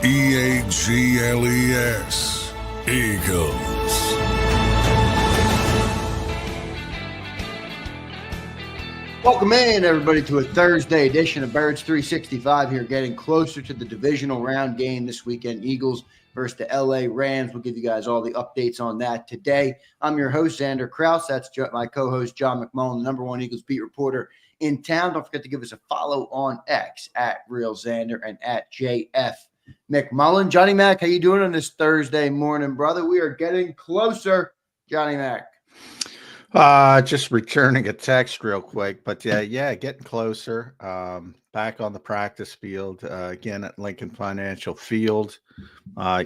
Eagles. Eagles. Welcome in, everybody, to a Thursday edition of Birds 365 here, getting closer to the divisional round game this weekend. Eagles versus the LA Rams. We'll give you guys all the updates on that today. I'm your host, Zander Krause. That's my co-host, John McMullen, the number one Eagles beat reporter in town. Don't forget to give us a follow on X at Real Zander and at JF McMullen. Johnny Mac, how you doing on this Thursday morning, brother? We are getting closer, Johnny Mac. Just returning a text real quick, but yeah, getting closer. Back on the practice field again at Lincoln Financial Field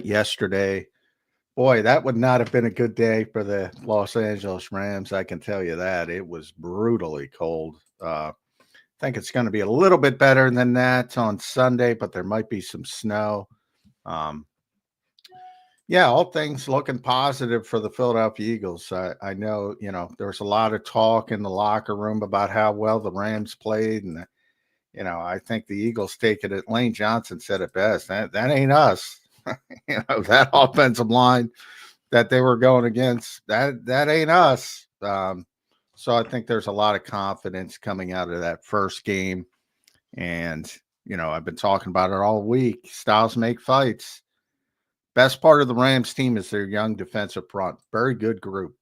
yesterday. Boy, that would not have been a good day for the Los Angeles Rams. I can tell you that. It was brutally cold. I think it's going to be a little bit better than that on Sunday, but there might be some snow. Yeah, all things looking positive for the Philadelphia Eagles. I know, there was a lot of talk in the locker room about how well the Rams played. And, I think the Eagles take it at Lane Johnson said it best. That ain't us. That offensive line that they were going against, that ain't us. So I think there's a lot of confidence coming out of that first game. And, I've been talking about it all week. Styles make fights. Best part of the Rams team is their young defensive front. Very good group.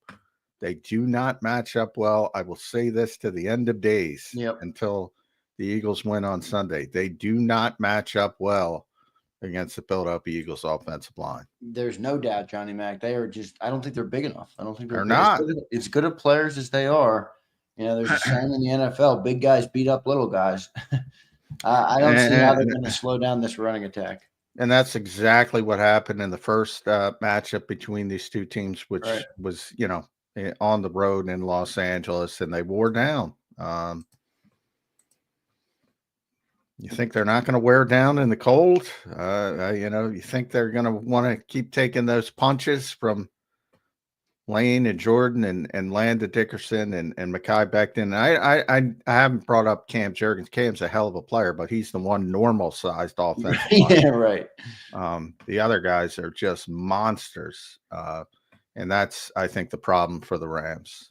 They do not match up well. I will say this to the end of days until the Eagles win on Sunday. They do not match up well against the Philadelphia Eagles offensive line. There's no doubt, Johnny Mac. They are just – I don't think they're big enough. I don't think they're not. As good of players as they are. There's a saying in the NFL, big guys beat up little guys. I don't see how they're going to slow down this running attack. And that's exactly what happened in the first matchup between these two teams, which was, on the road in Los Angeles, and they wore down. You think they're not going to wear down in the cold? You think they're going to want to keep taking those punches from Lane and Jordan and Landon Dickerson and Mekhi Becton. I haven't brought up Cam Jurgens. Cam's a hell of a player, but he's the one normal-sized offensive player. Yeah, right. The other guys are just monsters, and that's, I think, the problem for the Rams.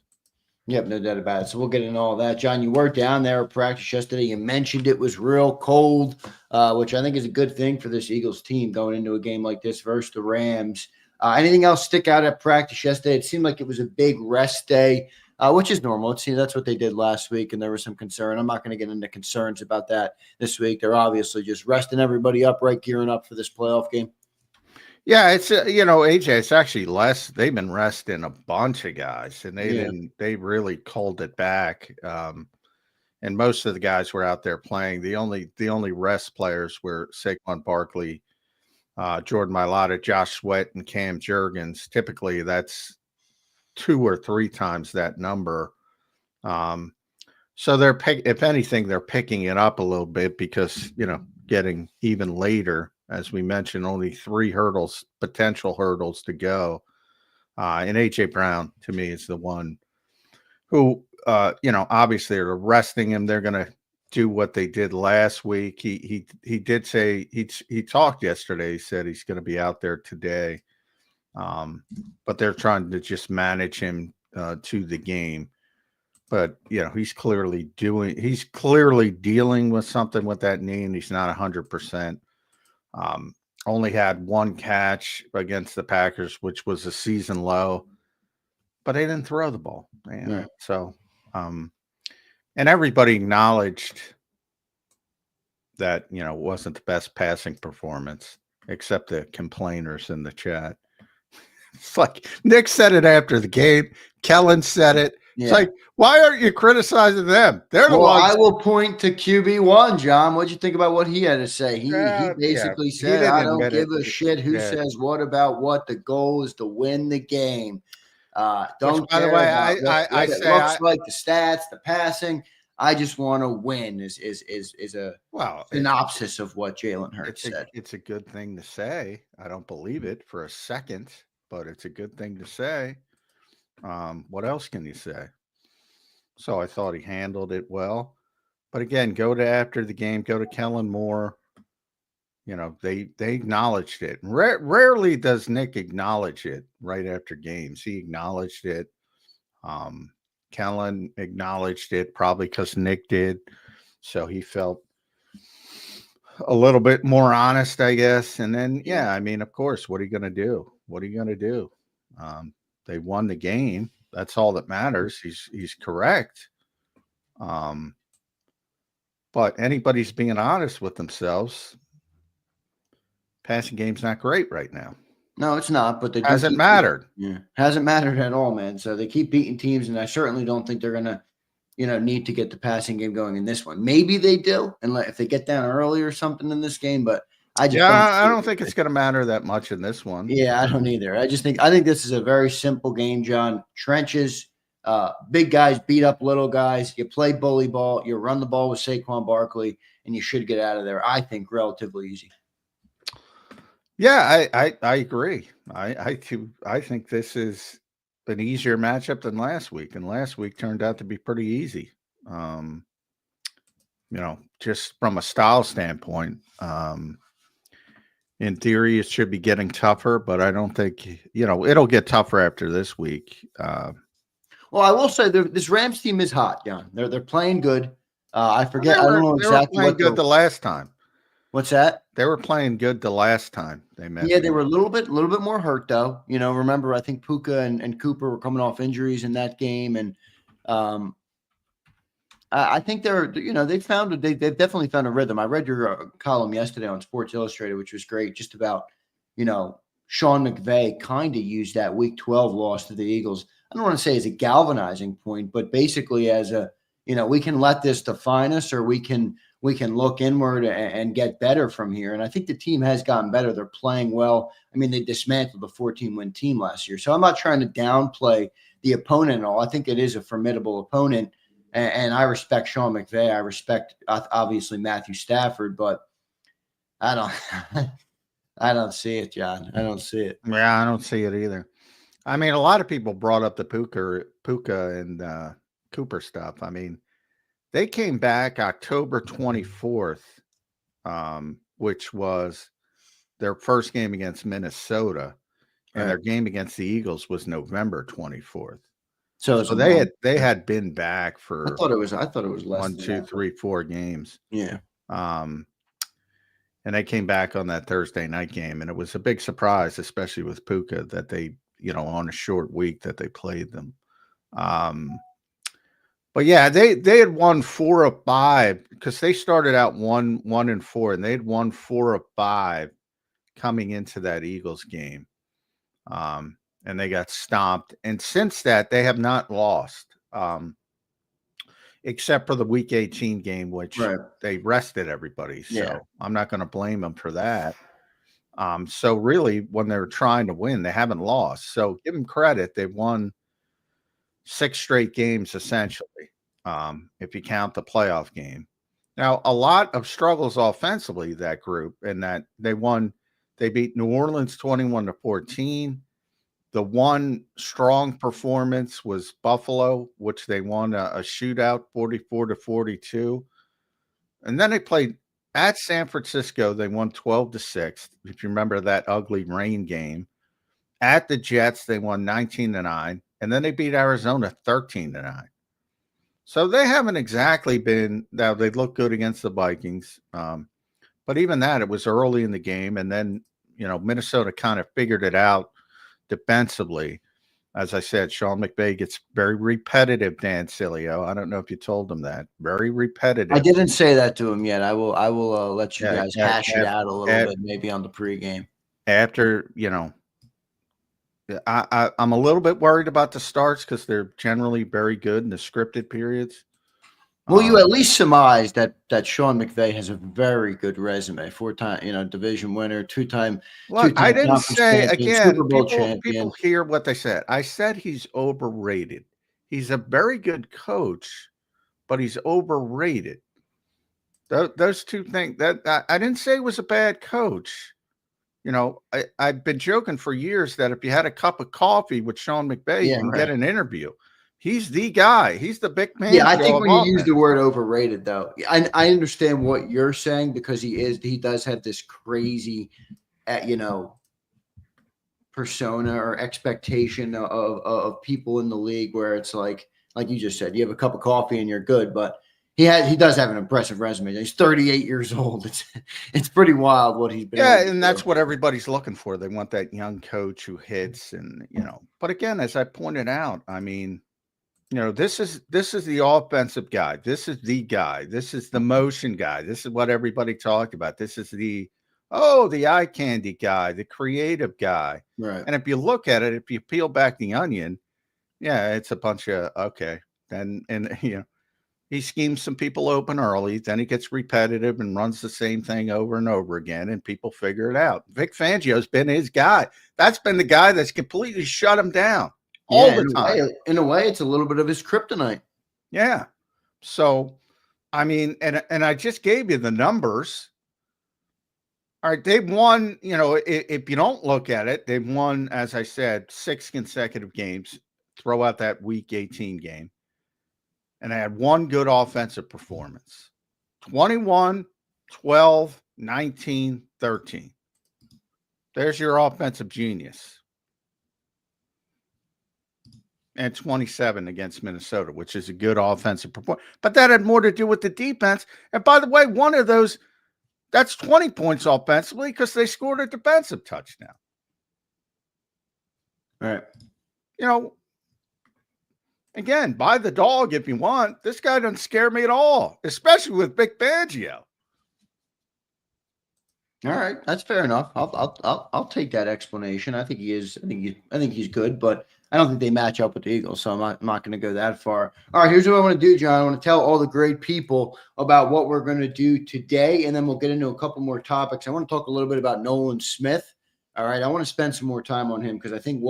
Yep, no doubt about it. So we'll get into all that. John, you were down there at practice yesterday. You mentioned it was real cold, which I think is a good thing for this Eagles team going into a game like this versus the Rams. Anything else stick out at practice yesterday? It seemed like it was a big rest day, which is normal. That's what they did last week, and there was some concern. I'm not going to get into concerns about that this week. They're obviously just resting everybody up, right, gearing up for this playoff game. Yeah, it's AJ. It's actually less. They've been resting a bunch of guys, and they really culled it back. And most of the guys were out there playing. The only rest players were Saquon Barkley, Jordan Mailata, Josh Sweat, and Cam Jurgens. Typically, that's 2 or 3 times that number. So if anything, they're picking it up a little bit because getting even later. As we mentioned, only 3 potential hurdles to go. And A.J. Brown, to me, is the one who, obviously they're resting him. They're going to do what they did last week. He did say he talked yesterday. He said he's going to be out there today. But they're trying to just manage him to the game. But, he's clearly dealing with something with that knee, and he's not 100%. Only had 1 catch against the Packers, which was a season low, but they didn't throw the ball. Yeah. So, and everybody acknowledged that, it wasn't the best passing performance, except the complainers in the chat. It's like Nick said it after the game. Kellen said it. Yeah. It's like, why aren't you criticizing them? They're the ones. I will point to QB1, John. What'd you think about what he had to say? He basically said, I don't give a shit who says what about what. The goal is to win the game. Don't care about what it looks like, the stats, the passing. I just want to win is a synopsis of what Jalen Hurts said. It's a good thing to say. I don't believe it for a second, but it's a good thing to say. What else can you say? So I thought he handled it well. But again, go to after the game, go to Kellen Moore. they acknowledged it. Rarely does Nick acknowledge it right after games. He acknowledged it. Kellen acknowledged it probably because Nick did. So he felt a little bit more honest, I guess. And then, I mean, of course, what are you going to do? What are you going to do? They won the game. That's all that matters. He's correct. But anybody's being honest with themselves. Passing game's not great right now. No, it's not, but it hasn't mattered. Yeah, hasn't mattered at all, man. So they keep beating teams, and I certainly don't think they're gonna, need to get the passing game going in this one. Maybe they do, and if they get down early or something in this game, but I just I don't think it's going to matter that much in this one. Yeah, I don't either. I think this is a very simple game, John. Trenches, big guys beat up little guys. You play bully ball. You run the ball with Saquon Barkley, and you should get out of there. I think relatively easy. Yeah, I agree. I think this is an easier matchup than last week, and last week turned out to be pretty easy. Just from a style standpoint, in theory, it should be getting tougher, but I don't think it'll get tougher after this week. Well, I will say this Rams team is hot, John. They're playing good. I forget. I don't know exactly what good the last time. What's that? They were playing good the last time they met. Yeah, they were a little bit more hurt though. Remember, I think Puka and Cooper were coming off injuries in that game, and I think they've definitely found a rhythm. I read your column yesterday on Sports Illustrated, which was great, just about Sean McVay kind of used that Week 12 loss to the Eagles. I don't want to say as a galvanizing point, but basically as a we can let this define us, or we can look inward and get better from here. And I think the team has gotten better. They're playing well. I mean, they dismantled the 14-win team last year. So I'm not trying to downplay the opponent at all. I think it is a formidable opponent. And I respect Sean McVay. I respect, obviously, Matthew Stafford. But I don't see it, John. I don't see it. Yeah, I don't see it either. I mean, a lot of people brought up the Puka and Cooper stuff. I mean, they came back October 24th, which was their first game against Minnesota, and their game against the Eagles was November 24th. So they had been back for I thought it was less 1, 2, 3, 4 games. Yeah. And they came back on that Thursday night game, and it was a big surprise, especially with Puka, that they, on a short week that they played them. But yeah, they had won 4 of 5 because they started out 1-4, and they had won 4 of 5 coming into that Eagles game. And they got stomped. And since that, they have not lost, except for the Week 18 game, which they rested everybody. So I'm not going to blame them for that. So really, when they're trying to win, they haven't lost. So give them credit. They've won 6 straight games, essentially, if you count the playoff game. Now, a lot of struggles offensively, that group, and that they beat New Orleans 21-14. The one strong performance was Buffalo, which they won a shootout 44-42. And then they played at San Francisco. They won 12-6. If you remember that ugly rain game. At the Jets, they won 19-9. And then they beat Arizona 13-9. So they haven't exactly been, now they look good against the Vikings. But even that, it was early in the game. And then, Minnesota kind of figured it out defensively. As I said, Sean McVay gets very repetitive, Dan Sileo. I don't know if you told him that. Very repetitive. I didn't say that to him yet. I will let you guys hash it out a little bit, maybe on the pregame. After, I'm a little bit worried about the starts because they're generally very good in the scripted periods. Well, you at least surmised that Sean McVay has a very good resume. 4-time, division winner, 2-time. Look, I didn't say again. Super Bowl champion. People hear what they said. I said he's overrated. He's a very good coach, but he's overrated. Those two things. That I didn't say he was a bad coach. I've been joking for years that if you had a cup of coffee with Sean McVay, you can get an interview. He's the guy. He's the big man. Yeah, I think when you use the word overrated, though, I understand what you're saying because he does have this crazy, persona or expectation of people in the league where it's like you just said, you have a cup of coffee and you're good, but he does have an impressive resume. He's 38 years old. It's pretty wild what he's been. Yeah, and that's what everybody's looking for. They want that young coach who hits, and But again, as I pointed out, I mean, this is the offensive guy. This is the guy. This is the motion guy. This is what everybody talked about. This is the eye candy guy, the creative guy. Right. And if you look at it, if you peel back the onion, yeah, it's a bunch of okay. And he schemes some people open early, then he gets repetitive and runs the same thing over and over again, and people figure it out. Vic Fangio's been his guy. That's been the guy that's completely shut him down all the time. In a way, it's a little bit of his kryptonite. Yeah. So, I mean, and I just gave you the numbers. All right, they've won, if you don't look at it, they've won, as I said, 6 consecutive games. Throw out that week 18 game. And I had one good offensive performance. 21, 12, 19, 13. There's your offensive genius. And 27 against Minnesota, which is a good offensive performance. But that had more to do with the defense. And by the way, one of those, that's 20 points offensively because they scored a defensive touchdown. All right. Again, buy the dog if you want. This guy doesn't scare me at all, especially with Vic Fangio. All right, that's fair enough. I'll take that explanation. I think he is. I think he's good, but I don't think they match up with the Eagles, so I'm not going to go that far. All right, here's what I want to do, John. I want to tell all the great people about what we're going to do today, and then we'll get into a couple more topics. I want to talk a little bit about Nolan Smith. All right, I want to spend some more time on him because I think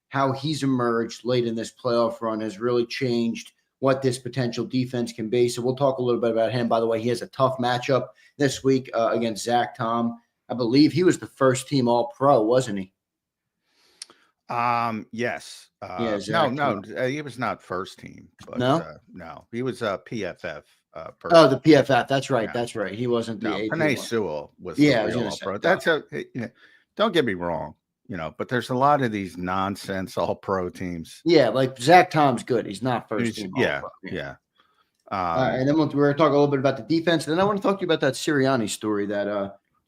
how he's emerged late in this playoff run has really changed what this potential defense can be. So we'll talk a little bit about him. By the way, he has a tough matchup this week against Zach Tom. I believe he was the first team All-Pro, wasn't he? Yes. No, he was not first team. But, no, he was a PFF. Oh, the PFF. That's right. Yeah. That's right. He wasn't the AP Panay one. Sewell was Yeah, the real All-Pro. That's don't get me wrong. But there's a lot of these nonsense all-pro teams. Yeah, like Zach Tom's good. He's not first team. Yeah. And then we're going to talk a little bit about the defense. And then I want to talk to you about that Sirianni story that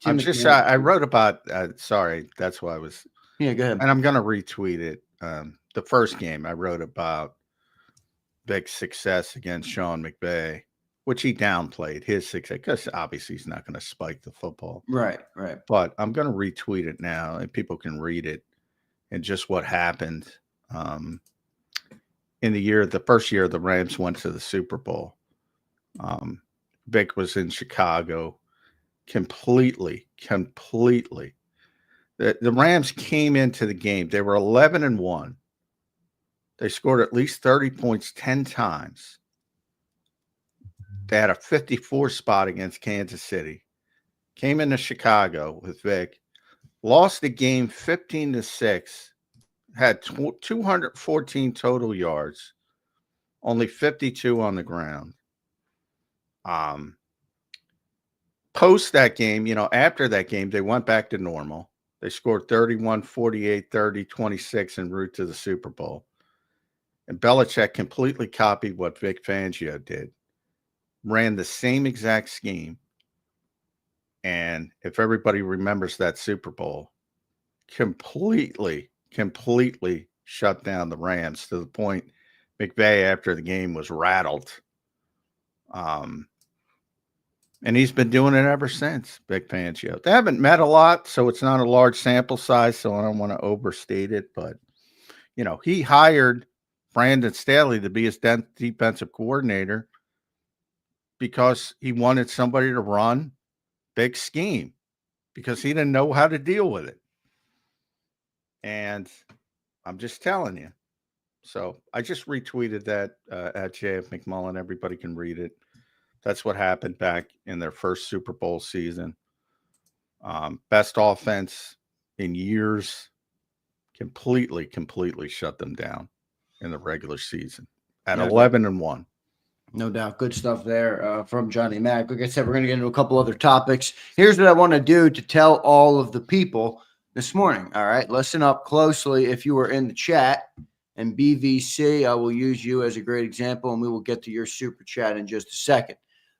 I wrote about. Sorry, that's why I was. Yeah, go ahead. And I'm going to retweet it. The first game I wrote about Vic's success against Sean McVay, which he downplayed his success because obviously he's not going to spike the football. Right. But I'm going to retweet it now and people can read it and just what happened in the first year the Rams went to the Super Bowl. Vic was in Chicago completely. The Rams came into the game. They were 11-1. They scored at least 30 points 10 times. They had a 54 spot against Kansas City. Came into Chicago with Vic. Lost the game 15-6. Had 214 total yards. Only 52 on the ground. Post that game, after that game, they went back to normal. They scored 31, 48, 30, 26 en route to the Super Bowl. And Belichick completely copied what Vic Fangio did. Ran the same exact scheme. And if everybody remembers that Super Bowl, completely shut down the Rams to the point McVay after the game was rattled. And he's been doing it ever since, Vic Fangio. They haven't met a lot, so it's not a large sample size, so I don't want to overstate it. But, he hired Brandon Staley to be his defensive coordinator because he wanted somebody to run big scheme because he didn't know how to deal with it. And I'm just telling you. So I just retweeted that at JF McMullen. Everybody can read it. That's what happened back in their first Super Bowl season. Best offense in years. Completely shut them down. in the regular season at No 11-1. No doubt. Good stuff there from Johnny Mac. Like I said, we're going to get into a couple other topics. Here's what I want to do to tell all of the people this morning. All right. Listen up closely if you were in the chat. And BVC, I will use you as a great example, and we will get to your super chat in just a second.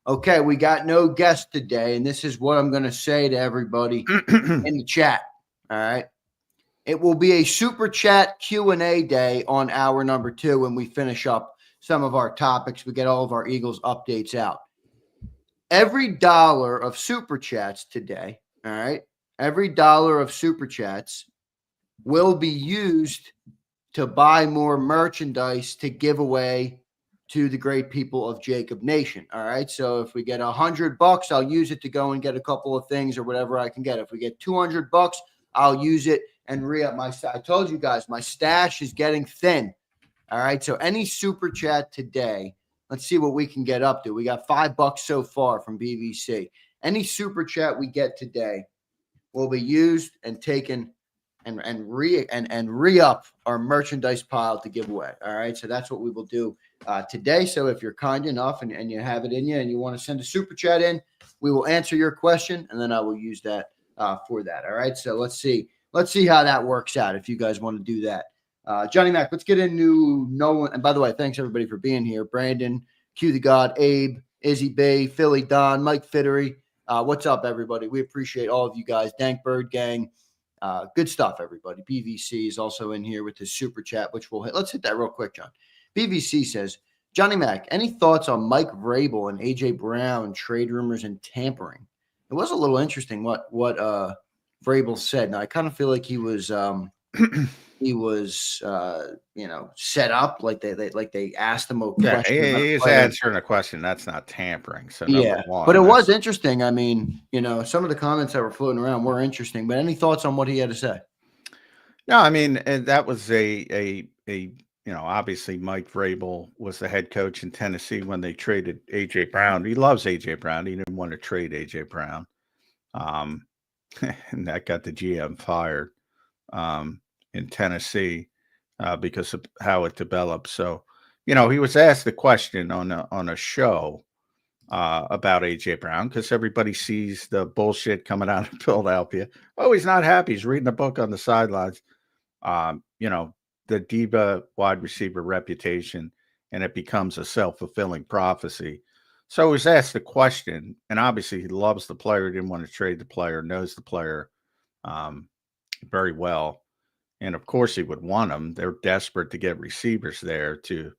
Okay. We got no guest today, and this is what I'm going to say to everybody in the chat. All right. It will be a super chat Q&A day on hour number 2 when we finish up some of our topics. We get all of our Eagles updates out. Every dollar of super chats today, all right, every dollar of super chats will be used to buy more merchandise to give away to the great people of JAKIB Nation. All right. So if we get $100, I'll use it to go and get a couple of things or whatever I can get. If we get $200, I'll use it and re-up my stash. I told you guys, my stash is getting thin. All right. So any super chat today, let's see what we can get up to. We got $5 so far from BVC. Any super chat we get today will be used and taken and re-up our merchandise pile to give away. All right. So that's what we will do today. So if you're kind enough and you have it in you and you want to send a super chat in, we will answer your question and then I will use that for that. All right. So let's see how that works out if you guys want to do that. Johnny Mac, let's get into Nolan. And by the way, thanks everybody for being here. Brandon, Q the God, Abe, Izzy Bay, Philly Don, Mike Fittery. What's up, everybody? We appreciate all of you guys. Dank Bird Gang. Good stuff, everybody. BVC is also in here with his super chat, which we'll hit. Let's hit that real quick, John. BVC says, Johnny Mac, any thoughts on Mike Vrabel and AJ Brown trade rumors and tampering? It was a little interesting what Vrabel said. Now I kind of feel like he was set up like they asked him a question. Yeah, he's answering a question. That's not tampering. So yeah, but it was interesting. I mean, some of the comments that were floating around were interesting. But any thoughts on what he had to say? No, I mean that was obviously Mike Vrabel was the head coach in Tennessee when they traded AJ Brown. He loves AJ Brown. He didn't want to trade AJ Brown, and that got the GM fired. In Tennessee because of how it developed. So, he was asked a question on a show about AJ Brown because everybody sees the bullshit coming out of Philadelphia. Oh, he's not happy. He's reading a book on the sidelines. The diva wide receiver reputation, and it becomes a self-fulfilling prophecy. So he was asked the question, and obviously he loves the player, didn't want to trade the player, knows the player very well. And of course he would want them. They're desperate to get receivers there to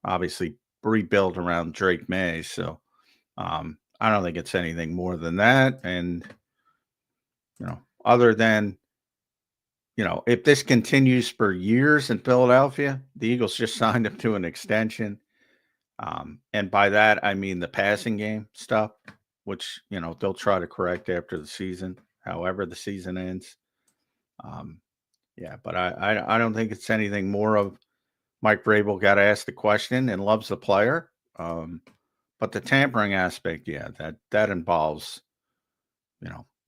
obviously rebuild around Drake May. So I don't think it's anything more than that. And, other than, if this continues for years in Philadelphia, the Eagles just signed him to an extension. And by that, I mean the passing game stuff, which, they'll try to correct after the season, however the season ends. Yeah, but I don't think it's anything more of Mike Vrabel got asked the question and loves the player. But the tampering aspect, yeah, that involves,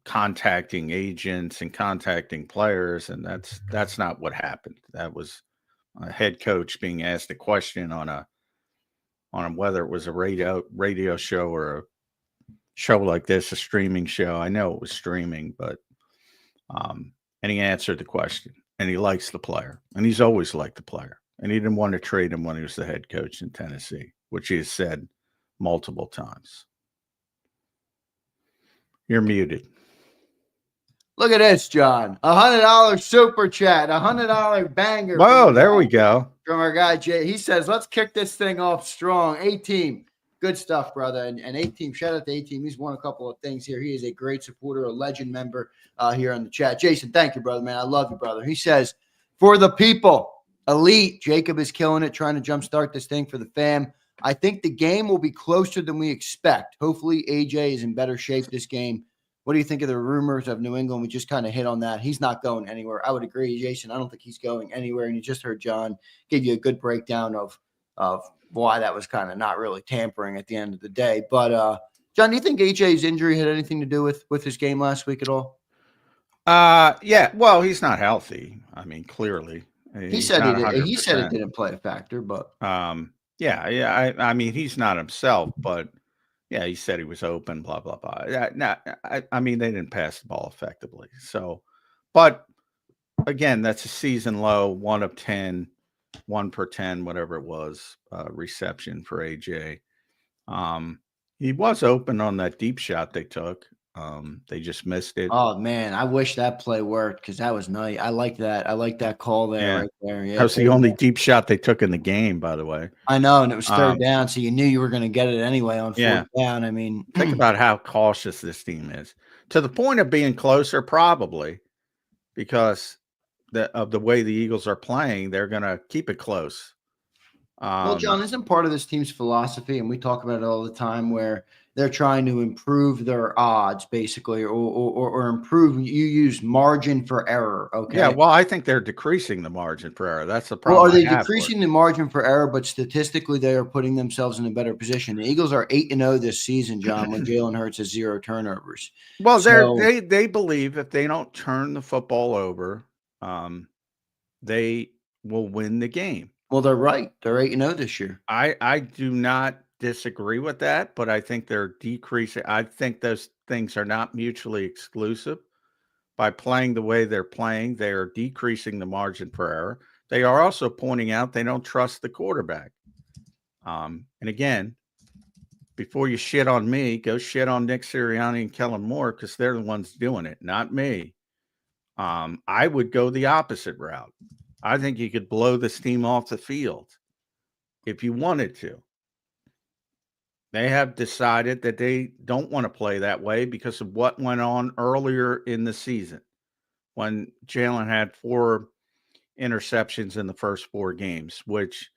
contacting agents and contacting players, and that's not what happened. That was a head coach being asked a question on whether it was a radio show or a show like this, a streaming show. I know it was streaming, but and he answered the question, and he likes the player, and he's always liked the player, and he didn't want to trade him when he was the head coach in Tennessee, which he has said multiple times. You're muted. Look at this, John. $100 super chat, $100 banger. Whoa, there we go. From our guy, Jay. He says, let's kick this thing off strong. A-Team. Good stuff, brother. And A-Team, shout out to A-Team. He's won a couple of things here. He is a great supporter, a legend member here on the chat. Jason, thank you, brother, man. I love you, brother. He says, for the people, elite, JAKIB is killing it, trying to jumpstart this thing for the fam. I think the game will be closer than we expect. Hopefully, AJ is in better shape this game. What do you think of the rumors of New England? We just kind of hit on that. He's not going anywhere. I would agree, Jason. I don't think he's going anywhere. And you just heard John give you a good breakdown of why that was kind of not really tampering at the end of the day. But, John, do you think AJ's injury had anything to do with his game last week at all? Yeah. Well, he's not healthy. I mean, clearly. He He's said not he said it 100%. didn't play a factor, but Yeah. I mean, he's not himself, but yeah, he said he was open, blah, blah, blah. Yeah, I mean, they didn't pass the ball effectively. So, but again, that's a season low, 1 of 10, 1 per 10, whatever it was, reception for AJ. He was open on that deep shot they took. They just missed it. oh man, I wish that play worked because that was nice. I like that. I like that call there, Yeah. right there. Yeah, That was the only deep shot they took in the game, by the way. I know, and it was third down, so you knew you were going to get it anyway on Yeah. fourth down. I mean, Think about how cautious this team is, to the point of being closer, probably because of the way the Eagles are playing. They're going to keep it close. well, John, isn't part of this team's philosophy, and we talk about it all the time, where they're trying to improve their odds, basically, or improve. You use margin for error. Okay. Yeah. Well, I think they're decreasing the margin for error. That's the Well, problem. are they decreasing the margin for error, but statistically they are putting themselves in a better position? The Eagles are 8-0 this season, John, when Jalen Hurts has 0 turnovers. Well, So, they believe if they don't turn the football over, they will win the game. well, they're right. They're 8-0 this year. I do not disagree with that, but I think they're decreasing. I think those things are not mutually exclusive. By playing the way they're playing, they are decreasing the margin for error. They are also pointing out they don't trust the quarterback. And again, before you shit on me, go shit on Nick Sirianni and Kellen Moore because they're the ones doing it, not me. I would go the opposite route. I think you could blow this team off the field if you wanted to. They have decided that they don't want to play that way because of what went on earlier in the season when Jalen had 4 interceptions in the first 4 games, which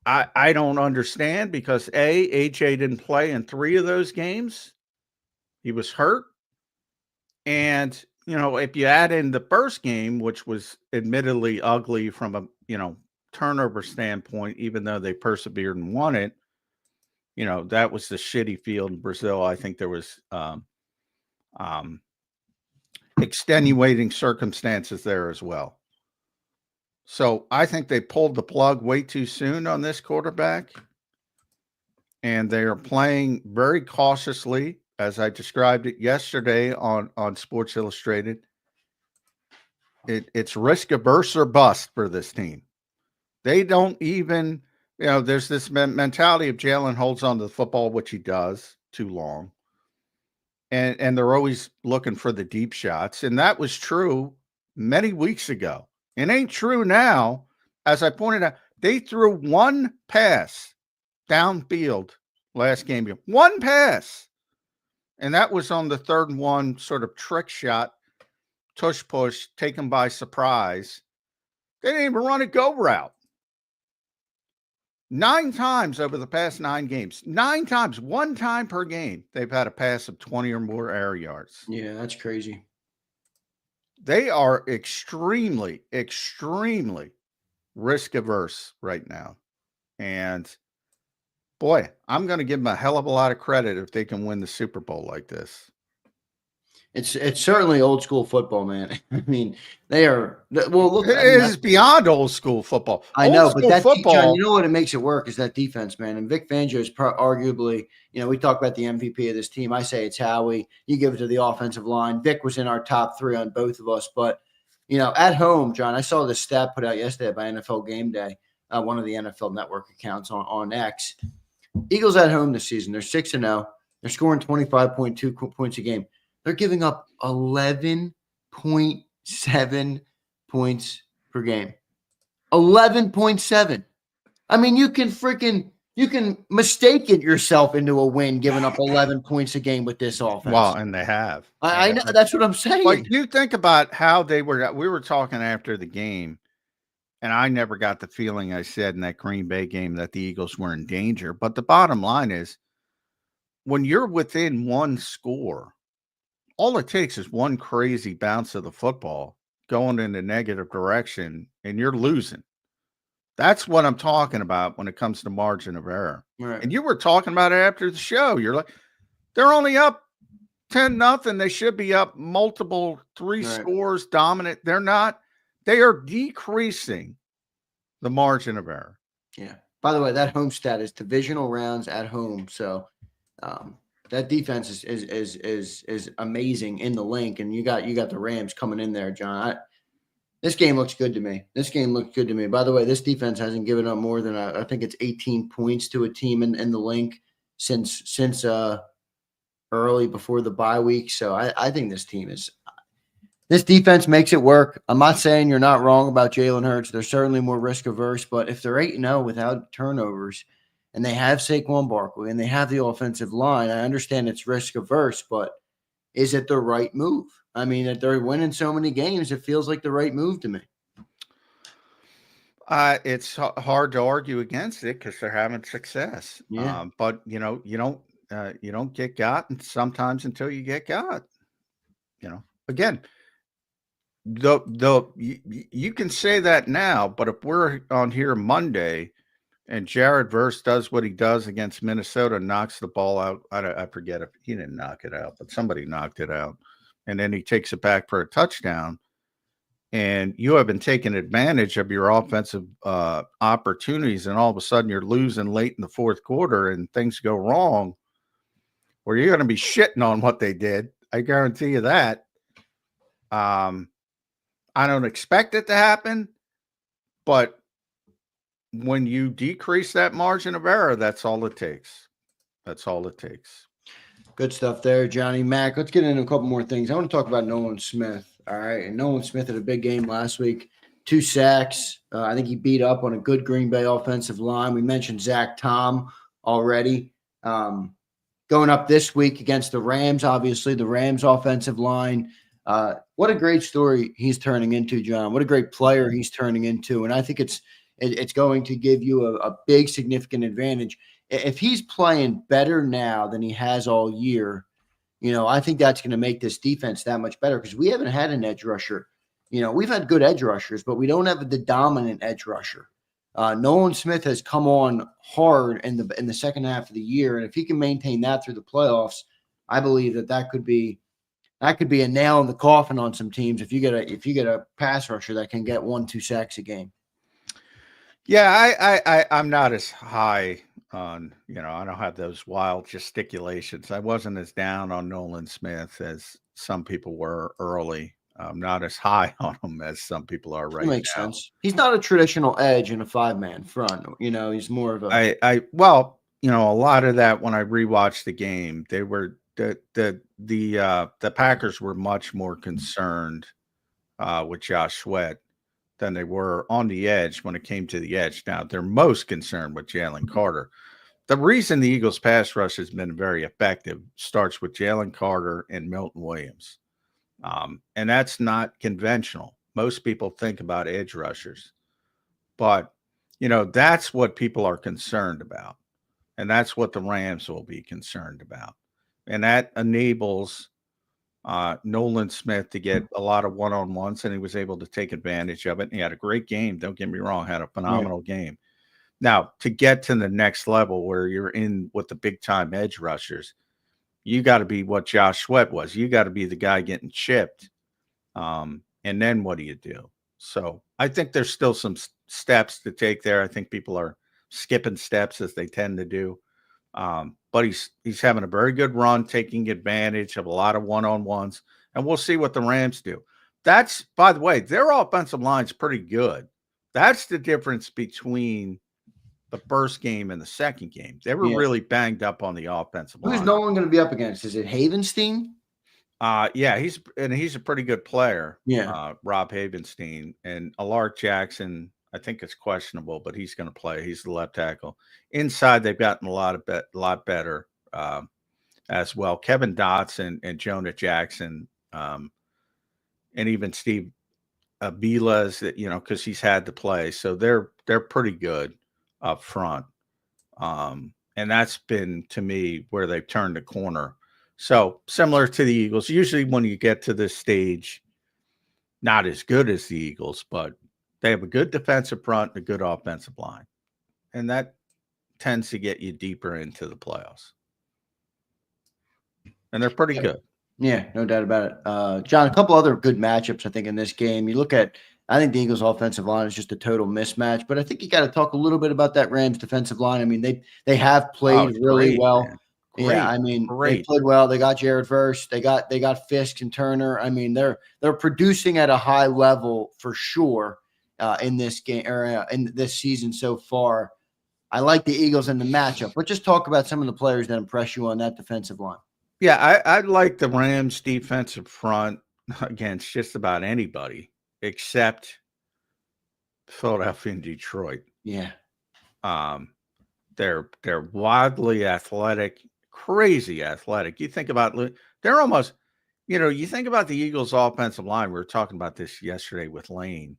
I don't understand because AJ didn't play in 3 of those games. He was hurt. And, if you add in the first game, which was admittedly ugly from a, turnover standpoint, even though they persevered and won it, that was the shitty field in Brazil. I think there was extenuating circumstances there as well. So I think they pulled the plug way too soon on this quarterback. And they are playing very cautiously, as I described it yesterday on Sports Illustrated. It's risk averse or bust for this team. They don't even, there's this mentality of Jalen holds on to the football, which he does too long. And they're always looking for the deep shots. And that was true many weeks ago. It ain't true now. As I pointed out, they threw 1 pass downfield last game. 1 pass. And that was on the 3rd and 1 sort of trick shot, tush push, taken by surprise. They didn't even run a go route. 9 times over the past 9 games. 9 times, 1 time per game, they've had a pass of 20 or more air yards. Yeah, that's crazy. They are extremely, extremely risk averse right now. And boy, I'm going to give them a hell of a lot of credit if they can win the Super Bowl like this. It's certainly old school football, man. I mean, they are. Well, look, it is beyond old school football. I know, old but that football. John, you know what it makes it work is that defense, man. And Vic Fangio is arguably, we talk about the MVP of this team. I say it's Howie. You give it to the offensive line. Vic was in our top 3 on both of us, but at home, John, I saw this stat put out yesterday by NFL Game Day, one of the NFL Network accounts on X. Eagles at home this season. They're 6-0. They're scoring 25.2 points a game. They're giving up 11.7 points per game. 11.7. I mean, you can mistake it yourself into a win giving up 11 points a game with this offense. Well, and they have. I know. That's what I'm saying. Like, you think about how we were talking after the game, and I never got the feeling I said in that Green Bay game that the Eagles were in danger. But the bottom line is, when you're within 1 score, all it takes is 1 crazy bounce of the football going in a negative direction, and you're losing. That's what I'm talking about when it comes to margin of error. Right. And you were talking about it after the show. You're like, they're only up 10-0. They should be up multiple 3 scores dominant. They're not. They are decreasing the margin of error. Yeah. By the way, that home stat is divisional rounds at home. So that defense is amazing in the link, and you got the Rams coming in there, John. This game looks good to me. By the way, this defense hasn't given up more than I think it's 18 points to a team in the link since early before the bye week. So I think this defense makes it work. I'm not saying you're not wrong about Jalen Hurts. They're certainly more risk averse, but if they're 8-0 without turnovers and they have Saquon Barkley and they have the offensive line, I understand it's risk averse, but is it the right move? I mean, that they're winning so many games, it feels like the right move to me. It's hard to argue against it because they're having success. Yeah. But you don't get got sometimes until you get got. Again, you can say that now, but if we're on here Monday and Jared Verse does what he does against Minnesota, knocks the ball out. I forget if he didn't knock it out, but somebody knocked it out. And then he takes it back for a touchdown. And you have been taking advantage of your offensive opportunities, and all of a sudden you're losing late in the fourth quarter and things go wrong, where you're going to be shitting on what they did. I guarantee you that. I don't expect it to happen, but when you decrease that margin of error, that's all it takes. That's all it takes. Good stuff there, Johnny Mac. Let's get into a couple more things. I want to talk about Nolan Smith. All right. And Nolan Smith had a big game last week, 2 sacks. I think he beat up on a good Green Bay offensive line. We mentioned Zach Tom already. Going up this week against the Rams, obviously, the Rams offensive line. What a great story he's turning into, John. What a great player he's turning into. And I think it's going to give you a big, significant advantage. If he's playing better now than he has all year, I think that's going to make this defense that much better because we haven't had an edge rusher. We've had good edge rushers, but we don't have the dominant edge rusher. Nolan Smith has come on hard in the second half of the year, and if he can maintain that through the playoffs, I believe that could be a nail in the coffin on some teams if you get a pass rusher that can get 1-2 sacks a game. Yeah, I'm not as high on, I don't have those wild gesticulations. I wasn't as down on Nolan Smith as some people were early. I'm not as high on him as some people are right now. Makes sense. He's not a traditional edge in a 5-man front. He's more of a. A lot of that when I rewatched the game, they were the Packers were much more concerned with Josh Sweat than they were on the edge when it came to the edge. Now, they're most concerned with Jalen Carter. The reason the Eagles' pass rush has been very effective starts with Jalen Carter and Milton Williams. And that's not conventional. Most people think about edge rushers. But, that's what people are concerned about. And that's what the Rams will be concerned about. And that enables Nolan Smith to get a lot of one-on-ones, and he was able to take advantage of it. And he had a great game. Don't get me wrong, had a phenomenal game. Now, to get to the next level where you're in with the big-time edge rushers, you got to be what Josh Sweat was. You got to be the guy getting chipped. And then what do you do? So I think there's still some steps to take there. I think people are skipping steps as they tend to do. But he's having a very good run, taking advantage of a lot of one-on-ones, and we'll see what the Rams do. That's, by the way, their offensive line's pretty good. That's the difference between the first game and the second game. They were really banged up on the offensive line. Who's Nolan going to be up against? Is it Havenstein? Yeah, he's a pretty good player. Yeah, Rob Havenstein, and Alaric Jackson, I think it's questionable, but he's going to play. He's the left tackle. Inside, they've gotten a lot better as well. Kevin Dotson and Jonah Jackson, and even Steve Vilas, because he's had to play, so they're pretty good up front. And that's been, to me, where they've turned the corner. So similar to the Eagles, usually when you get to this stage, not as good as the Eagles, but they have a good defensive front and a good offensive line. And that tends to get you deeper into the playoffs. And they're pretty good. Yeah, no doubt about it. John, a couple other good matchups, I think, in this game. You look at I think the Eagles' offensive line is just a total mismatch. But I think you got to talk a little bit about that Rams defensive line. I mean, they have played really great, well. man. Yeah, I mean, they played well. They got Jared Verse. They got Fisk and Turner. I mean, they're producing at a high level for sure in this game or in this season so far. I like the Eagles in the matchup, but just talk about some of the players that impress you on that defensive line. Yeah, I like the Rams defensive front against just about anybody except Philadelphia and Detroit. Yeah. They're wildly athletic, crazy athletic. You think about they're almost, you think about the Eagles offensive line. We were talking about this yesterday with Lane.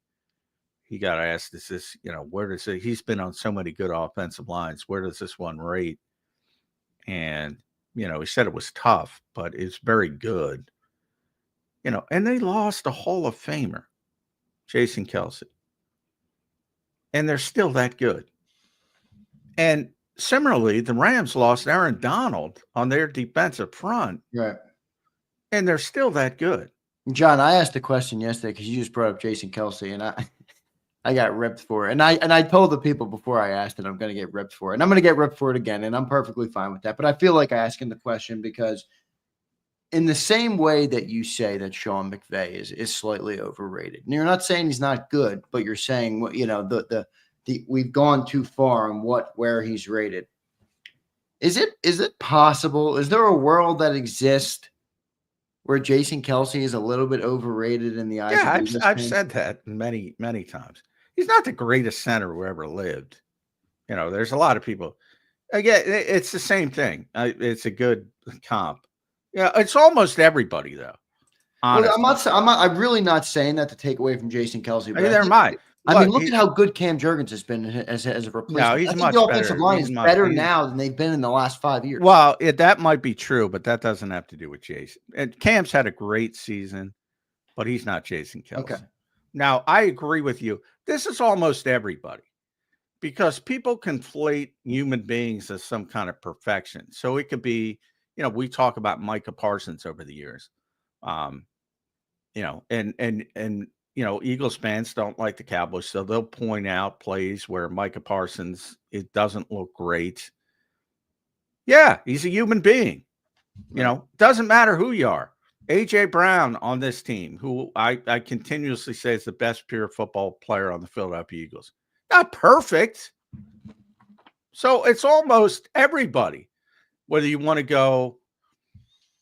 He got asked, is this, where does it, he's been on so many good offensive lines. Where does this one rate? And, he said it was tough, but it's very good. And they lost a Hall of Famer, Jason Kelce. And they're still that good. And similarly, the Rams lost Aaron Donald on their defensive front. Right. And they're still that good. John, I asked a question yesterday because you just brought up Jason Kelce, and I got ripped for it. And I told the people before I asked it, I'm going to get ripped for it. And I'm going to get ripped for it again, and I'm perfectly fine with that. But I feel like asking the question because in the same way that you say that Sean McVay is slightly overrated, and you're not saying he's not good, but you're saying, we've gone too far on where he's rated. Is it possible? Is there a world that exists where Jason Kelce is a little bit overrated in the eyes of Eagles fans? I've said that many, many times. He's not the greatest center who ever lived. There's a lot of people. Again, it's the same thing. It's a good comp. Yeah, it's almost everybody though. Honestly. Well, I'm really not saying that to take away from Jason Kelce. But neither am I. I mean, look at how good Cam Jurgens has been as a replacement. No, he's much the offensive better. line is better now than they've been in the last 5 years. Well, that might be true, but that doesn't have to do with Jason. And Cam's had a great season, but he's not Jason Kelce. Okay. Now, I agree with you. This is almost everybody because people conflate human beings as some kind of perfection. So it could be, we talk about Micah Parsons over the years. Eagles fans don't like the Cowboys, so they'll point out plays where Micah Parsons, it doesn't look great. Yeah, he's a human being. Doesn't matter who you are. A.J. Brown on this team, who I continuously say is the best pure football player on the Philadelphia Eagles. Not perfect. So it's almost everybody. Whether you want to go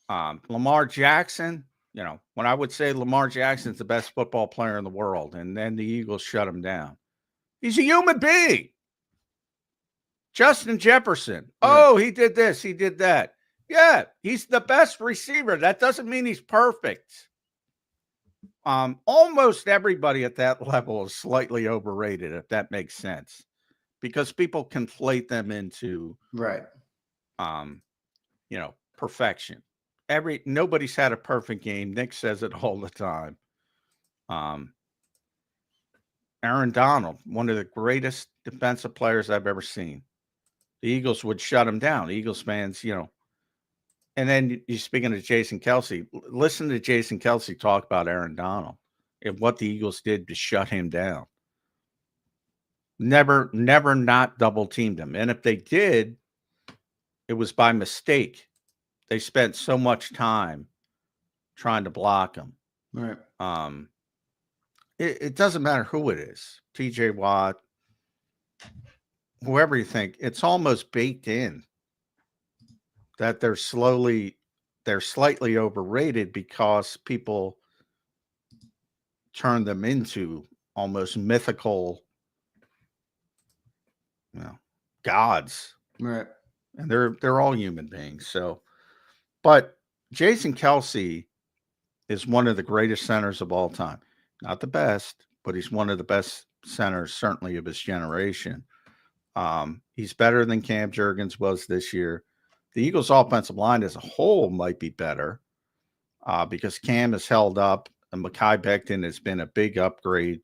Lamar Jackson, when I would say Lamar Jackson's the best football player in the world, and then the Eagles shut him down. He's a human being. Justin Jefferson. Oh, he did this. He did that. Yeah, he's the best receiver. That doesn't mean he's perfect. Almost everybody at that level is slightly overrated, if that makes sense, because people conflate them into perfection. Nobody's had a perfect game. Nick says it all the time. Aaron Donald, one of the greatest defensive players I've ever seen. The Eagles would shut him down. The Eagles fans, And then you're speaking of Jason Kelce. Listen to Jason Kelce talk about Aaron Donald and what the Eagles did to shut him down. Never not double teamed him. And if they did, it was by mistake. They spent so much time trying to block him. Right. It doesn't matter who it is. TJ Watt, whoever you think, it's almost baked in that they're slightly overrated because people turn them into almost mythical, gods. Right. And they're all human beings. So, but Jason Kelce is one of the greatest centers of all time. Not the best, but he's one of the best centers, certainly of his generation. He's better than Cam Jurgens was this year. The Eagles' offensive line as a whole might be better because Cam has held up, and Mekhi Becton has been a big upgrade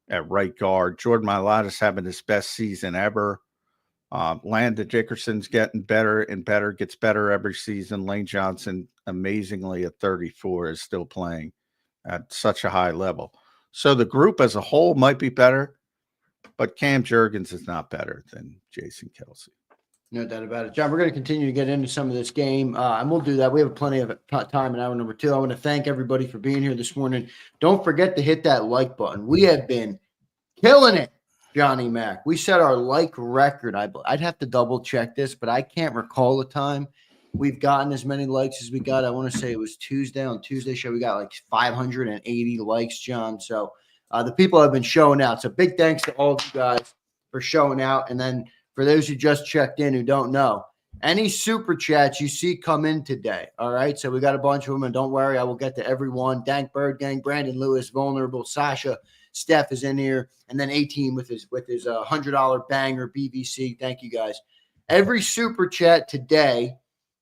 at right guard. Jordan Mailata's having his best season ever. Landon Dickerson's getting better and better, gets better every season. Lane Johnson, amazingly at 34, is still playing at such a high level. So the group as a whole might be better, but Cam Jurgens is not better than Jason Kelsey. No doubt about it. John, we're going to continue to get into some of this game, and we'll do that. We have plenty of time in hour number 2. I want to thank everybody for being here this morning. Don't forget to hit that like button. We have been killing it, Johnny Mac. We set our like record. I'd have to double check this, but I can't recall the time we've gotten as many likes as we got. I want to say it was Tuesday. On Tuesday show, we got like 580 likes, John. So the people have been showing out. So big thanks to all of you guys for showing out. And then for those who just checked in who don't know, any super chats you see come in today, all right? So we got a bunch of them, and don't worry, I will get to everyone. Dank Bird Gang, Brandon Lewis, Vulnerable, Sasha, Steph is in here, and then 18 with his $100 banger BVC. Thank you guys. Every super chat today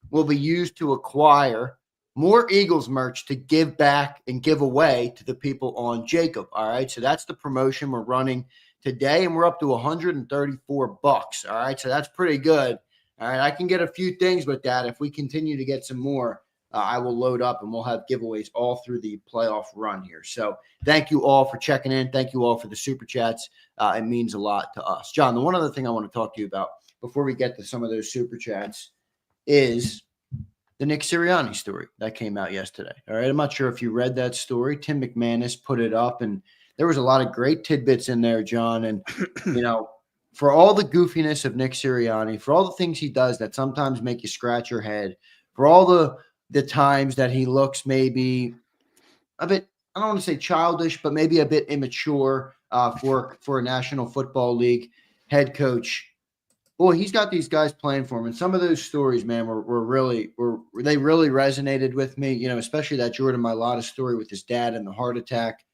will be used to acquire more Eagles merch to give back and give away to the people on JAKIB, all right? So that's the promotion we're running today, and we're up to $134. All right, so that's pretty good. All right, I can get a few things with that. If we continue to get some more, I will load up, and we'll have giveaways all through the playoff run here. So thank you all for checking in. Thank you all for the super chats. It means a lot to us. John, the one other thing I want to talk to you about before we get to some of those super chats is the Nick Sirianni story that came out yesterday. All right, I'm not sure if you read that story. Tim McManus put it up, and there was a lot of great tidbits in there, John. And, for all the goofiness of Nick Sirianni, for all the things he does that sometimes make you scratch your head, for all the times that he looks maybe a bit, I don't want to say childish, but maybe a bit immature for a National Football League head coach. Boy, he's got these guys playing for him. And some of those stories, man, they really resonated with me, especially that Jordan Mailata story with his dad and the heart attack.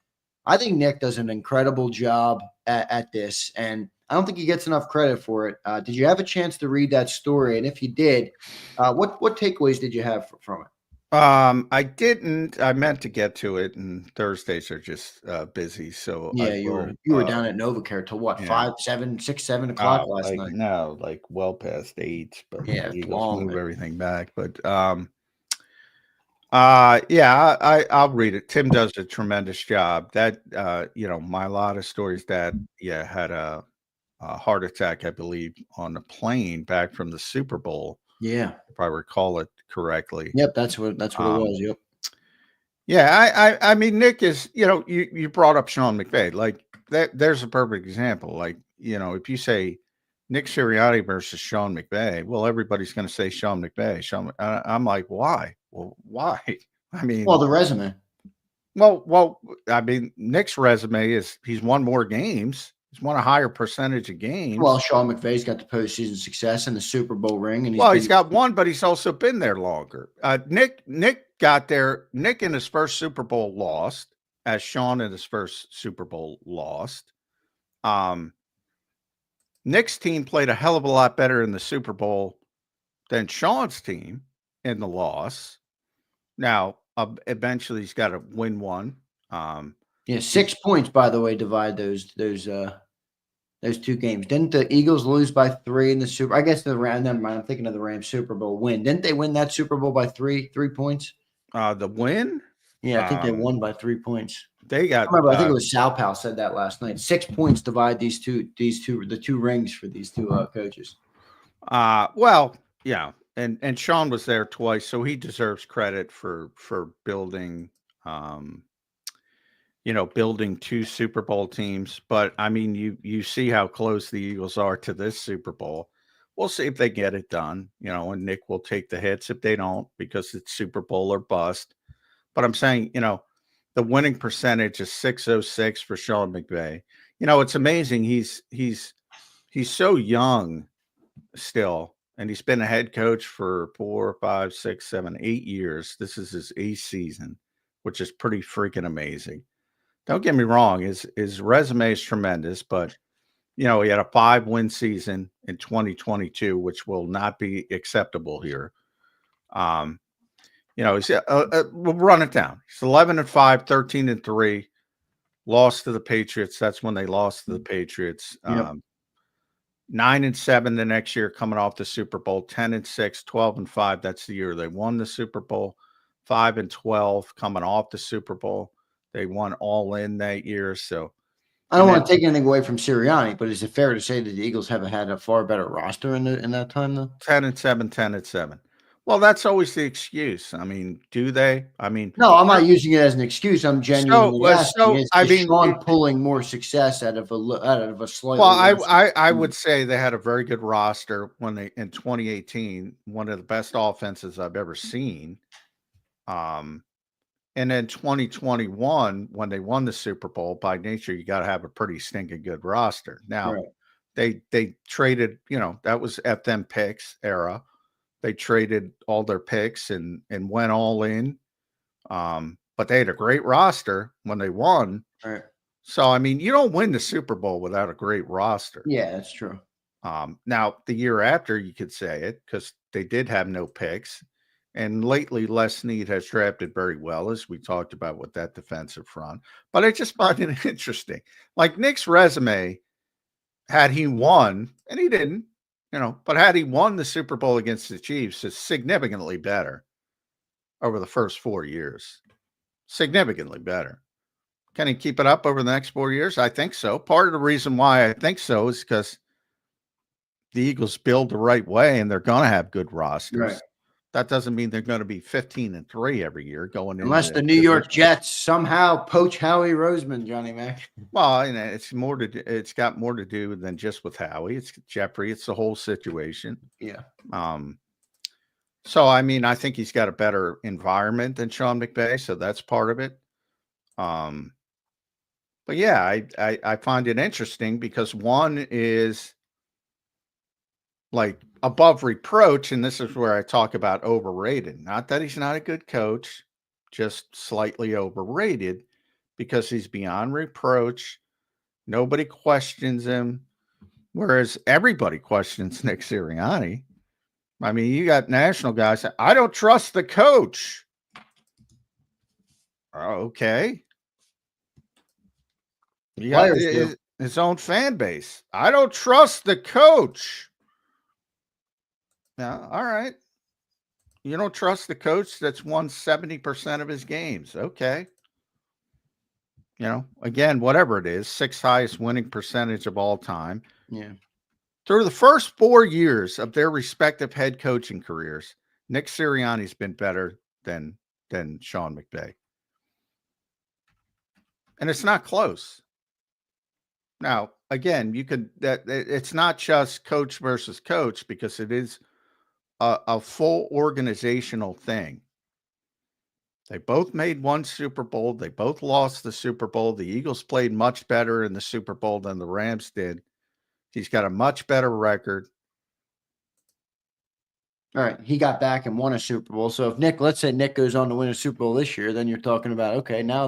I think Nick does an incredible job at this, and I don't think he gets enough credit for it. Did you have a chance to read that story? And if you did, what takeaways did you have from it? I didn't. I meant to get to it, and Thursdays are just busy. So yeah, you were down at NovaCare till what, 5, 7, 6, 7 o'clock last night? No, like well past 8. But yeah, the Eagles long. move everything back. But I'll read it. Tim does a tremendous job. That Mailata stories that had a heart attack, I believe, on the plane back from the Super Bowl. Yeah, if I recall it correctly. Yep, that's what it was. Yep. Yeah, I mean, Nick is, you brought up Sean McVay. Like there's a perfect example. Like, if you say Nick Sirianni versus Sean McVay, well, everybody's going to say Sean McVay. I'm like, why? Well, why? I mean, the resume. Well, I mean, Nick's resume is he's won more games. He's won a higher percentage of games. Well, Sean McVay's got the postseason success and the Super Bowl ring, and he's got one, but he's also been there longer. Nick got there. Nick in his first Super Bowl lost, as Sean in his first Super Bowl lost. Nick's team played a hell of a lot better in the Super Bowl than Sean's team in the loss. Now, eventually, he's got to win one. 6 points, by the way, divide those 2 games. Didn't the Eagles lose by 3 in the Super? I guess the Rams. Never mind. I'm thinking of the Rams Super Bowl win. Didn't they win that Super Bowl by 3 points? The win? Yeah, I think they won by 3 points. They got. I think it was Sal Pal said that last night. 6 points divide the 2 rings for these 2 coaches. Well, yeah, and Sean was there twice, so he deserves credit for building. Building 2 Super Bowl teams. But I mean, you see how close the Eagles are to this Super Bowl. We'll see if they get it done, and Nick will take the hits if they don't, because it's Super Bowl or bust. But I'm saying, the winning percentage is .606 for Sean McVay. It's amazing. He's so young still, and he's been a head coach for 4, 5, 6, 7, 8 years. This is his 8th season, which is pretty freaking amazing. Don't get me wrong, his resume is tremendous, but he had a 5-win season in 2022, which will not be acceptable here. We'll run it down. He's 11-5, 13-3, lost to the Patriots. That's when they lost to the Patriots. Yep. 9-7 the next year, coming off the Super Bowl. 10-6, 12-5. That's the year they won the Super Bowl. 5-12 coming off the Super Bowl. They won all in that year. So I don't want to take anything away from Sirianni, but is it fair to say that the Eagles haven't had a far better roster in that time, though? 10-7, 10-7. Well, that's always the excuse. I mean, do they? I mean, no, I'm not using it as an excuse. I'm genuinely asking: I is mean, Sean pulling more success out of a slightly? Well, I would say they had a very good roster when they in 2018, one of the best offenses I've ever seen. And then 2021, when they won the Super Bowl, by nature, you got to have a pretty stinking good roster. Now, right. they traded, that was at them picks era. They traded all their picks and went all in. But they had a great roster when they won. Right. So, I mean, you don't win the Super Bowl without a great roster. Yeah, that's true. Now, the year after, you could say it because they did have no picks. And lately, Les Snead has drafted very well, as we talked about with that defensive front. But I just find it interesting. Like Nick's resume, had he won, and he didn't, but had he won the Super Bowl against the Chiefs, is significantly better over the first 4 years. Significantly better. Can he keep it up over the next 4 years? I think so. Part of the reason why I think so is because the Eagles build the right way and they're going to have good rosters. Right. That doesn't mean they're going to be 15-3 every year going in. Unless the New York Jets somehow poach Howie Roseman, Johnny Mac. Well, it's got more to do than just with Howie. It's Jeffrey. It's the whole situation. Yeah. So, I mean, I think he's got a better environment than Sean McVay, so that's part of it. But yeah, I find it interesting because one is like above reproach, and this is where I talk about overrated. Not that he's not a good coach, just slightly overrated because he's beyond reproach. Nobody questions him, whereas everybody questions Nick Sirianni. I mean, you got national guys. I don't trust the coach. Okay. You got his own fan base. I don't trust the coach. Yeah, all right. You don't trust the coach that's won 70% of his games. Okay. Again, whatever it is, 6th highest winning percentage of all time. Yeah. Through the first 4 years of their respective head coaching careers, Nick Sirianni's been better than Sean McVay. And it's not close. Now, again, it's not just coach versus coach because it is a full organizational thing. They both made one Super Bowl. They both lost the Super Bowl. The Eagles played much better in the Super Bowl than the Rams did. He's got a much better record. All right. He got back and won a Super Bowl. So if let's say Nick goes on to win a Super Bowl this year, then you're talking about, okay, now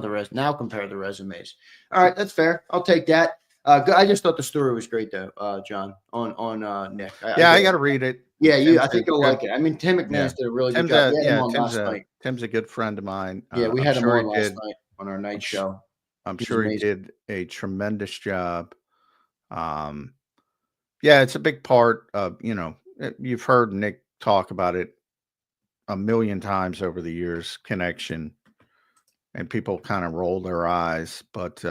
compare the resumes. All right. That's fair. I'll take that. I just thought the story was great though, John, on Nick. I got to read it. Yeah, I think you'll like it. I mean, Tim McManus did a really good job. We had him on last night. Tim's a good friend of mine. Yeah, we had him on last night on our night show. I'm sure he did a tremendous job. Yeah, it's a big part of, you've heard Nick talk about it a million times over the years, connection, and people kind of roll their eyes. But,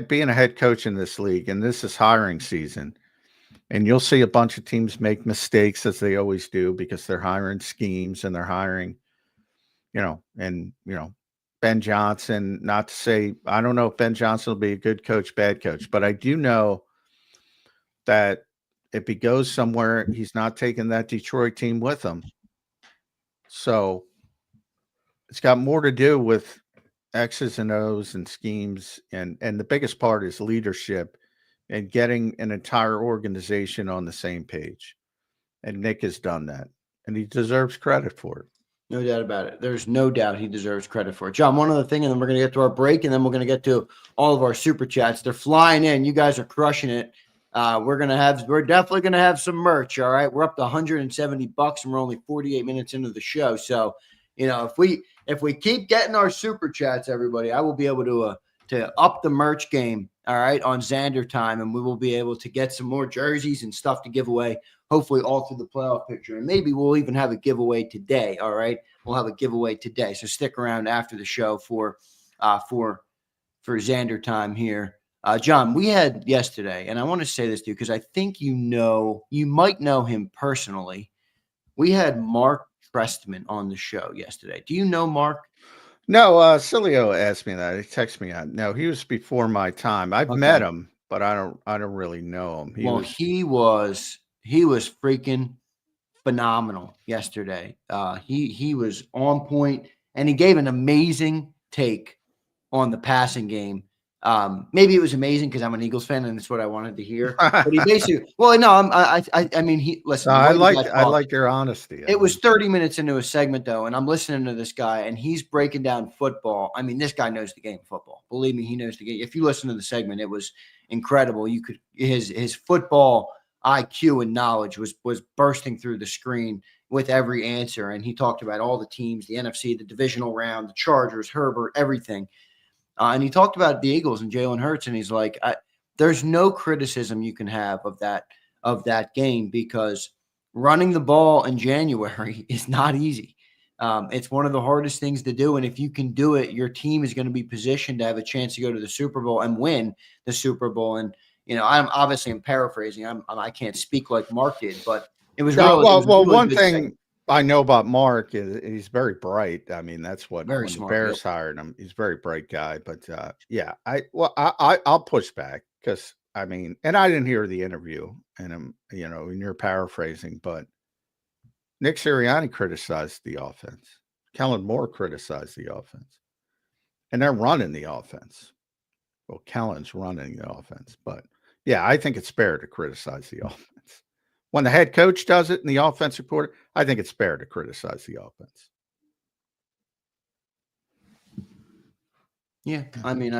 being a head coach in this league, and this is hiring season, and you'll see a bunch of teams make mistakes as they always do because they're hiring schemes and they're hiring, Ben Johnson, not to say, I don't know if Ben Johnson will be a good coach, bad coach, but I do know that if he goes somewhere, he's not taking that Detroit team with him. So it's got more to do with X's and O's and schemes. And the biggest part is leadership and getting an entire organization on the same page. And Nick has done that, and he deserves credit for it. No doubt about it. There's no doubt he deserves credit for it. John, one other thing, and then we're going to get to our break, and then we're going to get to all of our super chats. They're flying in. You guys are crushing it. We're definitely going to have some merch. All right. We're up to $170 and we're only 48 minutes into the show. So, if we keep getting our super chats, everybody, I will be able to up the merch game. All right. On Zander time. And we will be able to get some more jerseys and stuff to give away hopefully all through the playoff picture. And maybe we'll even have a giveaway today. All right. We'll have a giveaway today. So stick around after the show for Zander time here. John, we had yesterday, and I want to say this to you because I think you might know him personally. We had Mark Trestman on the show yesterday. Do you know Mark? No, Cilio asked me that. He texted me. No, he was before my time. I've met him, but I don't really know him. He was freaking phenomenal yesterday. He was on point, and he gave an amazing take on the passing game. Maybe it was amazing because I'm an Eagles fan and it's what I wanted to hear. But he basically, I mean, listen. I like your honesty. It was 30 minutes into a segment though, and I'm listening to this guy, and he's breaking down football. I mean, this guy knows the game of football. Believe me, he knows the game. If you listen to the segment, it was incredible. You could his football IQ and knowledge was bursting through the screen with every answer, and he talked about all the teams, the NFC, the divisional round, the Chargers, Herbert, everything. And he talked about the Eagles and Jalen Hurts, and he's like, there's no criticism you can have of that game because running the ball in January is not easy. It's one of the hardest things to do, and if you can do it, your team is going to be positioned to have a chance to go to the Super Bowl and win the Super Bowl. And I'm paraphrasing. I can't speak like Mark did, but it was really one thing I know about Mark is he's very bright. I mean, that's what very when smart, the Bears hired him. He's a very bright guy. But I'll push back because I mean, and I didn't hear the interview, and and you're paraphrasing, but Nick Sirianni criticized the offense. Kellen Moore criticized the offense, and they're running the offense. Well, Kellen's running the offense, but yeah, I think it's fair to criticize the offense. When the head coach does it and the offensive coordinator, I think it's fair to criticize the offense. Yeah, I mean,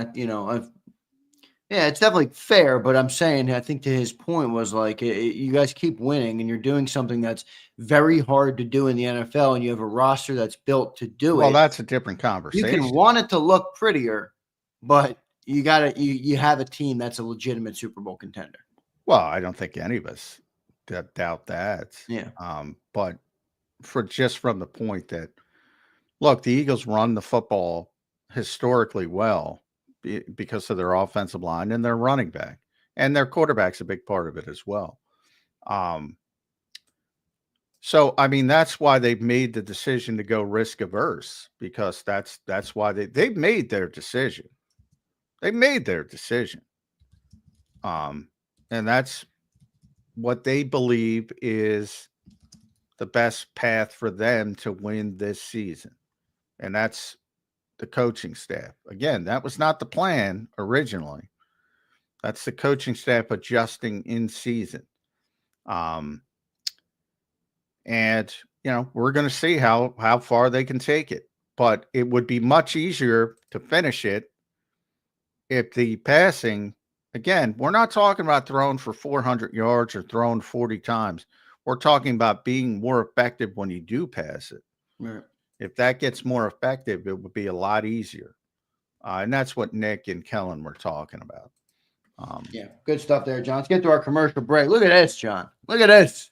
it's definitely fair, but I'm saying, I think to his point was like, you guys keep winning and you're doing something that's very hard to do in the NFL, and you have a roster that's built to do it. Well, that's a different conversation. You can want it to look prettier, but you have a team that's a legitimate Super Bowl contender. Well, I don't think any of us doubt that. Yeah. But from the point that, look, the Eagles run the football historically well because of their offensive line and their running back, and their quarterback's a big part of it as well. So, I mean, that's why they've made the decision to go risk averse, because that's why they've made their decision. They made their decision. And that's what they believe is the best path for them to win this season. And that's the coaching staff. Again, that was not the plan originally. That's the coaching staff adjusting in season. And, we're going to see how far they can take it. But it would be much easier to finish it if the passing, again, we're not talking about throwing for 400 yards or throwing 40 times. We're talking about being more effective when you do pass it. Right. If that gets more effective, it would be a lot easier. And that's what Nick and Kellen were talking about. Yeah, good stuff there, John. Let's get to our commercial break. Look at this, John. Look at this.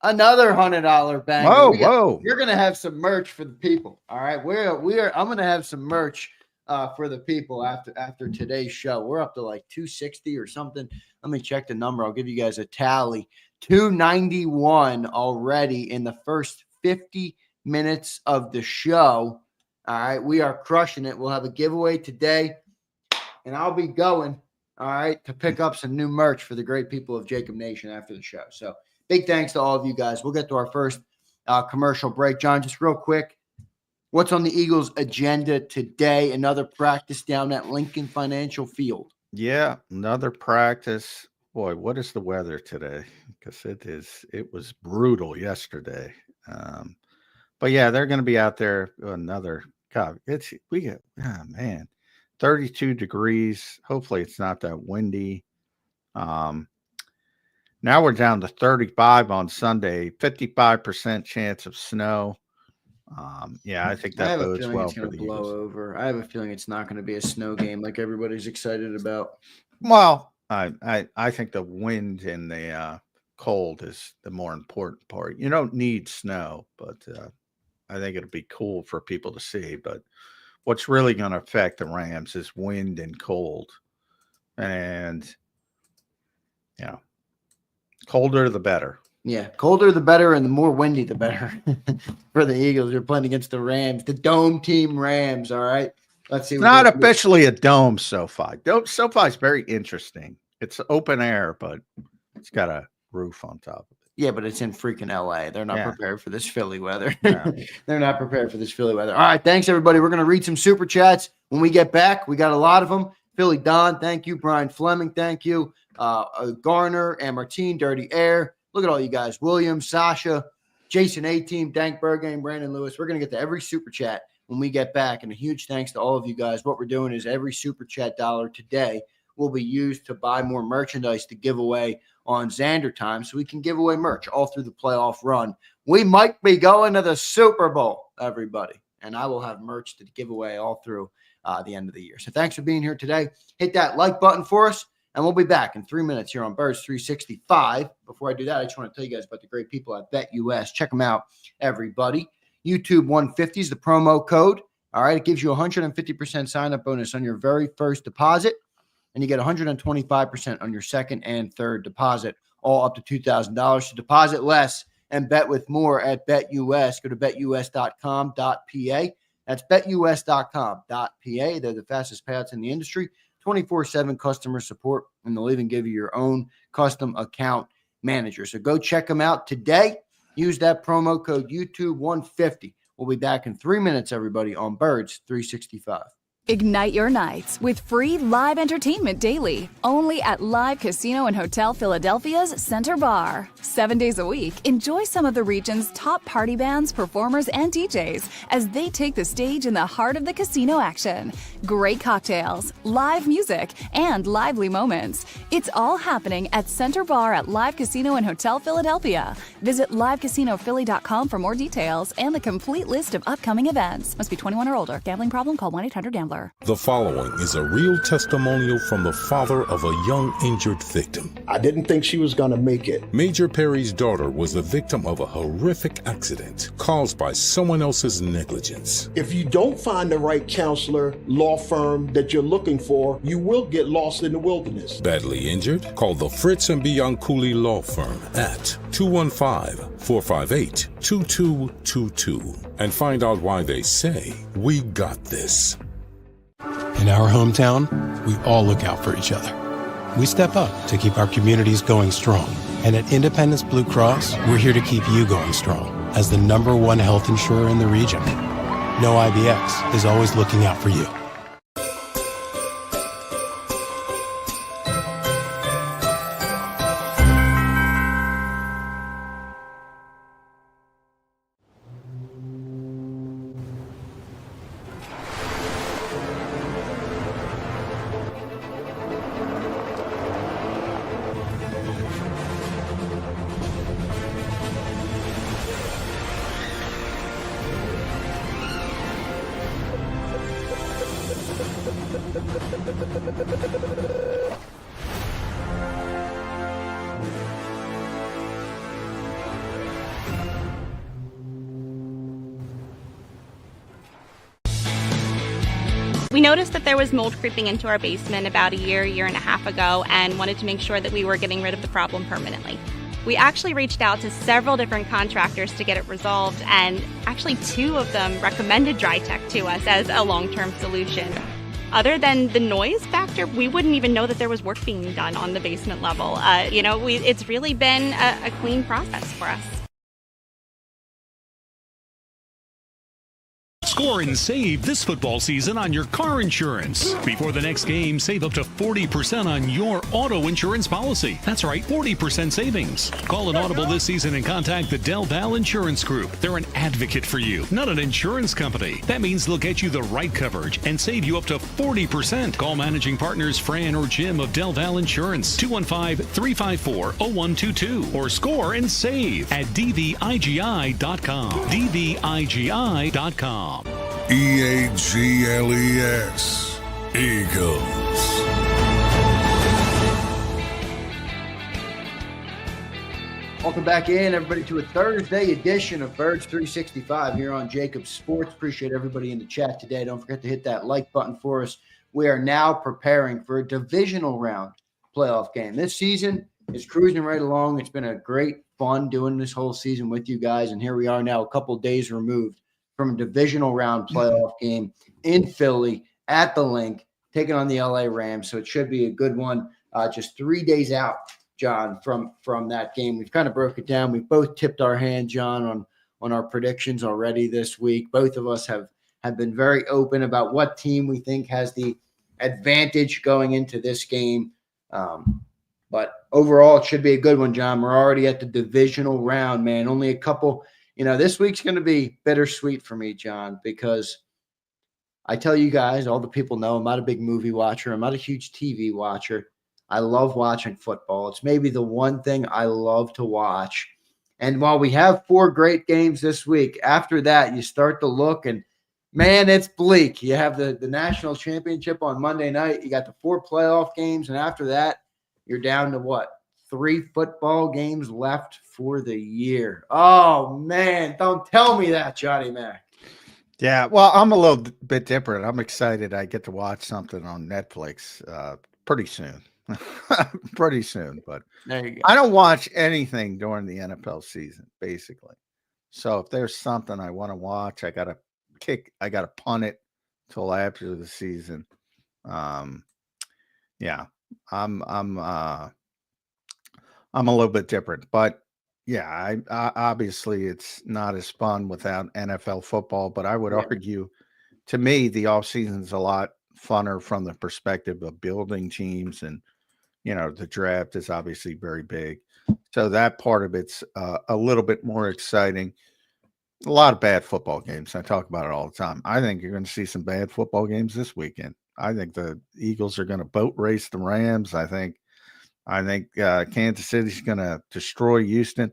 Another $100 banger. Whoa. You're going to have some merch for the people. All right. I'm going to have some merch for the people after today's show. We're up to like 260 or something. Let me check the number. I'll give you guys a tally. 291 already in the first 50 minutes of the show. All right. We are crushing it. We'll have a giveaway today, and I'll be going, all right, to pick up some new merch for the great people of JAKIB Nation after the show. So big thanks to all of you guys. We'll get to our first commercial break. John, just real quick, what's on the Eagles' agenda today? Another practice down at Lincoln Financial Field. Yeah, another practice. Boy, what is the weather today? Because it was brutal yesterday. But yeah, they're going to be out there. Another, God, 32 degrees. Hopefully it's not that windy. Now we're down to 35 on Sunday, 55% chance of snow. I think that bodes well for the Eagles. Over. I have a feeling it's not going to be a snow game like everybody's excited about. Well, I think the wind and the cold is the more important part. You don't need snow, but I think it'll be cool for people to see. But what's really going to affect the Rams is wind and cold. And, colder the better. Yeah, colder the better, and the more windy the better for the Eagles. You're playing against the Rams, the Dome Team Rams. All right, let's see. It's not officially a dome, SoFi. SoFi is very interesting. It's open air, but it's got a roof on top of it. Yeah, but it's in freaking LA. They're not prepared for this Philly weather. They're not prepared for this Philly weather. All right, thanks everybody. We're gonna read some super chats when we get back. We got a lot of them. Philly Don, thank you. Brian Fleming, thank you. Garner and Martine, Dirty Air. Look at all you guys. William, Sasha, Jason A-Team, Dank Bergame, Brandon Lewis. We're going to get to every super chat when we get back. And a huge thanks to all of you guys. What we're doing is every super chat dollar today will be used to buy more merchandise to give away on Zander time, so we can give away merch all through the playoff run. We might be going to the Super Bowl, everybody. And I will have merch to give away all through the end of the year. So thanks for being here today. Hit that like button for us. And we'll be back in 3 minutes here on Birds 365. Before I do that, I just want to tell you guys about the great people at BetUS. Check them out, everybody. YouTube 150 is the promo code. All right, it gives you a 150% sign-up bonus on your very first deposit, and you get 125% on your second and third deposit, all up to $2,000. To deposit less and bet with more at BetUS, go to betus.com.pa. That's betus.com.pa. They're the fastest payouts in the industry. 24/7 customer support, and they'll even give you your own custom account manager. So go check them out today. Use that promo code YouTube150. We'll be back in 3 minutes, everybody, on Birds 365. Ignite your nights with free live entertainment daily, only at Live Casino and Hotel Philadelphia's Center Bar. 7 days a week, enjoy some of the region's top party bands, performers, and DJs as they take the stage in the heart of the casino action. Great cocktails, live music, and lively moments. It's all happening at Center Bar at Live Casino and Hotel Philadelphia. Visit livecasinophilly.com for more details and the complete list of upcoming events. Must be 21 or older. Gambling problem? Call 1-800-GAMBLER. The following is a real testimonial from the father of a young injured victim. I didn't think she was going to make it. Major Perry's daughter was the victim of a horrific accident caused by someone else's negligence. If you don't find the right counselor, law firm that you're looking for, you will get lost in the wilderness. Badly injured? Call the Fritz and Bianculli Law Firm at 215-458-2222 and find out why they say, "We got this." In our hometown, we all look out for each other. We step up to keep our communities going strong. And at Independence Blue Cross, we're here to keep you going strong as the #1 health insurer in the region. No IBX is always looking out for you. We noticed that there was mold creeping into our basement about a year and a half ago, and wanted to make sure that we were getting rid of the problem permanently. We actually reached out to several different contractors to get it resolved, and actually 2 of them recommended DryTech to us as a long-term solution. Other than the noise factor, we wouldn't even know that there was work being done on the basement level. It's really been a clean process for us. Score and save this football season on your car insurance. Before the next game, save up to 40% on your auto insurance policy. That's right, 40% savings. Call an audible this season and contact the Del Val Insurance Group. They're an advocate for you, not an insurance company. That means they'll get you the right coverage and save you up to 40%. Call managing partners Fran or Jim of Del Val Insurance, 215-354-0122, or score and save at dvigi.com. dvigi.com. EAGLES, Eagles. 1 Welcome back in, everybody, to a Thursday edition of Birds 365 here on JAKIB Sports. Appreciate everybody in the chat today. Don't forget to hit that like button for us. We are now preparing for a divisional round playoff game. This season is cruising right along. It's been a great fun doing this whole season with you guys, and here we are now a couple days removed from a divisional round playoff game in Philly at the Link, taking on the LA Rams. So it should be a good one. Just 3 days out, John, from that game. We've kind of broke it down. We've both tipped our hand, John, on our predictions already this week. Both of us have been very open about what team we think has the advantage going into this game. But overall, it should be a good one, John. We're already at the divisional round, man. Only a couple. This week's going to be bittersweet for me, John, because I tell you guys, all the people know, I'm not a big movie watcher. I'm not a huge TV watcher. I love watching football. It's maybe the one thing I love to watch. And while we have 4 great games this week, after that, you start to look and, man, it's bleak. You have the national championship on Monday night. You got the 4 playoff games. And after that, you're down to what? 3 football games left for the year. Oh, man. Don't tell me that, Johnny Mac. Yeah, well, I'm a little bit different. I'm excited I get to watch something on Netflix pretty soon. Pretty soon, but there you go. I don't watch anything during the NFL season, basically. So if there's something I want to watch, I gotta punt it till after the season. Yeah, I'm a little bit different, but yeah, I obviously it's not as fun without NFL football. But I would argue, to me, the off season is a lot funner from the perspective of building teams, and the draft is obviously very big, so that part of it's a little bit more exciting. A lot of bad football games. I talk about it all the time. I think you're going to see some bad football games this weekend. I think the Eagles are going to boat race the Rams. I think Kansas City's going to destroy Houston.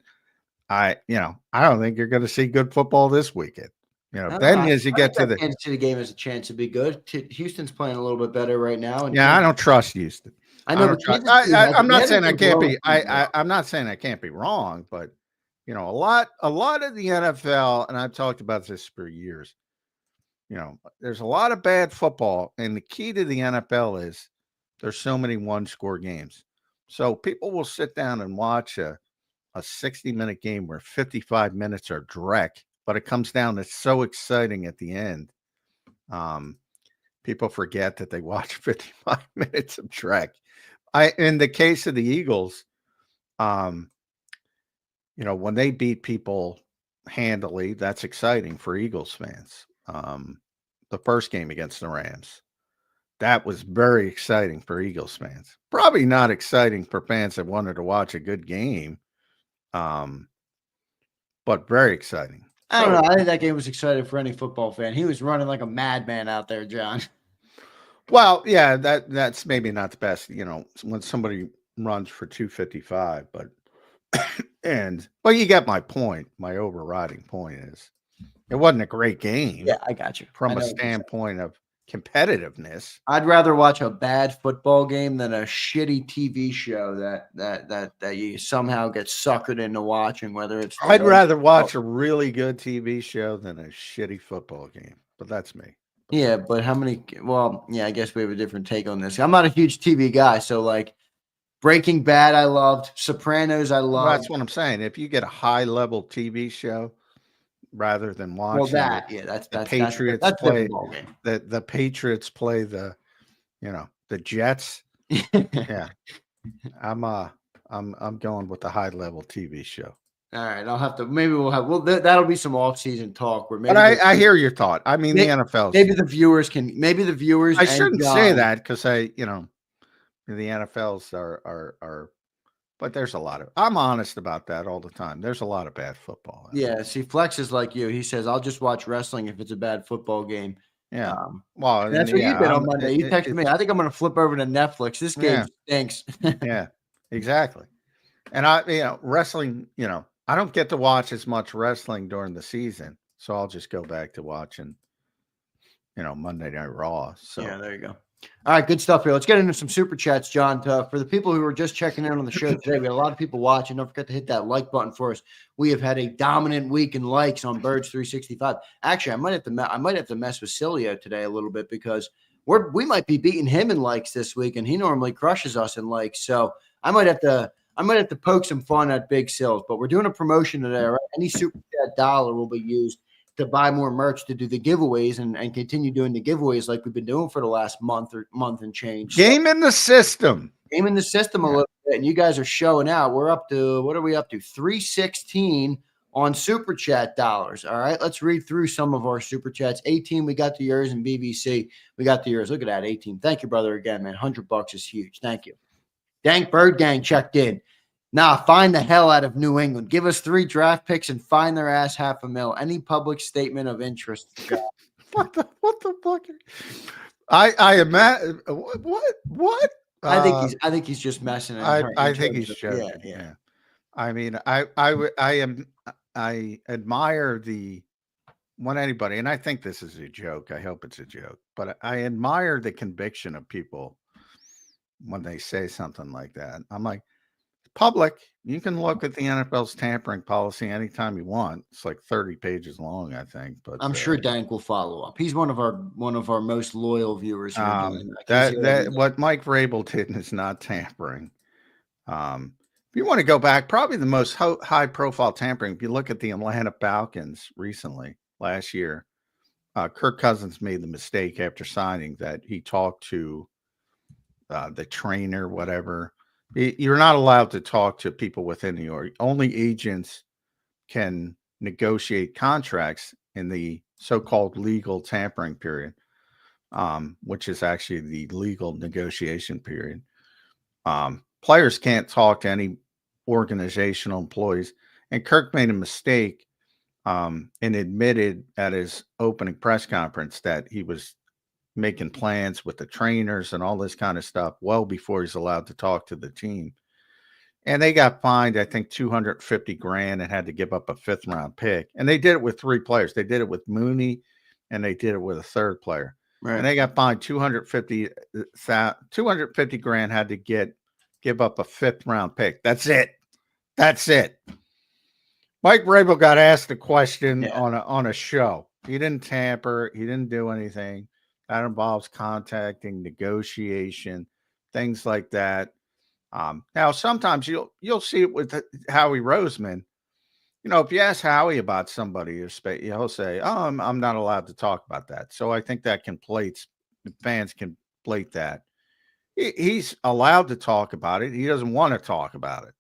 I don't think you're going to see good football this weekend. Then as you get to the Kansas City game, has a chance to be good. Houston's playing a little bit better right now. And I don't trust Houston. I know. I'm not saying I can't be. I'm not saying I can't be wrong, but a lot of the NFL, and I've talked about this for years. There's a lot of bad football, and the key to the NFL is there's so many one-score games. So people will sit down and watch a 60-minute game where 55 minutes are dreck, but it comes down. It's so exciting at the end. People forget that they watch 55 minutes of dreck. In the case of the Eagles, when they beat people handily, that's exciting for Eagles fans. The first game against the Rams, that was very exciting for Eagles fans. Probably not exciting for fans that wanted to watch a good game, but very exciting. I don't know. I think that game was exciting for any football fan. He was running like a madman out there, John. Well, yeah, that's maybe not the best, when somebody runs for 255, but you get my point. My overriding point is it wasn't a great game. Yeah, I got you. From a standpoint of competitiveness. I'd rather watch a bad football game than a shitty TV show that you somehow get suckered into watching, whether it's I'd rather watch a really good TV show than a shitty football game, but that's me. Yeah, but how many? Well, yeah, I guess we have a different take on this. I'm not a huge TV guy, so like Breaking Bad, I loved. Sopranos, I loved. Well, that's what I'm saying. If you get a high-level TV show rather than watching, that's Patriots play the Patriots play the Jets. Yeah, I'm going with the high-level TV show. All right, I'll have to. Maybe that'll be some off-season talk. Where maybe but I hear your thought. I mean, the NFL. Maybe the viewers can. Maybe the viewers. I shouldn't say that because the NFLs are. But there's a lot of. I'm honest about that all the time. There's a lot of bad football. Yeah. See, Flex is like you. He says, "I'll just watch wrestling if it's a bad football game." Yeah. Well, that's what you did on Monday. You texted me. I think I'm going to flip over to Netflix. This game stinks. Yeah. Exactly. And wrestling. I don't get to watch as much wrestling during the season, so I'll just go back to watching, Monday Night Raw. So yeah, there you go. All right, good stuff here. Let's get into some super chats, John. For the people who are just checking in on the show today, we got a lot of people watching. Don't forget to hit that like button for us. We have had a dominant week in likes on Birds 365. Actually, I might have to mess with Cilio today a little bit because we might be beating him in likes this week, and he normally crushes us in likes. So I might have to poke some fun at Big Sills. But we're doing a promotion today. Right? Any super chat dollar will be used to buy more merch to do the giveaways and continue doing the giveaways like we've been doing for the last month and change. Game in the system a little bit, and you guys are showing out. We're up to, what are we up to? 316 on super chat dollars. All right, let's read through some of our super chats. 18, we got to yours, and BBC, we got to yours. Look at that, 18. Thank you, brother, again, man. $100 is huge. Thank you. Dank Bird Gang checked in. Nah, find the hell out of New England. Give us 3 draft picks and find their ass $500,000. Any public statement of interest. What the fuck? I imagine what? I think he's just messing. I think he's joking. Yeah. I mean, I admire when anybody, and I think this is a joke. I hope it's a joke, but I admire the conviction of people when they say something like that. I'm like, public, you can look at the NFL's tampering policy anytime you want. It's like 30 pages long, I think. But I'm sure Dank will follow up. He's one of our most loyal viewers. That what Mike Vrabel did is not tampering. If you want to go back, probably the most high profile tampering, if you look at the Atlanta Falcons recently, last year, Kirk Cousins made the mistake after signing that he talked to the trainer, whatever. You're not allowed to talk to people within New York. Only agents can negotiate contracts in the so-called legal tampering period, which is actually the legal negotiation period. Players can't talk to any organizational employees. And Kirk made a mistake and admitted at his opening press conference that he was making plans with the trainers and all this kind of stuff well before he's allowed to talk to the team. And they got fined, I think, $250,000 and had to give up a 5th round pick. And they did it with 3 players. They did it with Mooney and they did it with a 3rd player. Right. And they got fined $250,000, had to give up a 5th round pick. That's it. Mike Vrabel got asked a question on a show. He didn't tamper. He didn't do anything. That involves contacting, negotiation, things like that. Now, sometimes you'll see it with Howie Roseman. If you ask Howie about somebody, he'll say, "Oh, I'm not allowed to talk about that." So I think that fans can plate that. He's allowed to talk about it. He doesn't want to talk about it.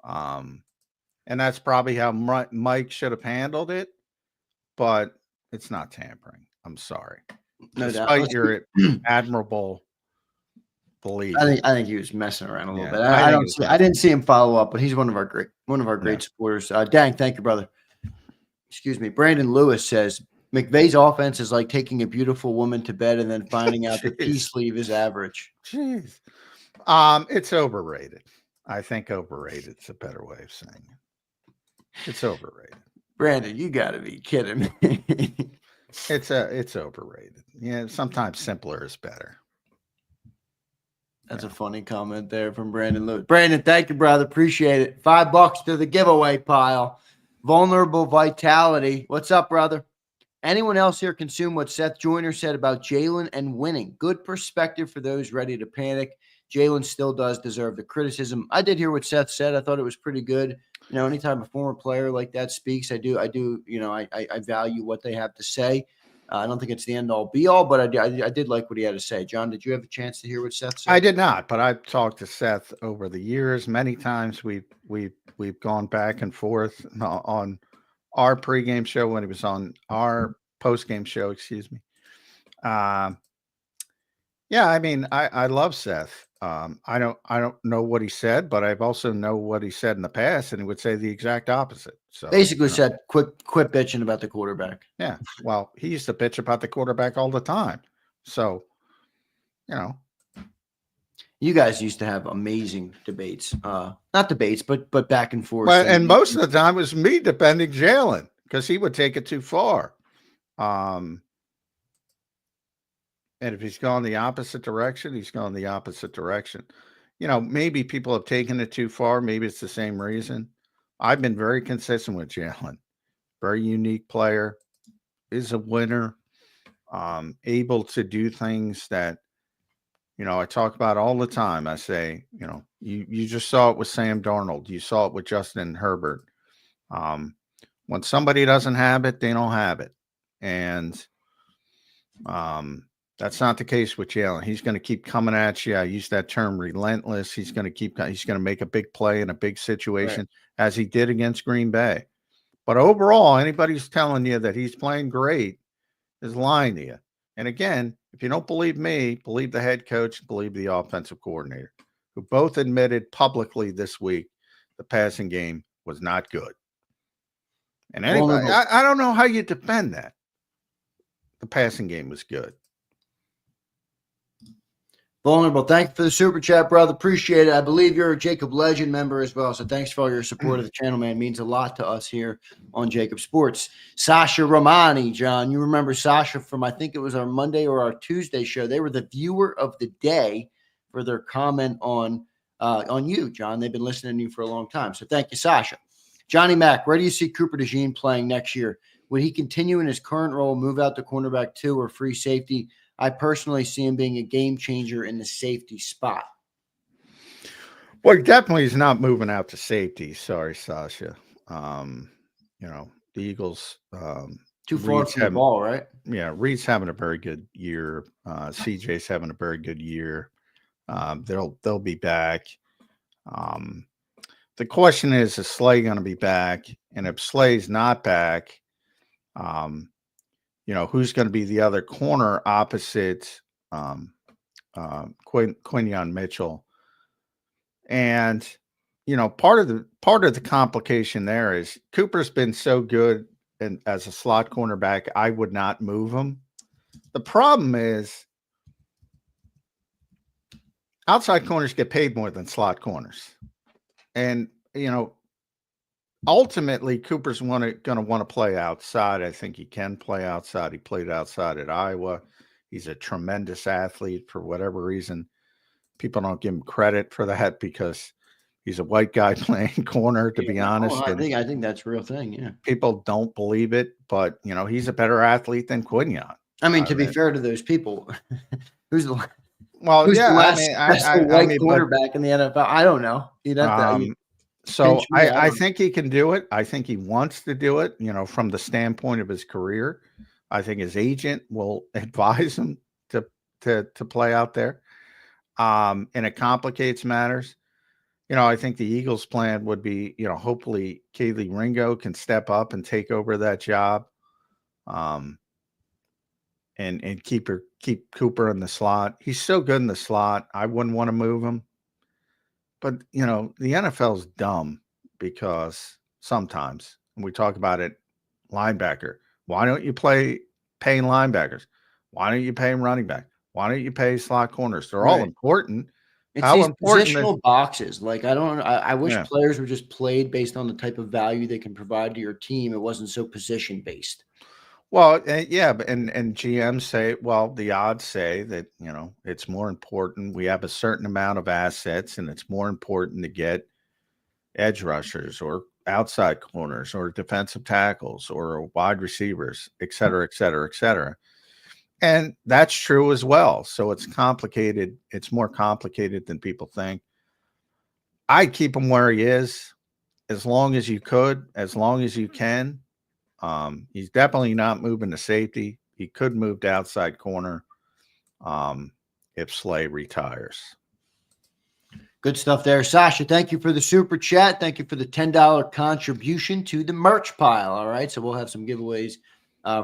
And that's probably how Mike should have handled it. But it's not tampering. I'm sorry. No doubt. Despite your admirable belief, I think he was messing around a little bit. I didn't see him follow up, but he's one of our great supporters. Dang, thank you, brother. Excuse me. Brandon Lewis says McVay's offense is like taking a beautiful woman to bed and then finding out the pea sleeve is average. Jeez, it's overrated. I think overrated is a better way of saying it. It's overrated. Brandon, you got to be kidding me. It's overrated. Yeah, sometimes simpler is better. That's a funny comment there from Brandon Lewis. Brandon, thank you, brother. Appreciate it. $5 to the giveaway pile. Vulnerable Vitality. What's up, brother? Anyone else here consume what Seth Joyner said about Jalen and winning? Good perspective for those ready to panic. Jalen still does deserve the criticism. I did hear what Seth said. I thought it was pretty good. Anytime a former player like that speaks, I value what they have to say. I don't think it's the end all be all, but I did like what he had to say. John, did you have a chance to hear what Seth said? I did not, but I've talked to Seth over the years. Many times we've gone back and forth on our pregame show when he was on our postgame show. Excuse me. Yeah, I mean, I love Seth. I don't know what he said, but I've also know what he said in the past, and he would say the exact opposite. So basically said, quit bitching about the quarterback. Yeah. Well, he used to bitch about the quarterback all the time. So, you guys used to have amazing debates. Not debates, but back and forth. Well, and most of the time it was me defending Jalen because he would take it too far. And if he's going the opposite direction, he's going the opposite direction. Maybe people have taken it too far. Maybe it's the same reason. I've been very consistent with Jalen. Very unique player, is a winner, able to do things that, I talk about all the time. I say, you just saw it with Sam Darnold. You saw it with Justin Herbert. When somebody doesn't have it, they don't have it. And that's not the case with Jalen. He's going to keep coming at you. I use that term relentless. He's going to make a big play in a big situation, as he did against Green Bay. But overall, anybody who's telling you that he's playing great is lying to you. And again, if you don't believe me, believe the head coach, believe the offensive coordinator, who both admitted publicly this week the passing game was not good. And anybody, I don't know how you defend that. The passing game was good. Vulnerable, thank you for the super chat, brother. Appreciate it. I believe you're a JAKIB Legend member as well, so thanks for all your support of the channel, man. It means a lot to us here on JAKIB Sports. Sasha Romani, John, you remember Sasha from, I think it was our Monday or our Tuesday show. They were the viewer of the day for their comment on you, John. They've been listening to you for a long time, so thank you, Sasha. Johnny Mack, where do you see Cooper DeJean playing next year? Would he continue in his current role, move out to cornerback 2 or free safety? I personally see him being a game changer in the safety spot. Well, he definitely is not moving out to safety. Sorry, Sasha. The Eagles. Too far from the ball, right? Yeah, Reed's having a very good year. CJ's having a very good year. They'll be back. The question is Slay going to be back? And if Slay's not back, who's going to be the other corner opposite Quinyon Mitchell? And part of the complication there is Cooper's been so good and as a slot cornerback, I would not move him. The problem is outside corners get paid more than slot corners, and ultimately, Cooper's going to want to play outside. I think he can play outside. He played outside at Iowa. He's a tremendous athlete. For whatever reason, people don't give him credit for that because he's a white guy playing corner, to be honest. I think that's a real thing, yeah. People don't believe it, but, he's a better athlete than Quinyon. I mean, to be fair to those people, who's the last white quarterback in the NFL? I don't know. So I think he can do it. I think he wants to do it, from the standpoint of his career. I think his agent will advise him to play out there. And it complicates matters. I think the Eagles' plan would be, hopefully Kaylee Ringo can step up and take over that job. And keep Cooper in the slot. He's so good in the slot. I wouldn't want to move him. But, the NFL is dumb because sometimes, and we talk about it, linebacker. Why don't you pay linebackers? Why don't you pay running back? Why don't you pay slot corners? They're all important. It's these positional boxes. Like, I wish players were just played based on the type of value they can provide to your team. It wasn't so position-based. Well, and GMs say, the odds say that, it's more important. We have a certain amount of assets, and it's more important to get edge rushers or outside corners or defensive tackles or wide receivers, et cetera, et cetera, et cetera. And that's true as well. So it's complicated. It's more complicated than people think. I'd keep him where he is as long as you could, as long as you can. He's definitely not moving to safety. He could move to outside corner if Slay retires. Good stuff there. Sasha, thank you for the super chat. Thank you for the $10 contribution to the merch pile. All right, so we'll have some giveaways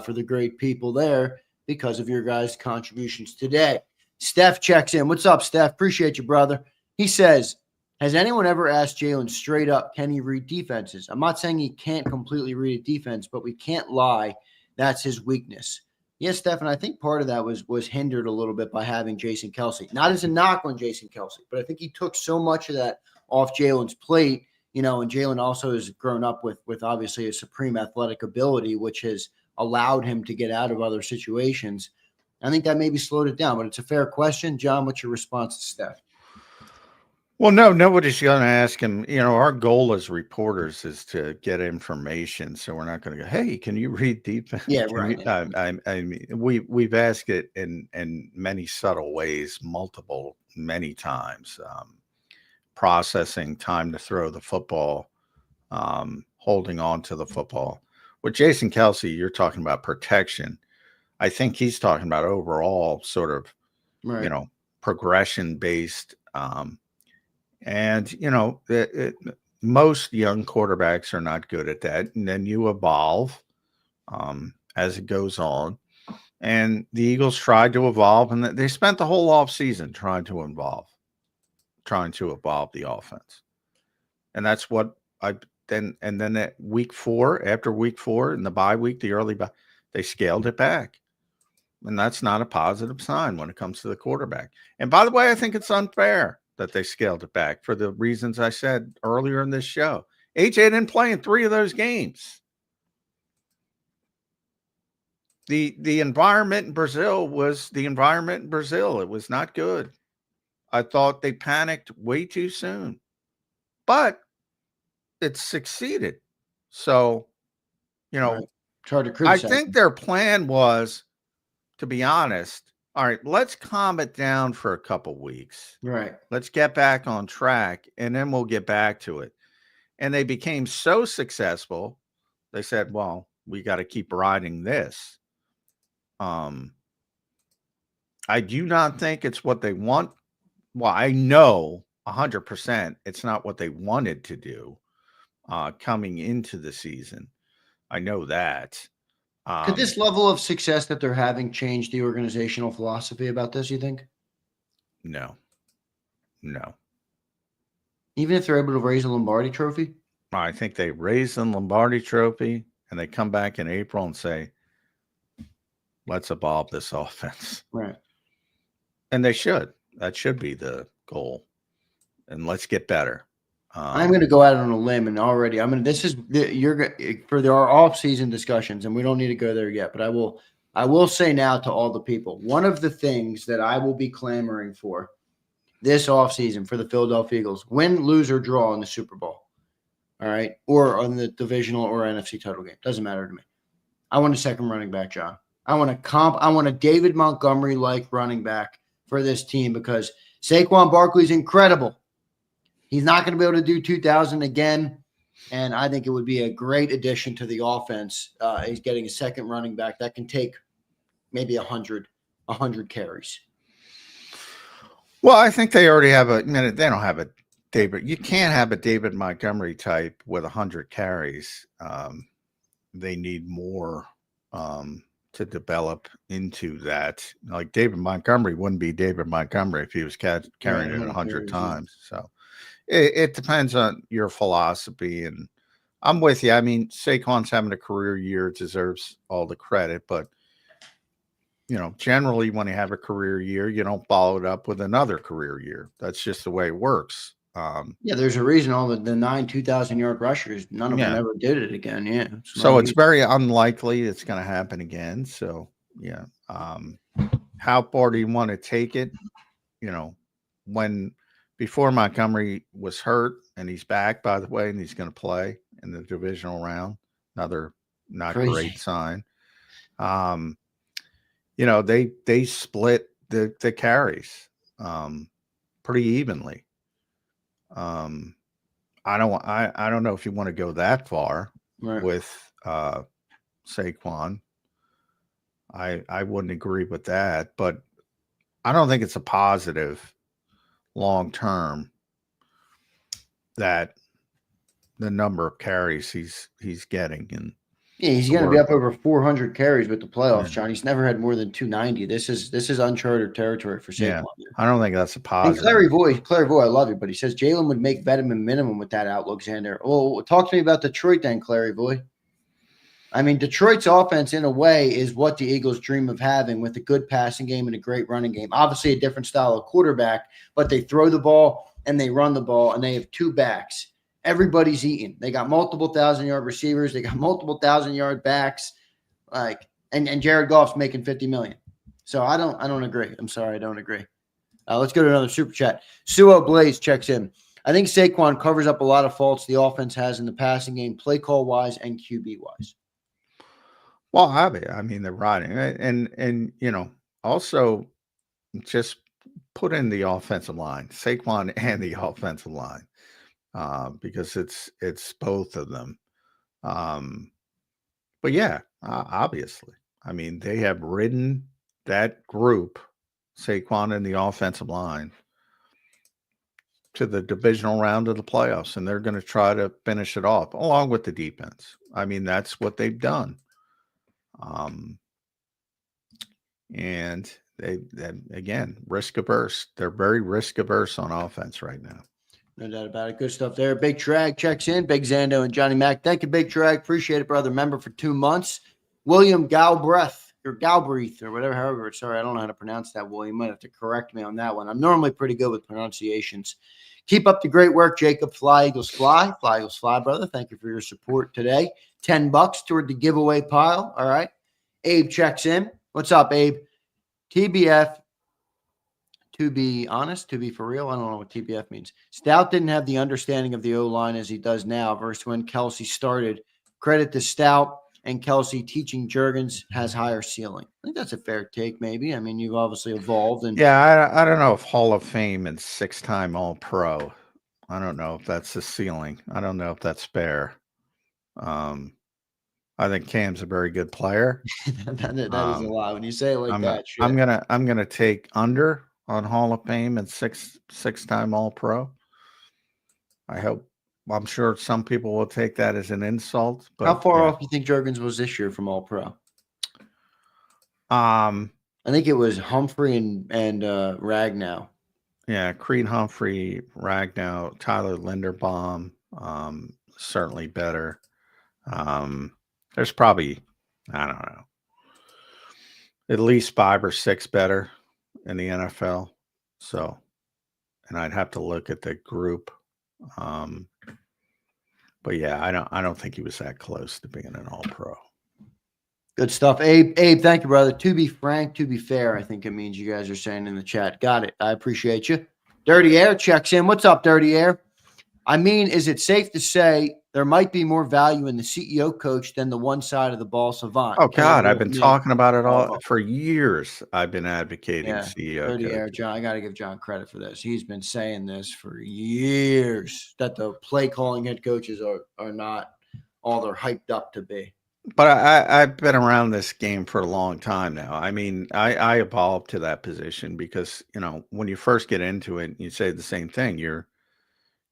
for the great people there because of your guys' contributions today. Steph checks in. What's up, Steph? Appreciate you, brother. He says, has anyone ever asked Jalen straight up, can he read defenses? I'm not saying he can't completely read a defense, but we can't lie. That's his weakness. Yes, Stephen, I think part of that was hindered a little bit by having Jason Kelce. Not as a knock on Jason Kelce, but I think he took so much of that off Jalen's plate, and Jalen also has grown up with obviously a supreme athletic ability, which has allowed him to get out of other situations. I think that maybe slowed it down, but it's a fair question. John, what's your response to Steph? Well, no, nobody's going to ask him. Our goal as reporters is to get information, so we're not going to go, "Hey, can you read defense?" Yeah, right. I mean, we've asked it in many subtle ways, many times. Processing, time to throw the football, holding on to the football. With Jason Kelce, you're talking about protection. I think he's talking about overall sort of, progression based. Most young quarterbacks are not good at that. And then you evolve as it goes on. And the Eagles tried to evolve, and they spent the whole offseason trying to evolve the offense. And that's what then at week 4, after week 4 in the bye week, the early bye, they scaled it back. And that's not a positive sign when it comes to the quarterback. And by the way, I think it's unfair that they scaled it back for the reasons I said earlier in this show. AJ didn't play in 3 of those games. The environment in Brazil was the environment in Brazil. It was not good. I thought they panicked way too soon, but it succeeded. So, Try to I criticize think their plan was, to be honest, all right, let's calm it down for a couple weeks. Right. Let's get back on track, and then we'll get back to it. And they became so successful, they said, well, we got to keep riding this. I do not think it's what they want. Well, I know 100% it's not what they wanted to do coming into the season. I know that. Could this level of success that they're having change the organizational philosophy about this, you think? No. Even if they're able to raise a Lombardi trophy? I think they raise the Lombardi trophy and they come back in April and say, let's evolve this offense. Right. And they should. That should be the goal. And let's get better. I'm going to go out on a limb, and already for our off-season discussions, and we don't need to go there yet, but I will say now to all the people, one of the things that I will be clamoring for this offseason for the Philadelphia Eagles, win, lose, or draw in the Super Bowl, all right, or on the divisional or NFC title game, doesn't matter to me. I want a second running back, John. I want a David Montgomery-like running back for this team because Saquon Barkley's incredible. He's not going to be able to do 2,000 again, and I think it would be a great addition to the offense. He's getting a second running back that can take maybe 100 carries. Well, I think they already have they don't have a David. You can't have a David Montgomery type with 100 carries. They need more to develop into that. Like David Montgomery wouldn't be David Montgomery if he was carrying it 100 times. So it depends on your philosophy, and I'm with you. I mean, Saquon's having a career year, deserves all the credit, but generally when you have a career year, you don't follow it up with another career year. That's just the way it works. There's a reason all the 9 2,000-yard rushers, none of them ever did it again. Yeah. So it's very unlikely it's going to happen again. So yeah. How far do you want to take it? Before Montgomery was hurt, and he's back, by the way, and he's going to play in the divisional round. Another not great sign. They split the carries pretty evenly. I don't know if you want to go that far with Saquon. I wouldn't agree with that, but I don't think it's a positive long term that the number of carries he's getting. And he's going to be up over 400 carries with the playoffs, John. He's never had more than 290. This is uncharted territory for Saquon. Yeah, I don't think that's a positive. And Clary Voy, I love you, but he says Jalen would make veteran minimum with that outlook, Zander. Oh, talk to me about Detroit then, Clary Voy. I mean, Detroit's offense, in a way, is what the Eagles dream of having, with a good passing game and a great running game. Obviously, a different style of quarterback, but they throw the ball and they run the ball, and they have 2 backs. Everybody's eating. They got multiple 1,000-yard receivers. They got multiple 1,000-yard backs. And Jared Goff's making $50 million. So I don't agree. I'm sorry, I don't agree. Let's go to another super chat. Suo Blaze checks in. I think Saquon covers up a lot of faults the offense has in the passing game, play call wise and QB wise. Well, I mean, they're riding, and also just put in the offensive line, Saquon and the offensive line, because it's both of them. But yeah, obviously, I mean, they have ridden that group, Saquon and the offensive line, to the divisional round of the playoffs, and they're going to try to finish it off along with the defense. I mean, that's what they've done. And they again, risk averse. They're very risk averse on offense right now. No doubt about it. Good stuff there. Big Trag checks in. Big Zando and Johnny Mac. Thank you, Big Trag. Appreciate it, brother. Member for 2 months. William Galbraith or Galbraith or whatever. However, sorry, I don't know how to pronounce that. William, you might have to correct me on that one. I'm normally pretty good with pronunciations. Keep up the great work, Jacob. Fly Eagles Fly. Fly Eagles Fly, brother. Thank you for your support today. $10 toward the giveaway pile. All right. Abe checks in. What's up, Abe? TBF. To be honest, to be for real, I don't know what TBF means. Stout didn't have the understanding of the O-line as he does now versus when Kelsey started. Credit to Stout and Kelsey teaching Juergens has higher ceiling. I think that's a fair take, maybe. I mean, you've obviously evolved. And yeah, I don't know if Hall of Fame and 6-time All-Pro. I don't know if that's the ceiling. I don't know if that's fair. I think Cam's a very good player. that is a lot when you say it like that. Shit. I'm gonna take under on Hall of Fame and 6-time All-Pro. I'm sure some people will take that as an insult. But how far off do you think Juergens was this year from All-Pro? I think it was Humphrey and Ragnow. Yeah, Creed Humphrey, Ragnow, Tyler Linderbaum, certainly better. There's probably, I don't know, at least 5 or 6 better in the NFL. So, and I'd have to look at the group. But yeah, I don't think he was that close to being an All-Pro. Good stuff. Abe, thank you, brother. To be frank, to be fair, I think it means you guys are saying in the chat. Got it. I appreciate you. Dirty Air checks in. What's up, Dirty Air? I mean, is it safe to say there might be more value in the CEO coach than the one side of the ball savant? Oh, God, I've been talking about it all for years. I've been advocating CEO Dirty coach. Air, John, I got to give John credit for this. He's been saying this for years, that the play calling head coaches are not all they're hyped up to be. But I've been around this game for a long time now. I mean, I evolved to that position because, when you first get into it, you say the same thing. You're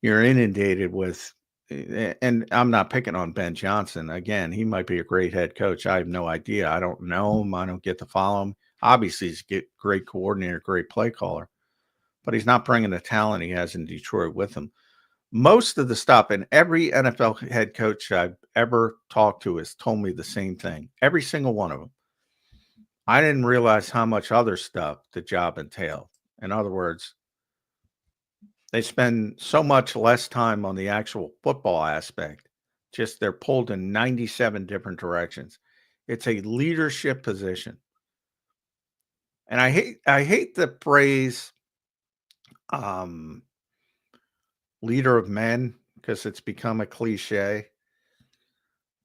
inundated with, and I'm not picking on Ben Johnson. Again, he might be a great head coach. I have no idea. I don't know him. I don't get to follow him. Obviously, he's a great coordinator, great play caller, but he's not bringing the talent he has in Detroit with him. Most of the stuff, and every NFL head coach I've ever talked to has told me the same thing. Every single one of them. I didn't realize how much other stuff the job entailed. In other words, they spend so much less time on the actual football aspect. Just they're pulled in 97 different directions. It's a leadership position. And I hate the phrase leader of men because it's become a cliche.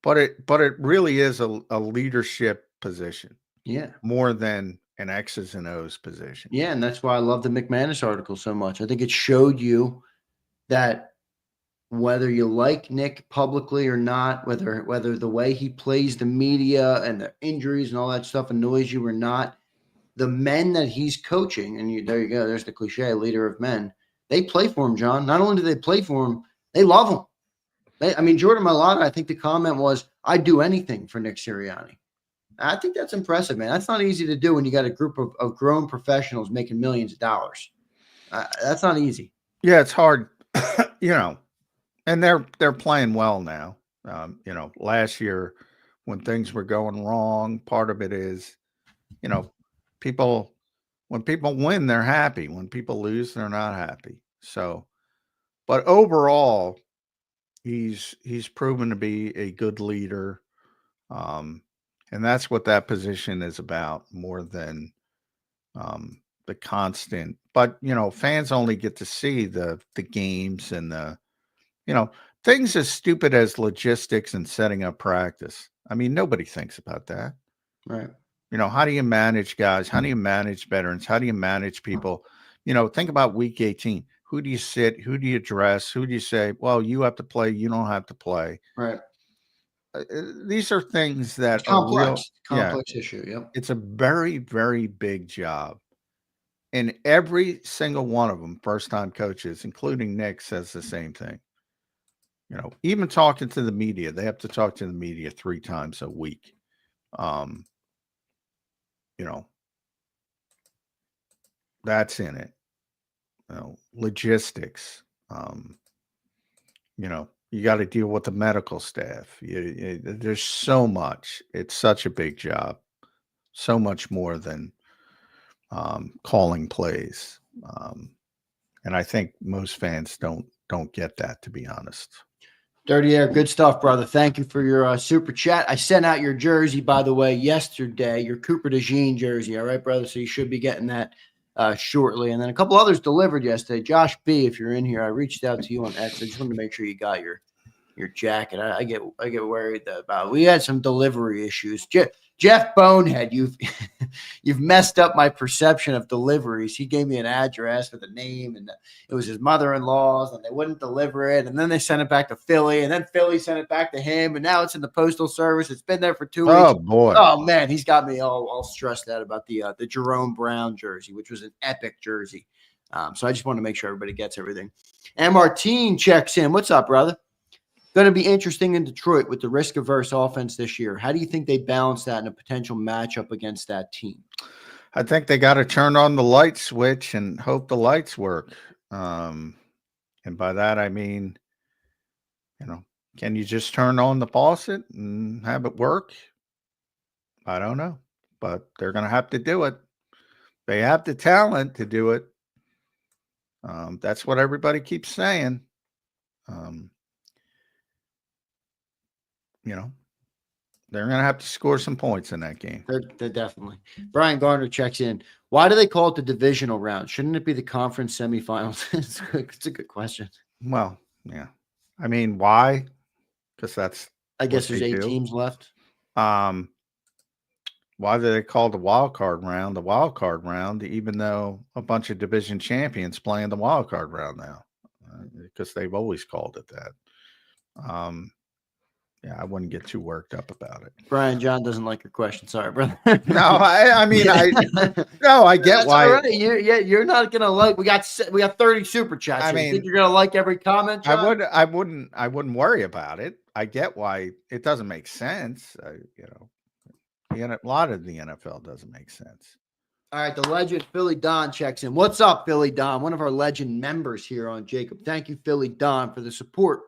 But it really is a leadership position. Yeah. More than an X's and O's position. Yeah, and that's why I love the McManus article so much. I think it showed you that whether you like Nick publicly or not, whether the way he plays the media and the injuries and all that stuff annoys you or not, the men that he's coaching, and there you go, there's the cliche, leader of men, they play for him, John. Not only do they play for him, they love him. Jordan Mailata, I think the comment was, I'd do anything for Nick Sirianni. I think that's impressive, man. That's not easy to do when you got a group of grown professionals making millions of dollars. That's not easy. Yeah, it's hard, and they're playing well now. Last year when things were going wrong, part of it is, people, when people win, they're happy. When people lose, they're not happy. So, but overall, he's proven to be a good leader. And that's what that position is about more than the constant. But fans only get to see the games and the things as stupid as logistics and setting up practice. I mean, nobody thinks about that. Right. How do you manage guys? How do you manage veterans? How do you manage people? Think about week 18. Who do you sit? Who do you dress? Who do you say, well, you have to play, you don't have to play? Right. These are things that It's are real. complex issue. Yep. It's a very, very big job. And every single one of them, first-time coaches, including Nick, says the same thing. Even talking to the media, they have to talk to the media 3 times a week. That's in it. Logistics. You got to deal with the medical staff. There's so much. It's such a big job. So much more than calling plays. And I think most fans don't get that, to be honest. Dirty Air, good stuff, brother. Thank you for your super chat. I sent out your jersey, by the way, yesterday, your Cooper DeJean jersey. All right, brother? So you should be getting that shortly. And then a couple others delivered yesterday. Josh B., if you're in here, I reached out to you on X. I just wanted to make sure you got your jacket. I get worried about it. We had some delivery issues. Jeff Bonehead, you've messed up my perception of deliveries. He gave me an address with a name, and it was his mother-in-law's, and they wouldn't deliver it. And then they sent it back to Philly, and then Philly sent it back to him, and now it's in the Postal Service. It's been there for 2 weeks. Oh, boy. Oh, man, he's got me all stressed out about the Jerome Brown jersey, which was an epic jersey. So I just want to make sure everybody gets everything. And Martine checks in. What's up, brother? Going to be interesting in Detroit with the risk-averse offense this year. How do you think they balance that in a potential matchup against that team? I think they got to turn on the light switch and hope the lights work. And by that, I mean, can you just turn on the faucet and have it work? I don't know, but they're going to have to do it. They have the talent to do it. That's what everybody keeps saying. They're going to have to score some points in that game. They're definitely. Brian Gardner checks in. Why do they call it the divisional round? Shouldn't it be the conference semifinals? It's a good question. Well, yeah. I mean, why? Because I guess there's 8 teams left. Why do they call the wild card round the wild card round, even though a bunch of division champions play in the wild card round now? Because they've always called it that. Yeah, I wouldn't get too worked up about it. Brian John doesn't like your question. Sorry, brother. No, I get why. All right. You're not gonna like. We got 30 super chats. I mean, you think you're gonna like every comment, John? I wouldn't worry about it. I get why it doesn't make sense. A lot of the NFL doesn't make sense. All right, the legend Philly Don checks in. What's up, Philly Don? One of our legend members here on JAKIB. Thank you, Philly Don, for the support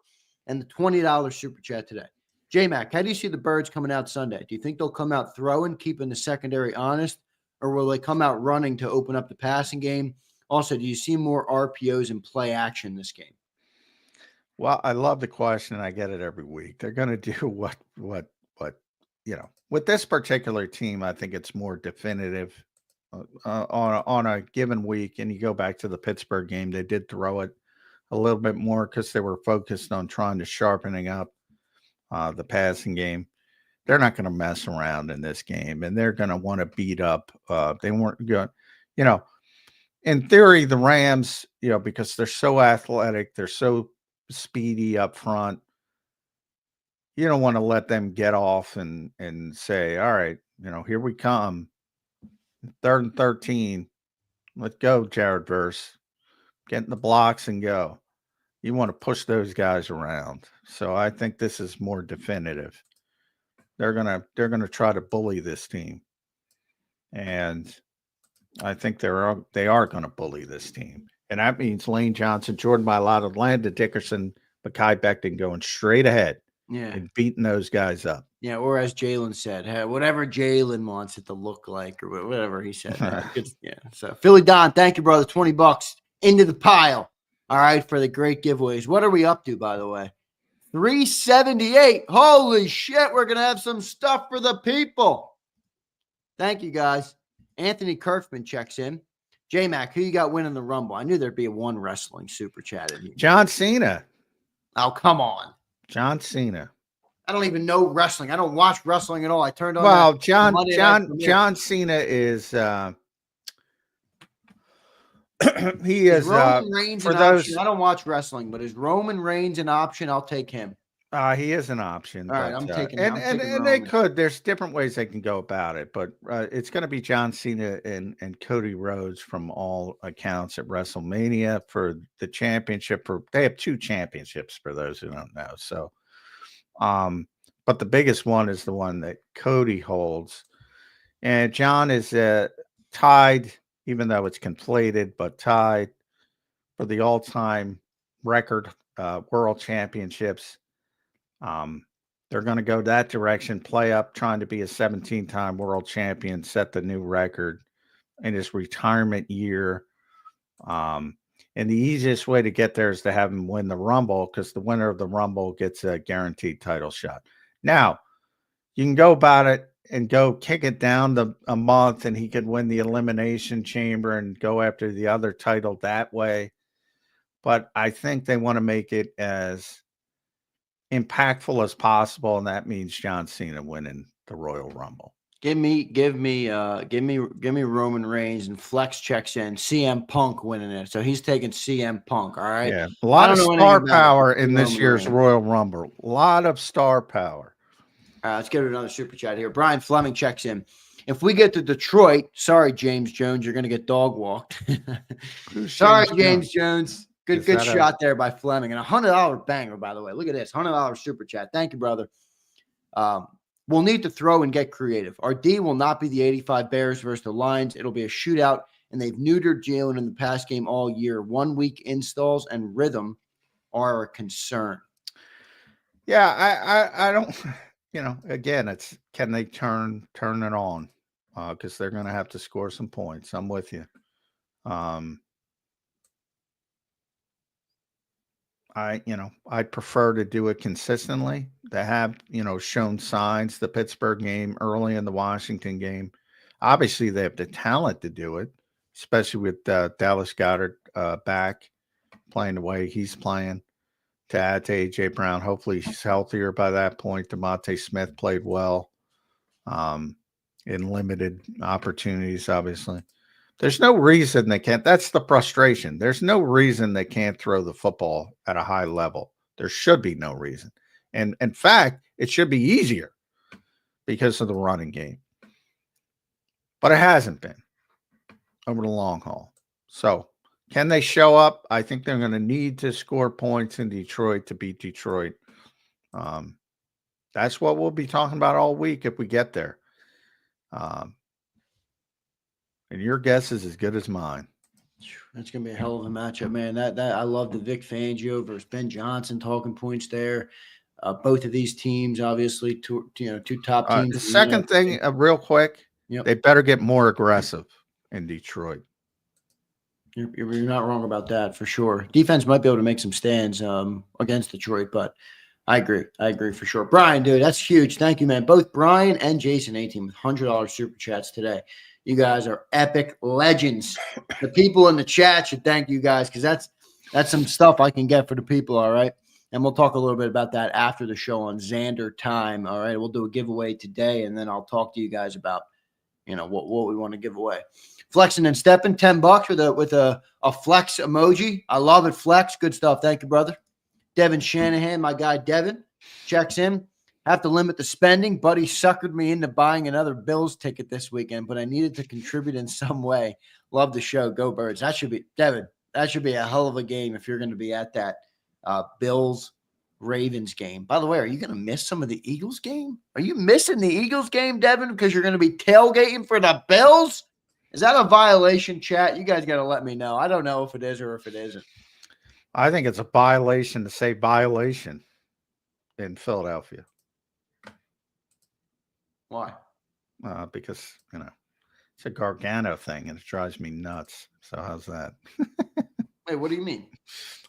and the $20 super chat today. J-Mac, how do you see the Birds coming out Sunday? Do you think they'll come out throwing, keeping the secondary honest, or will they come out running to open up the passing game? Also, do you see more RPOs and play action this game? Well, I love the question. I get it every week. They're going to do what with this particular team. I think it's more definitive on a given week. And you go back to the Pittsburgh game, they did throw it a little bit more because they were focused on trying to sharpening up the passing game. They're not going to mess around in this game, and they're going to want to beat up. They weren't going, in theory, the Rams, because they're so athletic, they're so speedy up front. You don't want to let them get off and say, all right, here we come. 3rd and 13. Let's go, Jared Verse. Get in the blocks and go. You want to push those guys around. So I think this is more definitive. They're gonna try to bully this team, and I think they are gonna bully this team, and that means Lane Johnson, Jordan Mailata, Landon Dickerson, Mekhi Becton going straight ahead, and beating those guys up. Yeah, or as Jalen said, hey, whatever Jalen wants it to look like, or whatever he said. So Philly Don, thank you, brother. $20 into the pile. All right, for the great giveaways. What are we up to, by the way? 378. Holy shit, we're going to have some stuff for the people. Thank you, guys. Anthony Kerfman checks in. J-Mac, who you got winning the Rumble? I knew there'd be a one wrestling super chat in here. John Cena. Oh, come on. John Cena. I don't even know wrestling. I don't watch wrestling at all. I turned on. Well, John Cena is he is Roman Reigns for an those. Option? I don't watch wrestling, but is Roman Reigns an option? I'll take him. He is an option. All right, I'm taking. And they could. There's different ways they can go about it, but it's going to be John Cena and Cody Rhodes from all accounts at WrestleMania for the championship. They have 2 championships for those who don't know. So, but the biggest one is the one that Cody holds, and John is tied, even though it's conflated, but tied for the all-time record world championships. They're going to go that direction, play up, trying to be a 17-time world champion, set the new record in his retirement year. And the easiest way to get there is to have him win the Rumble, because the winner of the Rumble gets a guaranteed title shot. Now, you can go about it and go kick it down a month, and he could win the Elimination Chamber and go after the other title that way. But I think they want to make it as impactful as possible, and that means John Cena winning the Royal Rumble. Give me Roman Reigns, and Flex checks in CM Punk winning it. So he's taking CM Punk. All right. Yeah. A lot of star power in this year's Royal Rumble. A lot of star power. All right, let's go to another super chat here. Brian Fleming checks in. If we get to Detroit, sorry, James Jones, you're going to get dog walked. Sorry, James Jones. Good shot there by Fleming. And $100 banger, by the way. Look at this. $100 super chat. Thank you, brother. We'll need to throw and get creative. Our D will not be the 85 Bears versus the Lions. It'll be a shootout, and they've neutered Jalen in the pass game all year. 1 week installs and rhythm are a concern. Yeah, I don't, again, it's can they turn it on? Because they're going to have to score some points. I'm with you. I'd prefer to do it consistently. They have, shown signs, the Pittsburgh game, early in the Washington game. Obviously, they have the talent to do it, especially with Dallas Goedert back, playing the way he's playing, to add to A.J. Brown. Hopefully, he's healthier by that point. DeMonte Smith played well in limited opportunities, obviously. There's no reason they can't. That's the frustration. There's no reason they can't throw the football at a high level. There should be no reason. And in fact, it should be easier because of the running game. But it hasn't been over the long haul. So can they show up? I think they're going to need to score points in Detroit to beat Detroit. That's what we'll be talking about all week if we get there. And your guess is as good as mine. That's gonna be a hell of a matchup, man. That I love the Vic Fangio versus Ben Johnson talking points there. Both of these teams, obviously, two top teams. The second thing, real quick, they better get more aggressive in Detroit. You're not wrong about that for sure. Defense might be able to make some stands against Detroit, but I agree for sure. Brian, dude, that's huge. Thank you, man. Both Brian and Jason 18 with $100 super chats today. You guys are epic legends. The people in the chat should thank you guys, because that's some stuff I can get for the people, all right? And we'll talk a little bit about that after the show on Zander time, all right? We'll do a giveaway today, and then I'll talk to you guys about, what we want to give away. Flexing and stepping, $10 with a flex emoji. I love it, Flex. Good stuff. Thank you, brother. Devin Shanahan, my guy Devin, checks in. Have to limit the spending. Buddy suckered me into buying another Bills ticket this weekend, but I needed to contribute in some way. Love the show. Go Birds. That should be, Devin, that should be a hell of a game if you're going to be at that Bills-Ravens game. By the way, are you going to miss some of the Eagles game? Are you missing the Eagles game, Devin, because you're going to be tailgating for the Bills? Is that a violation, chat? You guys got to let me know. I don't know if it is or if it isn't. I think it's a violation to say violation in Philadelphia. Why? Because, it's a Gargano thing and it drives me nuts. So how's that? Wait, what do you mean?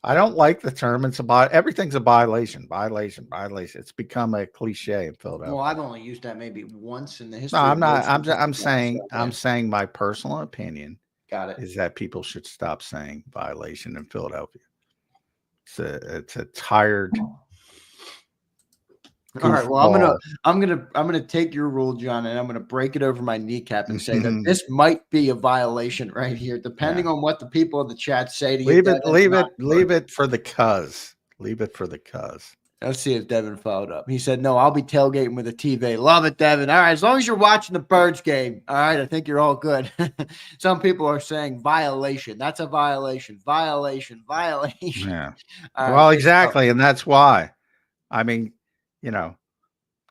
I don't like the term. Everything's a violation. It's become a cliche in Philadelphia. Well, I've only used that maybe once in the history. No, I'm not. I'm I'm saying my personal opinion. Got it. Is that people should stop saying violation in Philadelphia. It's a tired. All right. Well, I'm gonna take your rule, John, and I'm gonna break it over my kneecap and say that this might be a violation right here, depending on what the people in the chat say to you. Leave it for the cuz. Leave it for the cuz. Let's see if Devin followed up. He said, "No, I'll be tailgating with a TV." Love it, Devin. All right, as long as you're watching the Birds game, all right, I think you're all good. Some people are saying violation. That's a violation. Violation. Yeah. Well, exactly, and that's why. I mean,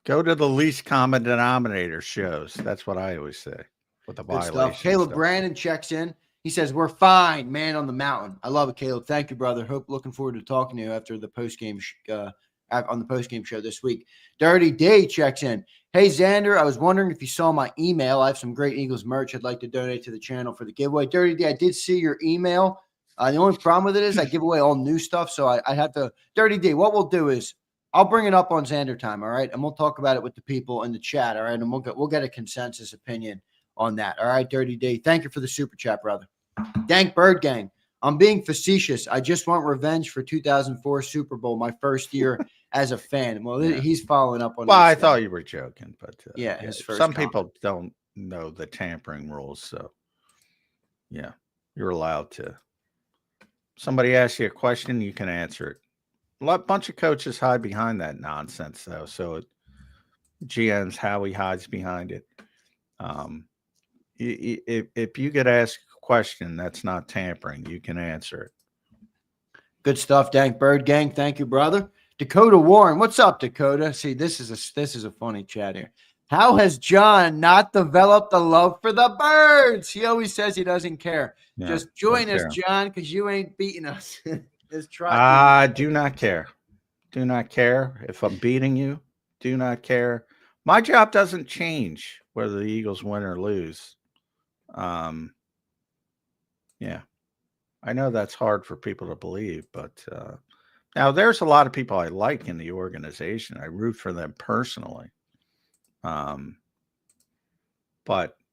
go to the least common denominator shows. That's what I always say with the violation. Caleb Brandon checks in. He says, "We're fine, man on the mountain." I love it, Caleb. Thank you, brother. Looking forward to talking to you after the postgame on the postgame show this week. Dirty D checks in. "Hey, Zander, I was wondering if you saw my email. I have some great Eagles merch I'd like to donate to the channel for the giveaway." Dirty D, I did see your email. The only problem with it is I give away all new stuff, so I have to. Dirty D, what we'll do is I'll bring it up on Zander time, all right? And we'll talk about it with the people in the chat, all right? And we'll get a consensus opinion on that, all right, Dirty D? Thank you for the super chat, brother. Dank Bird Gang, "I'm being facetious. I just want revenge for 2004 Super Bowl, my first year as a fan." Well, he's following up on. Well, I thought you were joking, but his first some people don't know the tampering rules, so yeah, you're allowed to. Somebody asks you a question, you can answer it. A bunch of coaches hide behind that nonsense, though. So GM's Howie hides behind it. If you get asked a question that's not tampering, you can answer it. Good stuff, Dank Bird Gang. Thank you, brother. Dakota Warren, what's up, Dakota? See, this is a funny chat here. "How has John not developed a love for the Birds? He always says he doesn't care. Just join us, John, because you ain't beating us." I do not care. Do not care if I'm beating you. Do not care. My job doesn't change whether the Eagles win or lose. Yeah, I know that's hard for people to believe, but now there's a lot of people I like in the organization. I root for them personally. But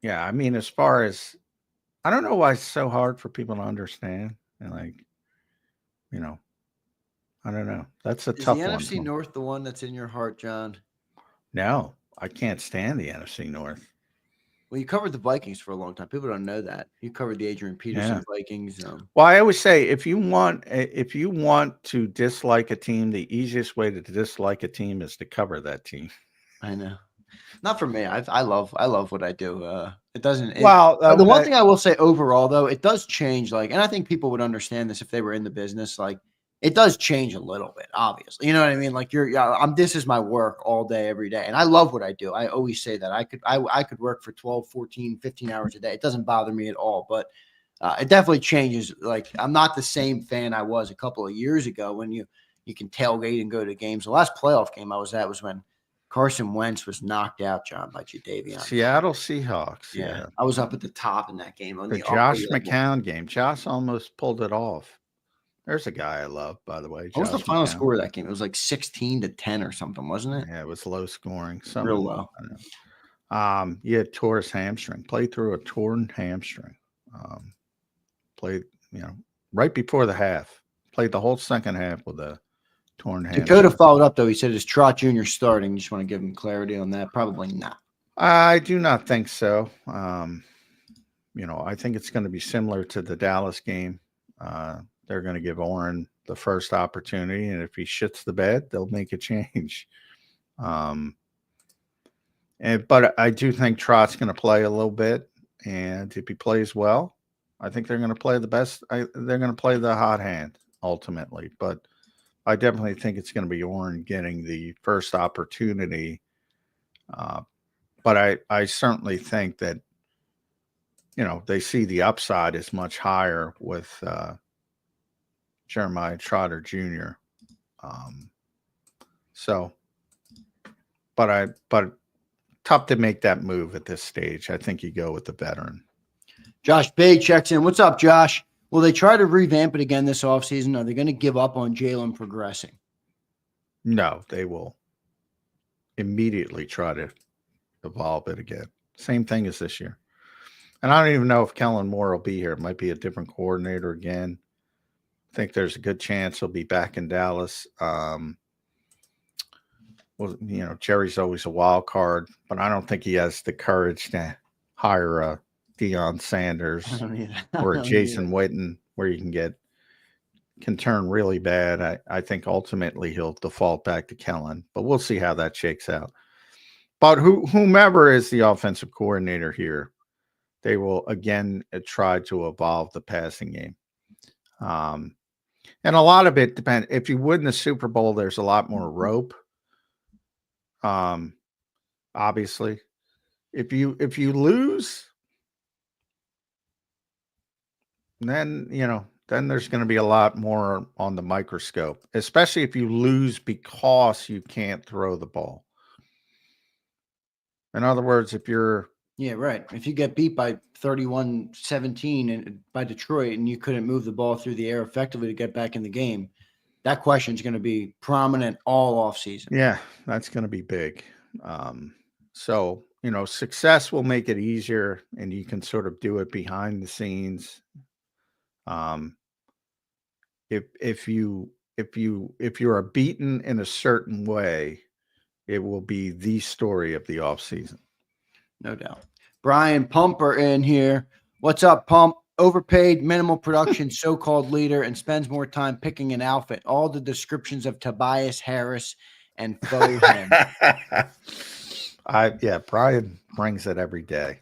yeah, I mean, as far as I don't know why it's so hard for people to understand, and I don't know. That's a tough one. Is the NFC North the one that's in your heart, John? No, I can't stand the NFC North. Well, you covered the Vikings for a long time. People don't know that. You covered the Adrian Peterson Vikings. Well, I always say if you want to dislike a team, the easiest way to dislike a team is to cover that team. I know. Not for me. I love what I do. It doesn't. The one thing I will say overall, though, it does change. And I think people would understand this if they were in the business. It does change a little bit, obviously. You know what I mean? This is my work all day, every day. And I love what I do. I always say that I could work for 12, 14, 15 hours a day. It doesn't bother me at all, but it definitely changes. I'm not the same fan I was a couple of years ago when you can tailgate and go to games. The last playoff game I was at was when Carson Wentz was knocked out, John, by Jadeveon. Seattle Seahawks. Yeah. I was up at the top in that game. The Josh McCown game. Josh almost pulled it off. There's a guy I love, by the way. What was the final score of that game? It was 16-10 or something, wasn't it? Yeah, it was low scoring. Real low. He had tore his hamstring. Played through a torn hamstring. Played, right before the half. Played the whole second half with a torn hamstring. Dakota followed up, though. He said, "Is Trot Jr. starting?" You just want to give him clarity on that? Probably not. I do not think so. I think it's going to be similar to the Dallas game. They're going to give Oren the first opportunity, and if he shits the bed, they'll make a change. But I do think Trot's going to play a little bit, and if he plays well, I think they're going to play the best. They're going to play the hot hand ultimately, but I definitely think it's going to be Oren getting the first opportunity. But I certainly think that, they see the upside is much higher with Jeremiah Trotter Jr. But tough to make that move at this stage. I think you go with the veteran. Josh Bay checks in. What's up, Josh? Will they try to revamp it again this offseason? Are they going to give up on Jalen progressing? No, they will immediately try to evolve it again. Same thing as this year. And I don't even know if Kellen Moore will be here. It might be a different coordinator again. I think there's a good chance he'll be back in Dallas. Well, Jerry's always a wild card, but I don't think he has the courage to hire a Deion Sanders or a Jason Witten, where you can turn really bad. I think ultimately he'll default back to Kellen, but we'll see how that shakes out. But whomever is the offensive coordinator here, they will again try to evolve the passing game. And a lot of it depends. If you win the Super Bowl, there's a lot more rope. Obviously, if you lose, then there's going to be a lot more on the microscope, especially if you lose because you can't throw the ball. In other words, if you're if you get beat by 31-17 and by Detroit and you couldn't move the ball through the air effectively to get back in the game, that question is going to be prominent all offseason. Yeah, that's going to be big. So, success will make it easier, and you can sort of do it behind the scenes. If you are beaten in a certain way, it will be the story of the offseason. No doubt. Brian Pumper in here. What's up, Pump? Overpaid, minimal production, so-called leader, and spends more time picking an outfit. All the descriptions of Tobias Harris and faux him. Brian brings it every day.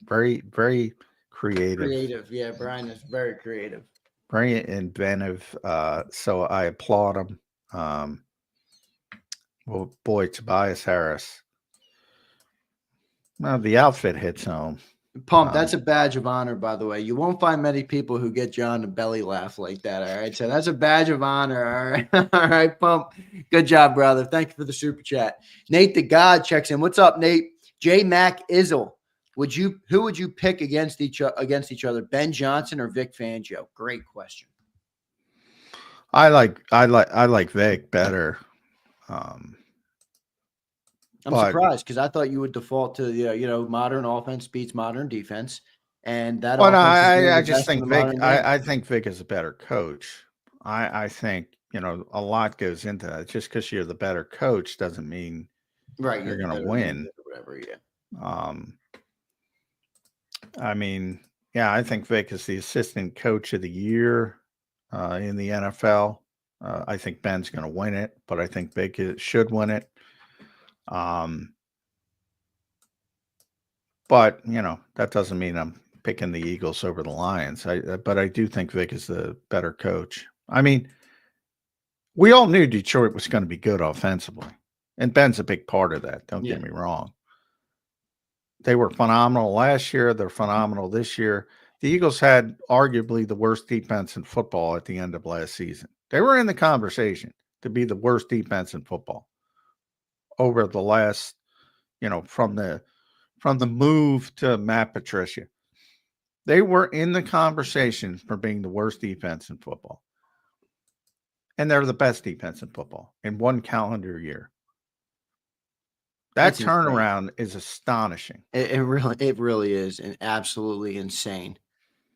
Very, very creative. Yeah, Brian is very creative. Very inventive. So I applaud him. Well, boy, Tobias Harris. Well, the outfit hits home. Pump, that's a badge of honor, by the way. You won't find many people who get John a belly laugh like that, all right? So that's a badge of honor, all right? All right, Pump. Good job, brother. Thank you for the super chat. Nate the God checks in. What's up, Nate? J. Mac Izzle. Who would you pick against each other, Ben Johnson or Vic Fangio? Great question. I like Vic better. I'm surprised because I thought you would default to the modern offense beats modern defense, and that. But I just think Vic. I think Vic is a better coach. I think a lot goes into that. Just because you're the better coach doesn't mean you're going to win. Whatever, yeah. I think Vic is the assistant coach of the year in the NFL. I think Ben's going to win it, but I think Vic should win it. But that doesn't mean I'm picking the Eagles over the Lions. But I do think Vic is the better coach. I mean, we all knew Detroit was going to be good offensively, and Ben's a big part of that. Don't get me wrong. They were phenomenal last year. They're phenomenal this year. The Eagles had arguably the worst defense in football at the end of last season. They were in the conversation to be the worst defense in football over the last, from the move to Matt Patricia. They were in the conversation for being the worst defense in football. And they're the best defense in football in one calendar year. That turnaround is astonishing. It really is, and absolutely insane.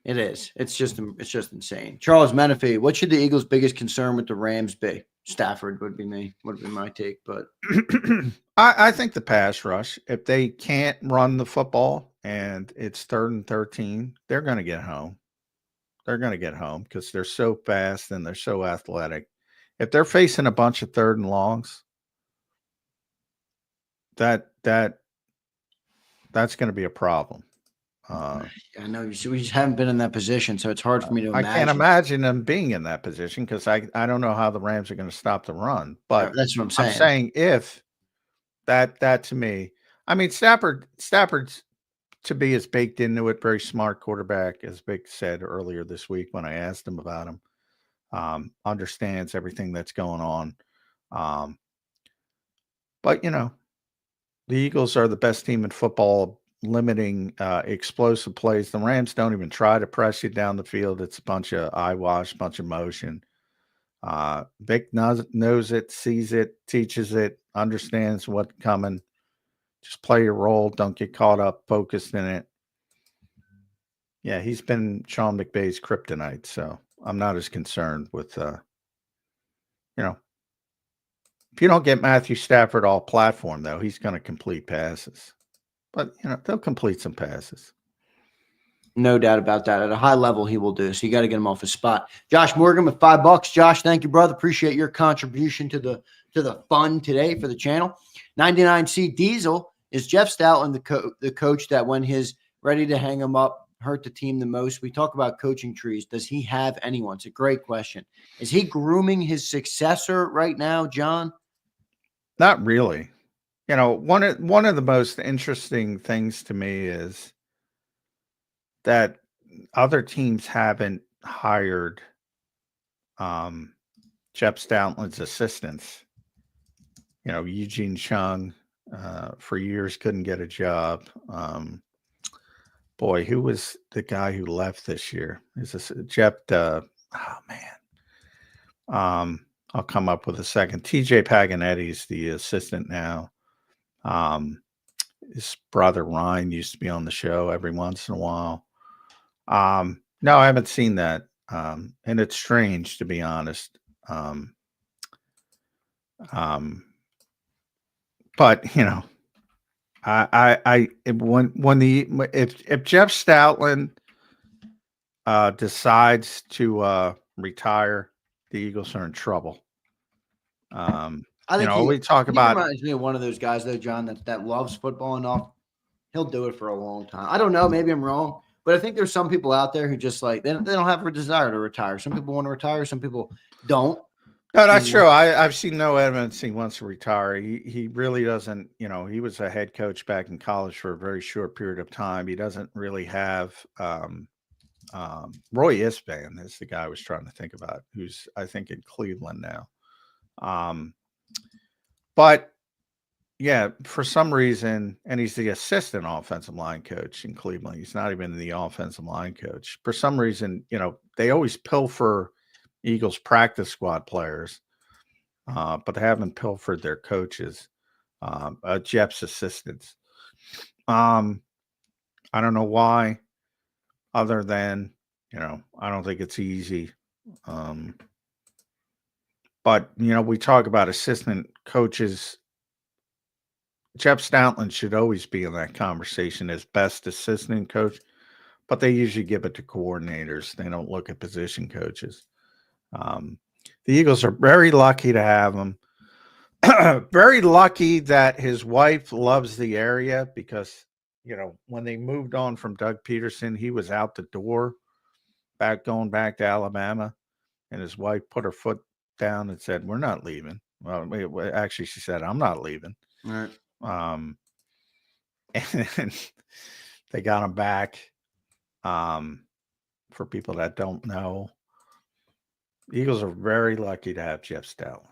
It is. It's just insane. Charles Menifee, what should the Eagles' biggest concern with the Rams be? Stafford would be my take, but I think the pass rush. If they can't run the football and it's 3rd and 13, they're going to get home. They're going to get home because they're so fast and they're so athletic. If they're facing a bunch of 3rd and longs, that's going to be a problem. I know we just haven't been in that position, so it's hard for me to imagine. I can't imagine them being in that position because I don't know how the Rams are going to stop the run. But that's what I'm saying. I'm saying if that to me, I mean, Stafford's to be as baked into it, very smart quarterback, as Vic said earlier this week when I asked him about him. Understands everything that's going on. But the Eagles are the best team in football limiting explosive plays. The Rams don't even try to press you down the field. It's a bunch of eyewash, bunch of motion. Vic knows it, sees it, teaches it, understands what's coming. Just play your role. Don't get caught up, focused in it. Yeah, he's been Sean McVay's kryptonite, so I'm not as concerned with, if you don't get Matthew Stafford all platform, though, he's going to complete passes. But, they'll complete some passes. No doubt about that. At a high level, he will do. So you got to get him off his spot. Josh Morgan with $5. Josh, thank you, brother. Appreciate your contribution to the fun today for the channel. 99C Diesel, is Jeff Stoutland the coach that when his ready to hang him up hurt the team the most? We talk about coaching trees. Does he have anyone? It's a great question. Is he grooming his successor right now, John? Not really. One of the most interesting things to me is that other teams haven't hired Jeff Stoutland's assistants. Eugene Chung for years couldn't get a job. Boy, who was the guy who left this year? Is this Jeff? I'll come up with a second. TJ Paganetti's the assistant now. His brother Ryan used to be on the show every once in a while. No, I haven't seen that. And it's strange, to be honest. But if Jeff Stoutland decides to retire, the Eagles are in trouble. I think we talk about. He reminds me of one of those guys, though, John, that loves football enough. He'll do it for a long time. I don't know. Maybe I'm wrong. But I think there's some people out there who just they don't have a desire to retire. Some people want to retire. Some people don't. No, that's true. I've seen no evidence he wants to retire. He really doesn't. He was a head coach back in college for a very short period of time. He doesn't really have. Roy Isban is the guy I was trying to think about, who's I think in Cleveland now. But yeah, for some reason, and he's the assistant offensive line coach in Cleveland. He's not even the offensive line coach. For some reason, they always pilfer Eagles practice squad players, but they haven't pilfered their coaches, Jeff's assistants. I don't know why, other than, I don't think it's easy. But, we talk about assistant coaches. Jeff Stoutland should always be in that conversation as best assistant coach, but they usually give it to coordinators. They don't look at position coaches. The Eagles are very lucky to have him. Very lucky that his wife loves the area because, when they moved on from Doug Peterson, he was out the door going back to Alabama, and his wife put her foot down and said, "We're not leaving." Well, actually, she said, "I'm not leaving." All right. And they got him back. For people that don't know, the Eagles are very lucky to have Jeff Stoutland.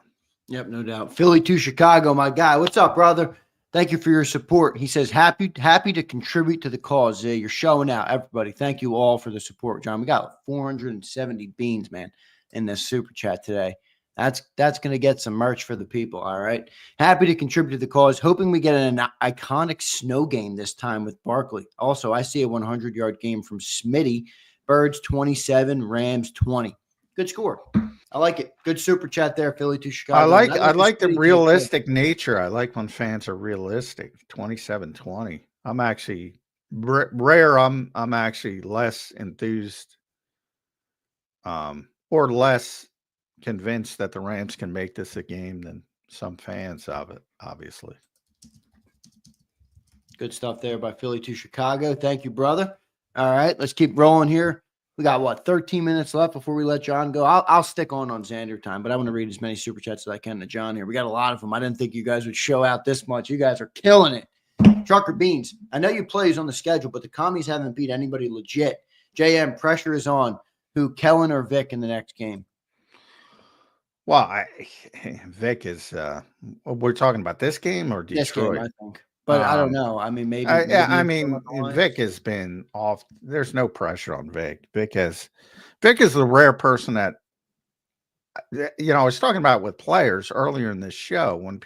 Yep, no doubt. Philly to Chicago, my guy. What's up, brother? Thank you for your support. He says, happy to contribute to the cause. You're showing out, everybody. Thank you all for the support, John. We got 470 beans, man, in this super chat today. That's going to get some merch for the people, all right? Happy to contribute to the cause. Hoping we get an iconic snow game this time with Barkley. Also, I see a 100-yard game from Smitty. Birds 27, Rams 20. Good score. I like it. Good super chat there, Philly to Chicago. I like the realistic nature. I like when fans are realistic. 27-20. I'm actually rare. I'm actually less enthused or less convinced that the Rams can make this a game than some fans of it, obviously. Good stuff there by Philly to Chicago. Thank you, brother. All right, let's keep rolling here. We got, 13 minutes left before we let John go. I'll stick on Zander time, but I want to read as many super chats as I can to John here. We got a lot of them. I didn't think you guys would show out this much. You guys are killing it. Trucker Beans, I know you plays on the schedule, but the commies haven't beat anybody legit. JM, pressure is on. Who, Kellen or Vic in the next game? Well, Vic is we're talking about this game or Detroit? This game, I think. But I don't know. I mean, maybe. I mean, Vic has been off. There's no pressure on Vic. Vic is the rare person that, I was talking about with players earlier in this show when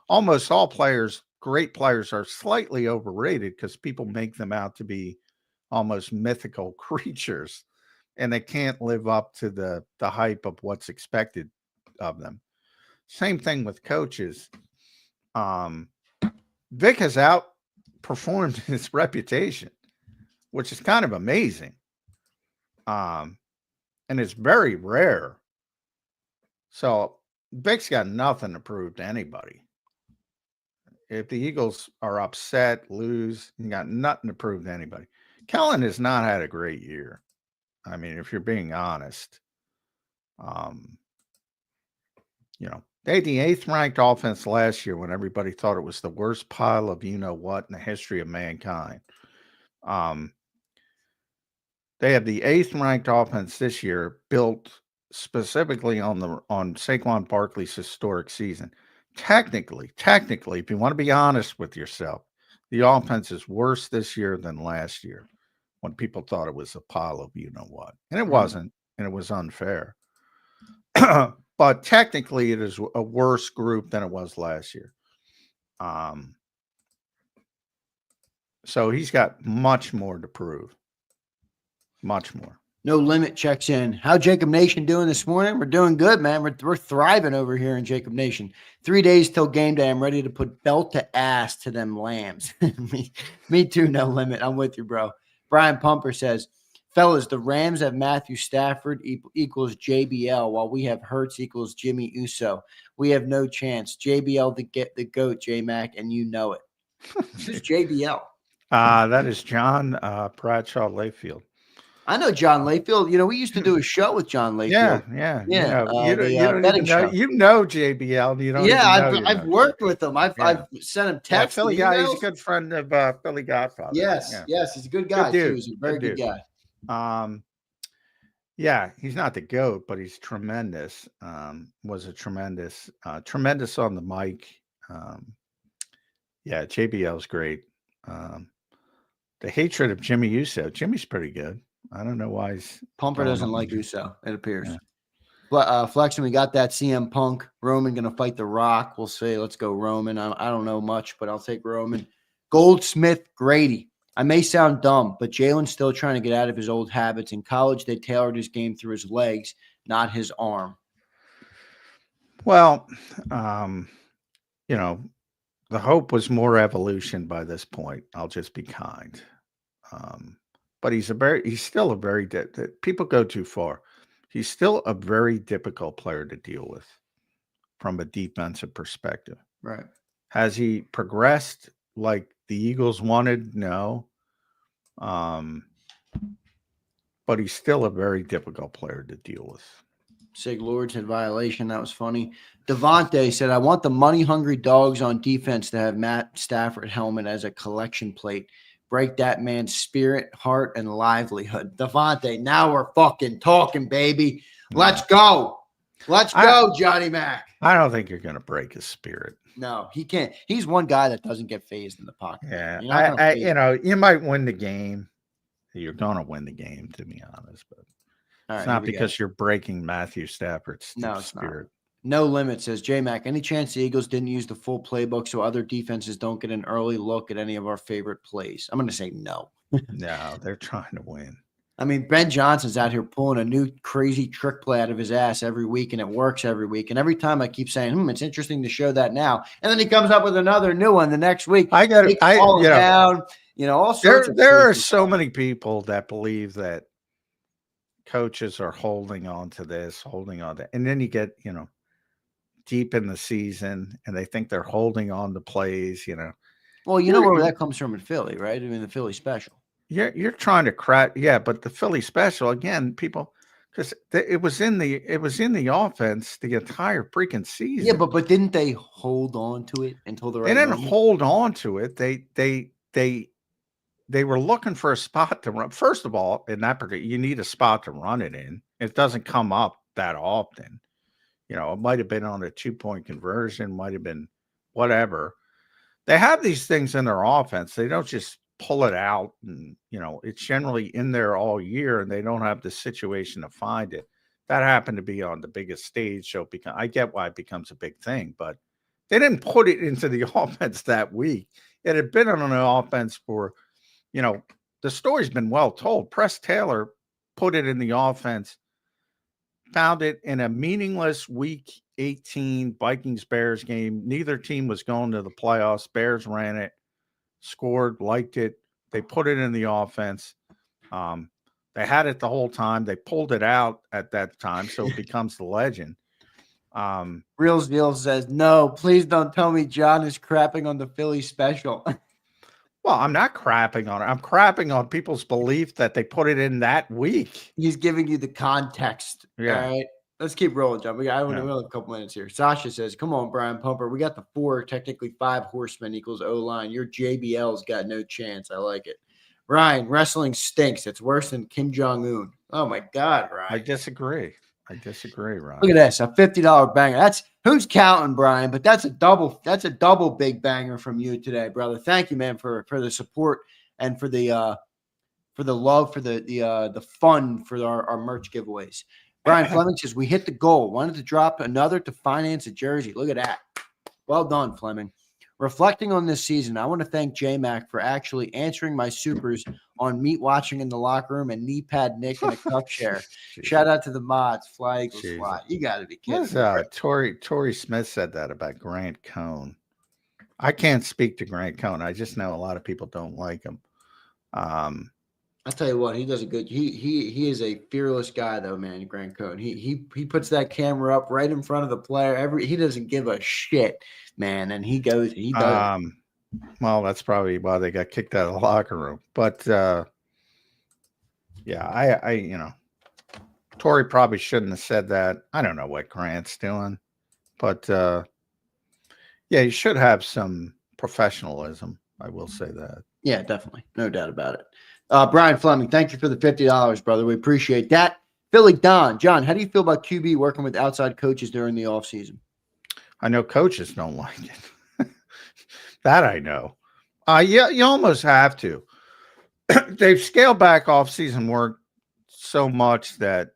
almost all players, great players, are slightly overrated because people make them out to be almost mythical creatures, and they can't live up to the hype of what's expected of them. Same thing with coaches. Vic has outperformed his reputation, which is kind of amazing. And it's very rare. So Vic's got nothing to prove to anybody. If the Eagles are upset, lose, you got nothing to prove to anybody. Kellen has not had a great year. I mean, if you're being honest, they had the 8th ranked offense last year when everybody thought it was the worst pile of what in the history of mankind. They have the 8th ranked offense this year, built specifically on Saquon Barkley's historic season. Technically, if you want to be honest with yourself, the offense is worse this year than last year when people thought it was a pile of what. And it wasn't, and it was unfair. But technically, it is a worse group than it was last year. So he's got much more to prove. Much more. No Limit checks in. How JAKIB Nation doing this morning? We're doing good, man. We're thriving over here in JAKIB Nation. 3 days till game day. I'm ready to put belt to ass to them lambs. me too, No Limit. I'm with you, bro. Brian Pumper says, fellas, the Rams have Matthew Stafford equals JBL, while we have Hurts equals Jimmy Uso. We have no chance. JBL to get the GOAT, J-Mac, and you know it. Who's JBL? That is John Bradshaw Layfield. I know John Layfield. We used to do a show with John Layfield. Yeah. You You know JBL. You don't. I've worked with him. I've sent him texts. Philly guy. He's a good friend of Philly Godfather. Yes, he's a good guy too. He's a very good guy. He's not the GOAT, but he's tremendous. Was a tremendous on the mic. JBL's great. The hatred of Jimmy Uso. Jimmy's pretty good. I don't know why Pumper doesn't like Uso, it appears. Yeah. Flexion, we got that CM Punk. Roman going to fight The Rock. We'll say, let's go Roman. I don't know much, but I'll take Roman. Goldsmith Grady. I may sound dumb, but Jalen's still trying to get out of his old habits. In college, they tailored his game through his legs, not his arm. Well, the hope was more evolution by this point. I'll just be kind. But he's still a very people go too far. He's still a very difficult player to deal with from a defensive perspective. Right. Has he progressed like the Eagles wanted? No. But he's still a very difficult player to deal with. Sig Lord said violation. That was funny. Devontae said, I want the money-hungry dogs on defense to have Matt Stafford helmet as a collection plate. Break that man's spirit, heart, and livelihood. Devontae, now we're fucking talking, baby. Let's go. Let's go, Johnny Mac. I don't think you're going to break his spirit. No, he can't. He's one guy that doesn't get phased in the pocket. Yeah, you might win the game. You're going to win the game, to be honest. But it's not because you're breaking Matthew Stafford's spirit. No Limit says, J-Mac, any chance the Eagles didn't use the full playbook so other defenses don't get an early look at any of our favorite plays? I'm going to say no. No, they're trying to win. I mean, Ben Johnson's out here pulling a new crazy trick play out of his ass every week, and it works every week. And every time I keep saying, it's interesting to show that now. And then he comes up with another new one the next week. I got it. Down, all sorts of there are so many people that believe that coaches are holding on to this, holding on to, and then you get, deep in the season and they think they're holding on to plays, Well, you know where that comes from in Philly, right? I mean, the Philly special. You're trying to crack, but the Philly special again, people, because it was in the offense the entire freaking season. Yeah, but didn't they hold on to it until the right They didn't moment? hold on to it. They were looking for a spot to run. First of all, in that particular, you need a spot to run it in. It doesn't come up that often. It might have been on a 2-point conversion, might have been whatever. they have these things in their offense. They don't just pull it out, and it's generally in there all year, and they don't have the situation to find it. That happened to be on the biggest stage, so I get why it becomes a big thing, but they didn't put it into the offense that week. It had been on an offense for, the story's been well told. Press Taylor put it in the offense, found it in a meaningless week 18 Vikings-Bears game. Neither team was going to the playoffs. Bears ran it, scored, liked it. They put it in the offense. They had it the whole time. They pulled it out at that time, so it becomes the legend. Reelsville says, no, please don't tell me John is crapping on the Philly special. Well, I'm not crapping on it. I'm crapping on people's belief that they put it in that week. He's giving you the context. Yeah. All right. Let's keep rolling, John. We have a couple minutes here. Sasha says, come on, Brian Pumper. We got the 4, technically 5 horsemen equals O-line. Your JBL's got no chance. I like it. Ryan, wrestling stinks. It's worse than Kim Jong-un. Oh, my God, Ryan. I disagree, Ryan. Look at this, a $50 banger. That's who's counting, Brian, but that's a double big banger from you today, brother. Thank you, man, for the support and for the love, for the fun for our merch giveaways. Brian Fleming says, we hit the goal. Wanted to drop another to finance a jersey. Look at that. Well done, Fleming. Reflecting on this season, I want to thank J-Mac for actually answering my supers on meat watching in the locker room and knee pad Nick in a cup share. Shout out to the mods. Fly Eagles fly. You got to be kidding. Torrey Smith said that about Grant Cohn. I can't speak to Grant Cohn. I just know a lot of people don't like him. I'll tell you what, he does a good. He is a fearless guy, though, man. Grant Cohn. He puts that camera up right in front of the player. He doesn't give a shit, man. And he goes. He does. Well, that's probably why they got kicked out of the locker room. But yeah, I Torrey probably shouldn't have said that. I don't know what Grant's doing, but yeah, you should have some professionalism. I will say that. Yeah, definitely, no doubt about it. Brian Fleming, thank you for the $50, brother. We appreciate that. Philly Don, John, how do you feel about QB working with outside coaches during the offseason? I know coaches don't like it. That I know. Yeah, you almost have to. They've scaled back off-season work so much that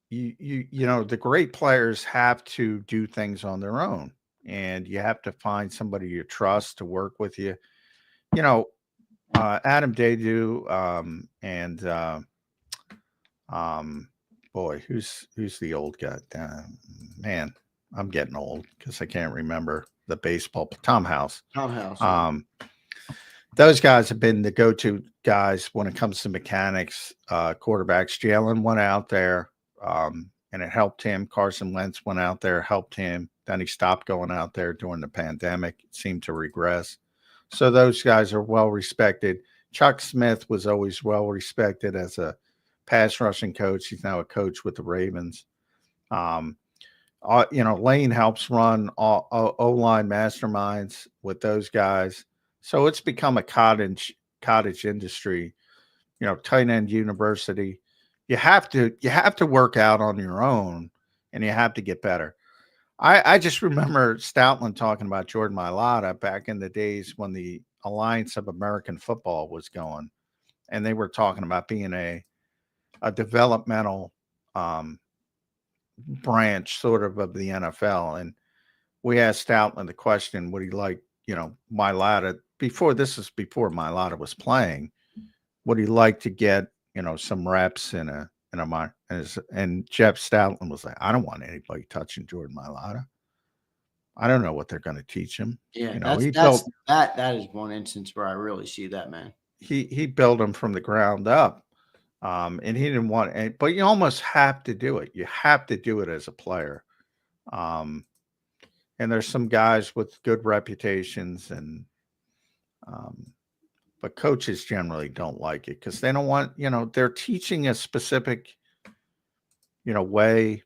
the great players have to do things on their own, and you have to find somebody you trust to work with you. Adam Daydew boy, who's the old guy? Man, I'm getting old because I can't remember the baseball. Tom House. Those guys have been the go-to guys when it comes to mechanics, quarterbacks. Jalen went out there, and it helped him. Carson Wentz went out there, helped him. Then he stopped going out there during the pandemic. It seemed to regress. So those guys are well respected. Chuck Smith was always well respected as a pass rushing coach. He's now a coach with the Ravens. Lane helps run O-line masterminds with those guys. So it's become a cottage industry, tight end university. You have to work out on your own, and you have to get better. I just remember Stoutland talking about Jordan Mailata back in the days when the Alliance of American Football was going, and they were talking about being a developmental branch sort of the NFL. And we asked Stoutland the question, would he like, Mailata before Mailata was playing, would he like to get, some reps in a and Jeff Stoutland was like, I don't want anybody touching Jordan Mailata. I don't know what they're going to teach him. Yeah, that is one instance where I really see that, man. He built him from the ground up. And he didn't want it, but you almost have to do it. You have to do it as a player. And there's some guys with good reputations, and but coaches generally don't like it because they don't want, they're teaching a specific, way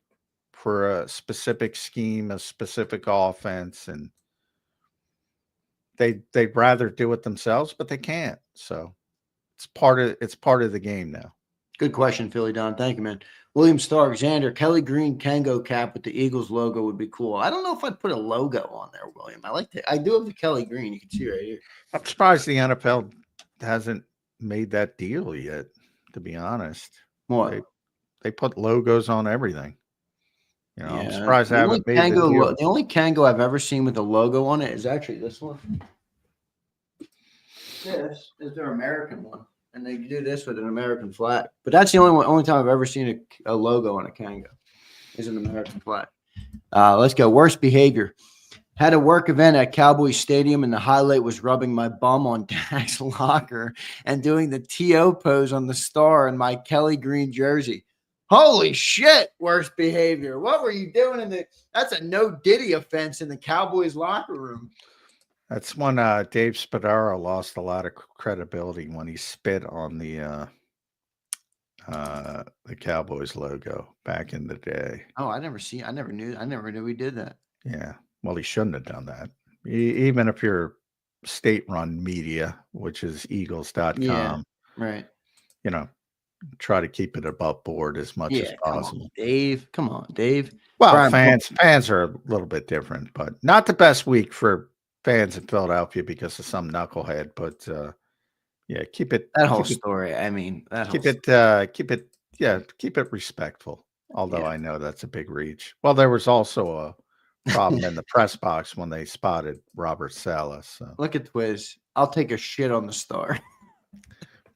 for a specific scheme, a specific offense, and they'd rather do it themselves, but they can't. So it's part of the game now. Good question, Philly Don. Thank you, man. William Stark, Zander, Kelly Green Kango cap with the Eagles logo would be cool. I don't know if I'd put a logo on there, William. I do have the Kelly Green. You can see right here. I'm surprised the NFL hasn't made that deal yet, to be honest. What? They put logos on everything. You know, Yeah, I'm surprised I haven't made the deal. The only Kango I've ever seen with a logo on it is actually this one. This is their American one. And they do this with an American flag. But that's the only time I've ever seen a logo on a Kango is an American flag. Let's go. Worst behavior. Had a work event at Cowboys Stadium, and the highlight was rubbing my bum on Dak's locker and doing the TO pose on the star in my Kelly Green jersey. Holy shit, worst behavior. What were you doing that's a no Diddy offense in the Cowboys locker room. That's when Dave Spadaro lost a lot of credibility when he spit on the Cowboys logo back in the day. Oh, I never knew he did that. Yeah. Well, he shouldn't have done that. Even if you're state-run media, which is Eagles.com, yeah, right. You know, try to keep it above board as much as possible. Come on, Dave. Well, Brian, fans are a little bit different, but not the best week for fans in Philadelphia because of some knucklehead. But yeah, keep it story. I mean, keep it respectful. Although I know that's a big reach. Well, there was also a problem in the press box when they spotted Robert Saleh. So. Look at Twiz. I'll take a shit on the star.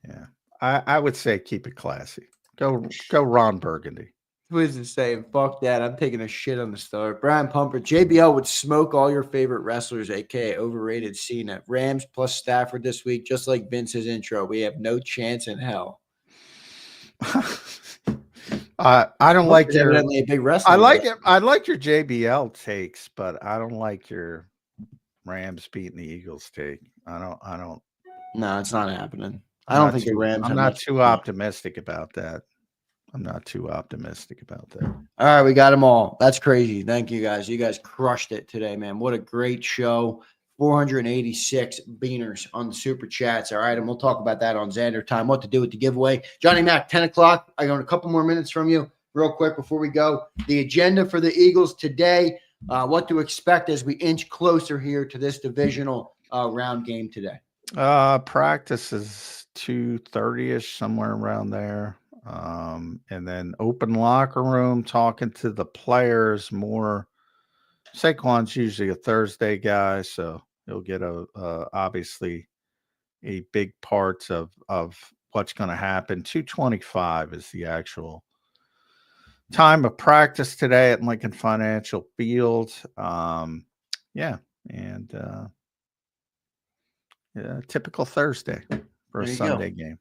Yeah, I would say keep it classy. Go Ron Burgundy. Twiz is saying, fuck that. I'm taking a shit on the star. Brian Pumper, JBL would smoke all your favorite wrestlers, aka overrated Cena. Rams plus Stafford this week, just like Vince's intro. We have no chance in hell. I don't like your a big wrestler. I like it. I like your JBL takes, but I don't like your Rams beating the Eagles take. I don't. No, it's not happening. I don't think the Rams. I'm not too optimistic about that. All right, we got them all. That's crazy. Thank you guys. You guys crushed it today, man. What a great show. 486 beaners on the super chats. All right, and we'll talk about that on Zander time. What to do with the giveaway. Johnny Mac, 10 o'clock. I got a couple more minutes from you real quick before we go. The agenda for the Eagles today, what to expect as we inch closer here to this divisional round game today. Practice is 2:30ish, somewhere around there. And then open locker room, talking to the players more. Saquon's usually a Thursday guy, so he'll get obviously a big part of what's going to happen. 2:25 is the actual time of practice today at Lincoln Financial Field. Typical Thursday for a Sunday game.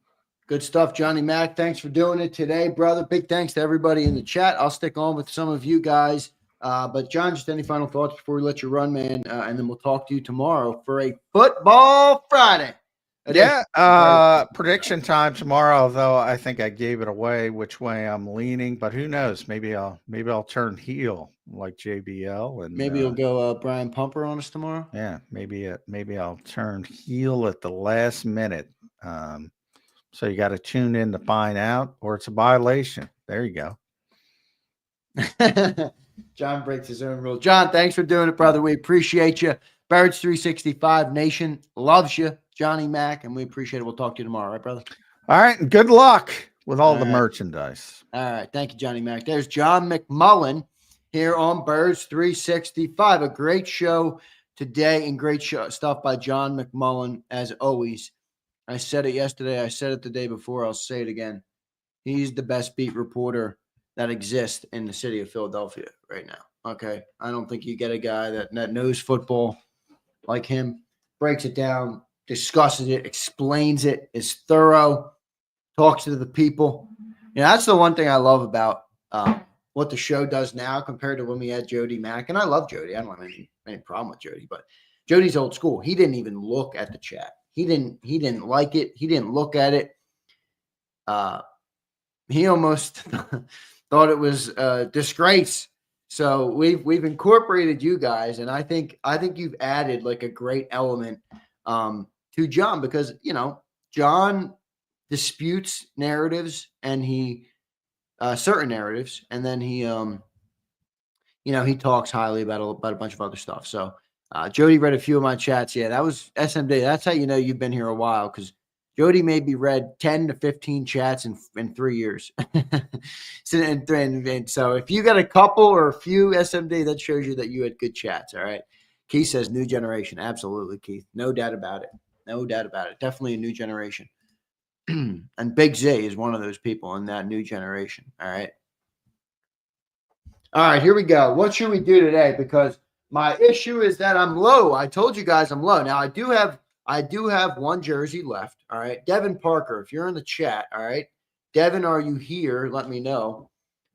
Good stuff, Johnny Mac. Thanks for doing it today, brother. Big thanks to everybody in the chat. I'll stick on with some of you guys. But, John, just any final thoughts before we let you run, man? And then we'll talk to you tomorrow for a Football Friday. Prediction time tomorrow, though I think I gave it away which way I'm leaning. But who knows? Maybe I'll turn heel like JBL. And maybe you'll go Brian Pumper on us tomorrow. Yeah, maybe I'll turn heel at the last minute. So you got to tune in to find out, or it's a violation. There you go. John breaks his own rule. John, thanks for doing it, brother. We appreciate you. Birds 365 Nation loves you, Johnny Mac, and we appreciate it. We'll talk to you tomorrow, right, brother? All right, and good luck with all the merchandise. All right, thank you, Johnny Mac. There's John McMullen here on Birds 365. A great show today and great stuff by John McMullen, as always. I said it yesterday. I said it the day before. I'll say it again. He's the best beat reporter that exists in the city of Philadelphia right now. Okay. I don't think you get a guy that knows football like him, breaks it down, discusses it, explains it, is thorough, talks to the people. You know, that's the one thing I love about what the show does now compared to when we had Jody Mack. And I love Jody. I don't have any problem with Jody, but Jody's old school. He didn't even look at the chat. He didn't like it. He didn't look at it. He almost thought it was a disgrace. So we've incorporated you guys, and I think you've added like a great element to John, because John disputes narratives and he certain narratives, and then he he talks highly about a bunch of other stuff. So Jody read a few of my chats. Yeah, that was SMD. That's how you know you've been here a while, because Jody maybe read 10 to 15 chats in 3 years. So if you got a couple or a few SMD, that shows you that you had good chats. All right. Keith says new generation. Absolutely, Keith. No doubt about it. No doubt about it. Definitely a new generation. And Big Z is one of those people in that new generation. All right. All right, here we go. What should we do today? Because my issue is that I'm low. I told you guys I'm low. Now I do have one jersey left. All right. Devin Parker, if you're in the chat, all right. Devin, are you here? Let me know.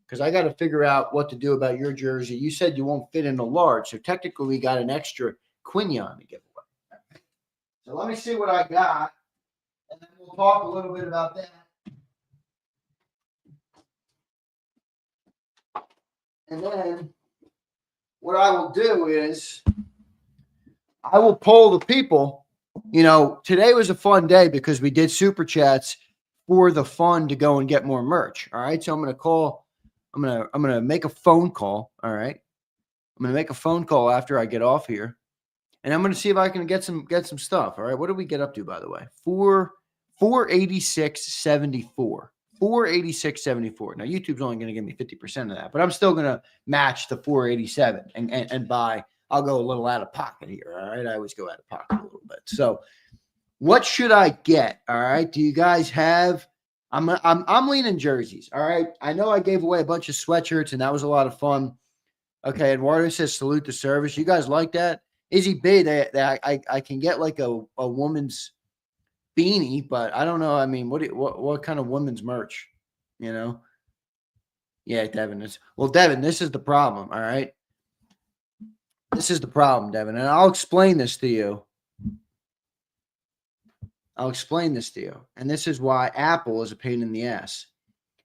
Because I got to figure out what to do about your jersey. You said you won't fit in the large. So technically we got an extra Quignon to give away. Right. So let me see what I got. And then we'll talk a little bit about that. And then what I will do is I will poll the people. Today was a fun day because we did super chats for the fun to go and get more merch. All right. So I'm going to make a phone call. All right. I'm going to make a phone call after I get off here. And I'm going to see if I can get some stuff. All right. What did we get up to, by the way? 486.74. 486.74. Now YouTube's only going to give me 50% of that, but I'm still going to match the 487 and buy. I'll go a little out of pocket here. All right. I always go out of pocket a little bit. So what should I get? All right. Do you guys have, I'm leaning jerseys. All right. I know I gave away a bunch of sweatshirts and that was a lot of fun. Okay. Eduardo says salute the service. You guys like that? Izzy B, I can get like a woman's beanie, but I don't know. I mean, what kind of women's merch, Yeah, Devin. Devin, this is the problem. All right. This is the problem, Devin. And I'll explain this to you. And this is why Apple is a pain in the ass.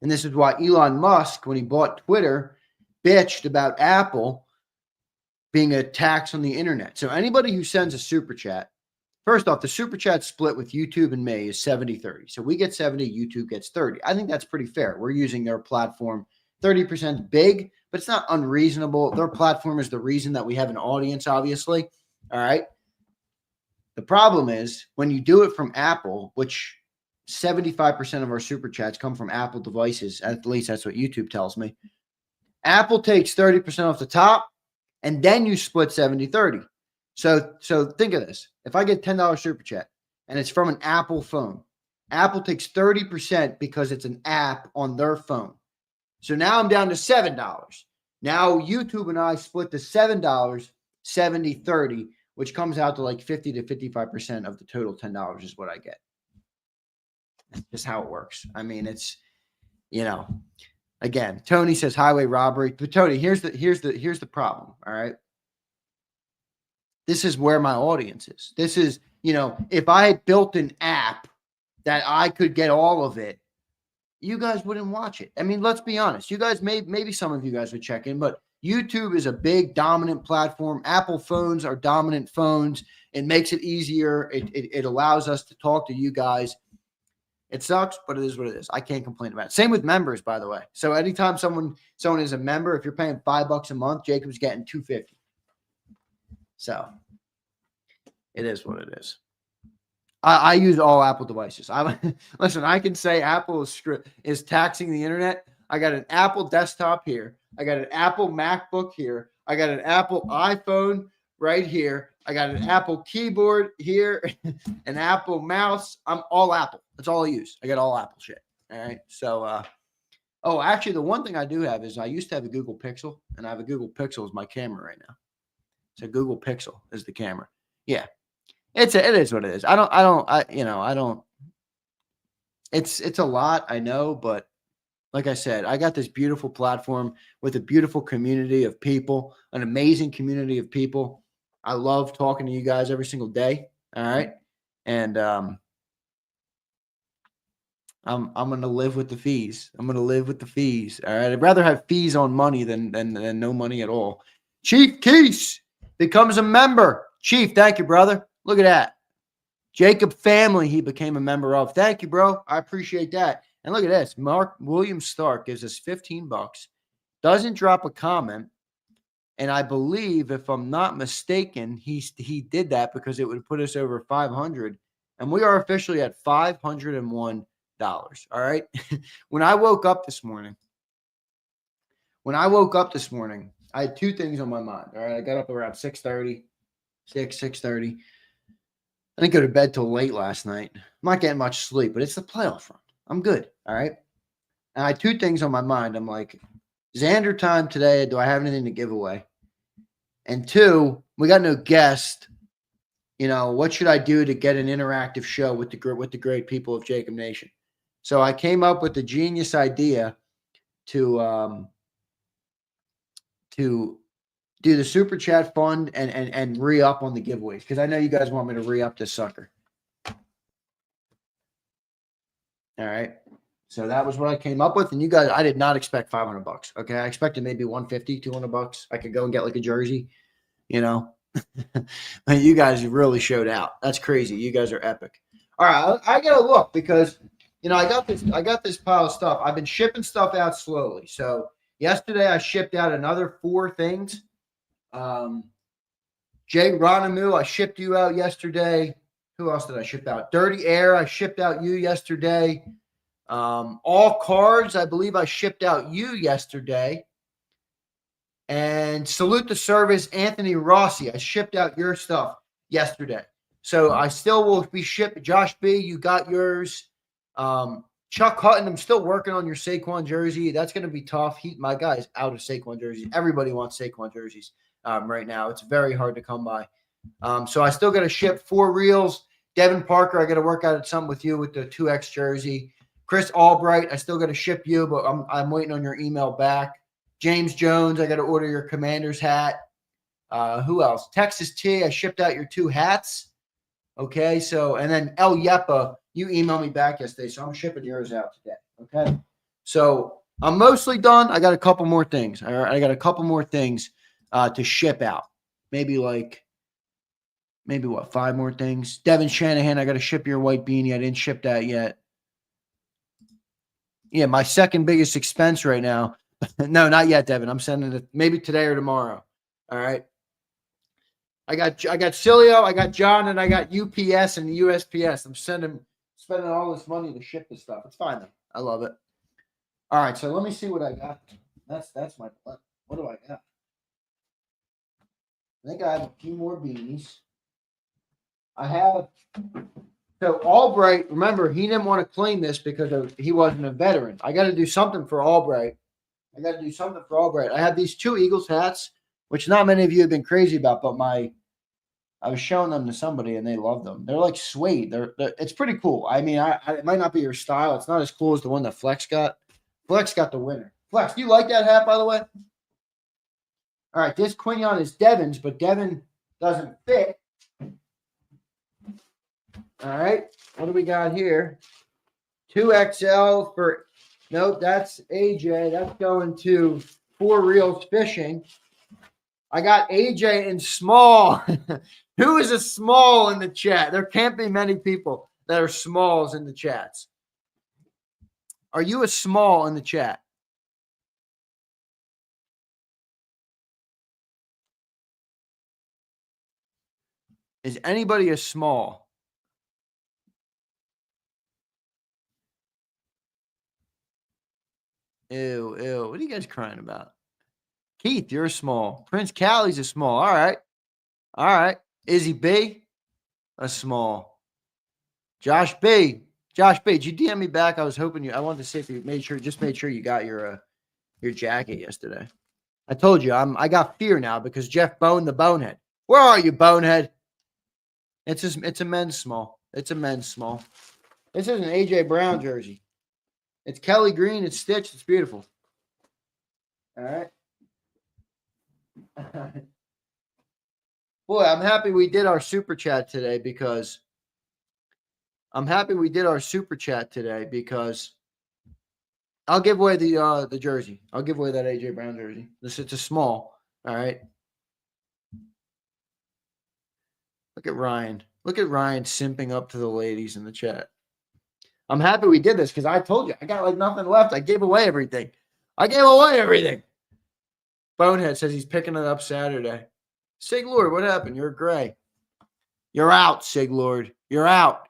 And this is why Elon Musk, when he bought Twitter, bitched about Apple being a tax on the internet. So anybody who sends a super chat, first off, the super chat split with YouTube and me is 70-30. So we get 70, YouTube gets 30. I think that's pretty fair. We're using their platform. 30% big, but it's not unreasonable. Their platform is the reason that we have an audience, obviously. All right. The problem is when you do it from Apple, which 75% of our super chats come from Apple devices, at least that's what YouTube tells me. Apple takes 30% off the top, and then you split 70-30. So think of this. If I get $10 super chat and it's from an Apple phone, Apple takes 30% because it's an app on their phone. So now I'm down to $7. Now YouTube and I split the $7, 70-30, which comes out to like 50 to 55% of the total $10 is what I get. That's just how it works. I mean, it's, again, Tony says highway robbery. But Tony, here's the problem. All right. This is where my audience is. This is, if I had built an app that I could get all of it, you guys wouldn't watch it. I mean, let's be honest. You guys, maybe some of you guys would check in, but YouTube is a big, dominant platform. Apple phones are dominant phones. It makes it easier. It allows us to talk to you guys. It sucks, but it is what it is. I can't complain about it. Same with members, by the way. So anytime someone is a member, if you're paying $5 a month, Jacob's getting $250. So it is what it is. I use all Apple devices. Listen, I can say Apple is taxing the internet. I got an Apple desktop here. I got an Apple MacBook here. I got an Apple iPhone right here. I got an Apple keyboard here, an Apple mouse. I'm all Apple. That's all I use. I got all Apple shit. All right. So, actually, the one thing I do have is I used to have a Google Pixel, and I have a Google Pixel as my camera right now. So Google Pixel is the camera. Yeah. It is what it is. It's a lot, I know, but like I said, I got this beautiful platform with a beautiful community of people, an amazing community of people. I love talking to you guys every single day. All right. And I'm going to live with the fees. All right. I'd rather have fees on money than no money at all. Chief Keese becomes a member. Chief, thank you, brother. Look at that. JAKIB family, he became a member of. Thank you, bro. I appreciate that. And look at this. Mark William Stark gives us $15. Doesn't drop a comment. And I believe, if I'm not mistaken, he did that because it would put us over 500. And we are officially at $501. All right. When I woke up this morning, I had two things on my mind. All right. I got up around 6:30. I didn't go to bed till late last night. I'm not getting much sleep, but it's the playoff run. I'm good. All right. And I had two things on my mind. I'm like, Zander time today. Do I have anything to give away? And two, we got no guest. You know, what should I do to get an interactive show with the great people of JAKIB Nation? So I came up with the genius idea to do the Super Chat fund and re-up on the giveaways, because I know you guys want me to re-up this sucker. All right. So that was what I came up with. And you guys, I did not expect $500. Okay. I expected maybe $150, $200. I could go and get like a jersey, you know. But you guys really showed out. That's crazy. You guys are epic. All right. I got to look because, you know, I got this pile of stuff. I've been shipping stuff out slowly. So yesterday I shipped out another 4 things. Jay Ronamu, I shipped you out yesterday. Who else did I ship out? Dirty Air, I shipped out you yesterday. All Cards, I believe I shipped out you yesterday. And Salute the Service, Anthony Rossi, I shipped out your stuff yesterday. So I still will be shipping. Josh B, you got yours. Chuck Hutton, I'm still working on your Saquon jersey. That's going to be tough. My guy's out of Saquon jerseys. Everybody wants Saquon jerseys right now. It's very hard to come by. So I still got to ship 4 reels. Devin Parker, I got to work out something with you with the 2X jersey. Chris Albright, I still got to ship you, but I'm waiting on your email back. James Jones, I got to order your Commander's hat. Who else? Texas T, I shipped out your 2 hats. Okay, so, and then El Yepa, you emailed me back yesterday, so I'm shipping yours out today. Okay, so I'm mostly done. I got a couple more things. All right, I got a couple more things to ship out. Maybe what, 5 more things. Devin Shanahan, I got to ship your white beanie. I didn't ship that yet. Yeah, my second biggest expense right now. No, not yet, Devin. I'm sending it maybe today or tomorrow. All right. I got Cilio, I got John, and I got UPS and USPS. I'm spending all this money to ship this stuff. It's fine though. I love it. All right, so let me see what I got. That's my plan. What do I got? I think I have a few more beanies. So Albright, remember, he didn't want to claim this because he wasn't a veteran. I got to do something for Albright. I have these 2 Eagles hats, which not many of you have been crazy about, but I was showing them to somebody and they love them. They're like suede. It's pretty cool. I mean, it might not be your style. It's not as cool as the one that Flex got. Flex got the winner. Flex, do you like that hat, by the way? All right, this Quinion is Devin's, but Devin doesn't fit. All right, what do we got here? 2XL for, nope, that's AJ. That's going to 4 Reels Fishing. I got AJ in small. Who is a small in the chat? There can't be many people that are smalls in the chats. Are you a small in the chat? Is anybody a small? Ew, ew. What are you guys crying about? Keith, you're a small. Prince Callie's a small. All right. All right. Izzy B, a small. Josh B. Josh B, did you DM me back? I was hoping I wanted to see if you made sure you got your jacket yesterday. I told you, I got fear now because Jeff Bone, the bonehead. Where are you, bonehead? It's a men's small. It's a men's small. This is an AJ Brown jersey. It's Kelly green. It's stitched. It's beautiful. All right. Boy, I'm happy we did our super chat today because I'll give away the jersey. I'll give away that AJ Brown jersey. It's a small. All right. Look at Ryan. Look at Ryan simping up to the ladies in the chat. I'm happy we did this because I told you I got like nothing left. I gave away everything. Bonehead says he's picking it up Saturday. Sig Lord, what happened? You're gray. You're out, Sig Lord. You're out.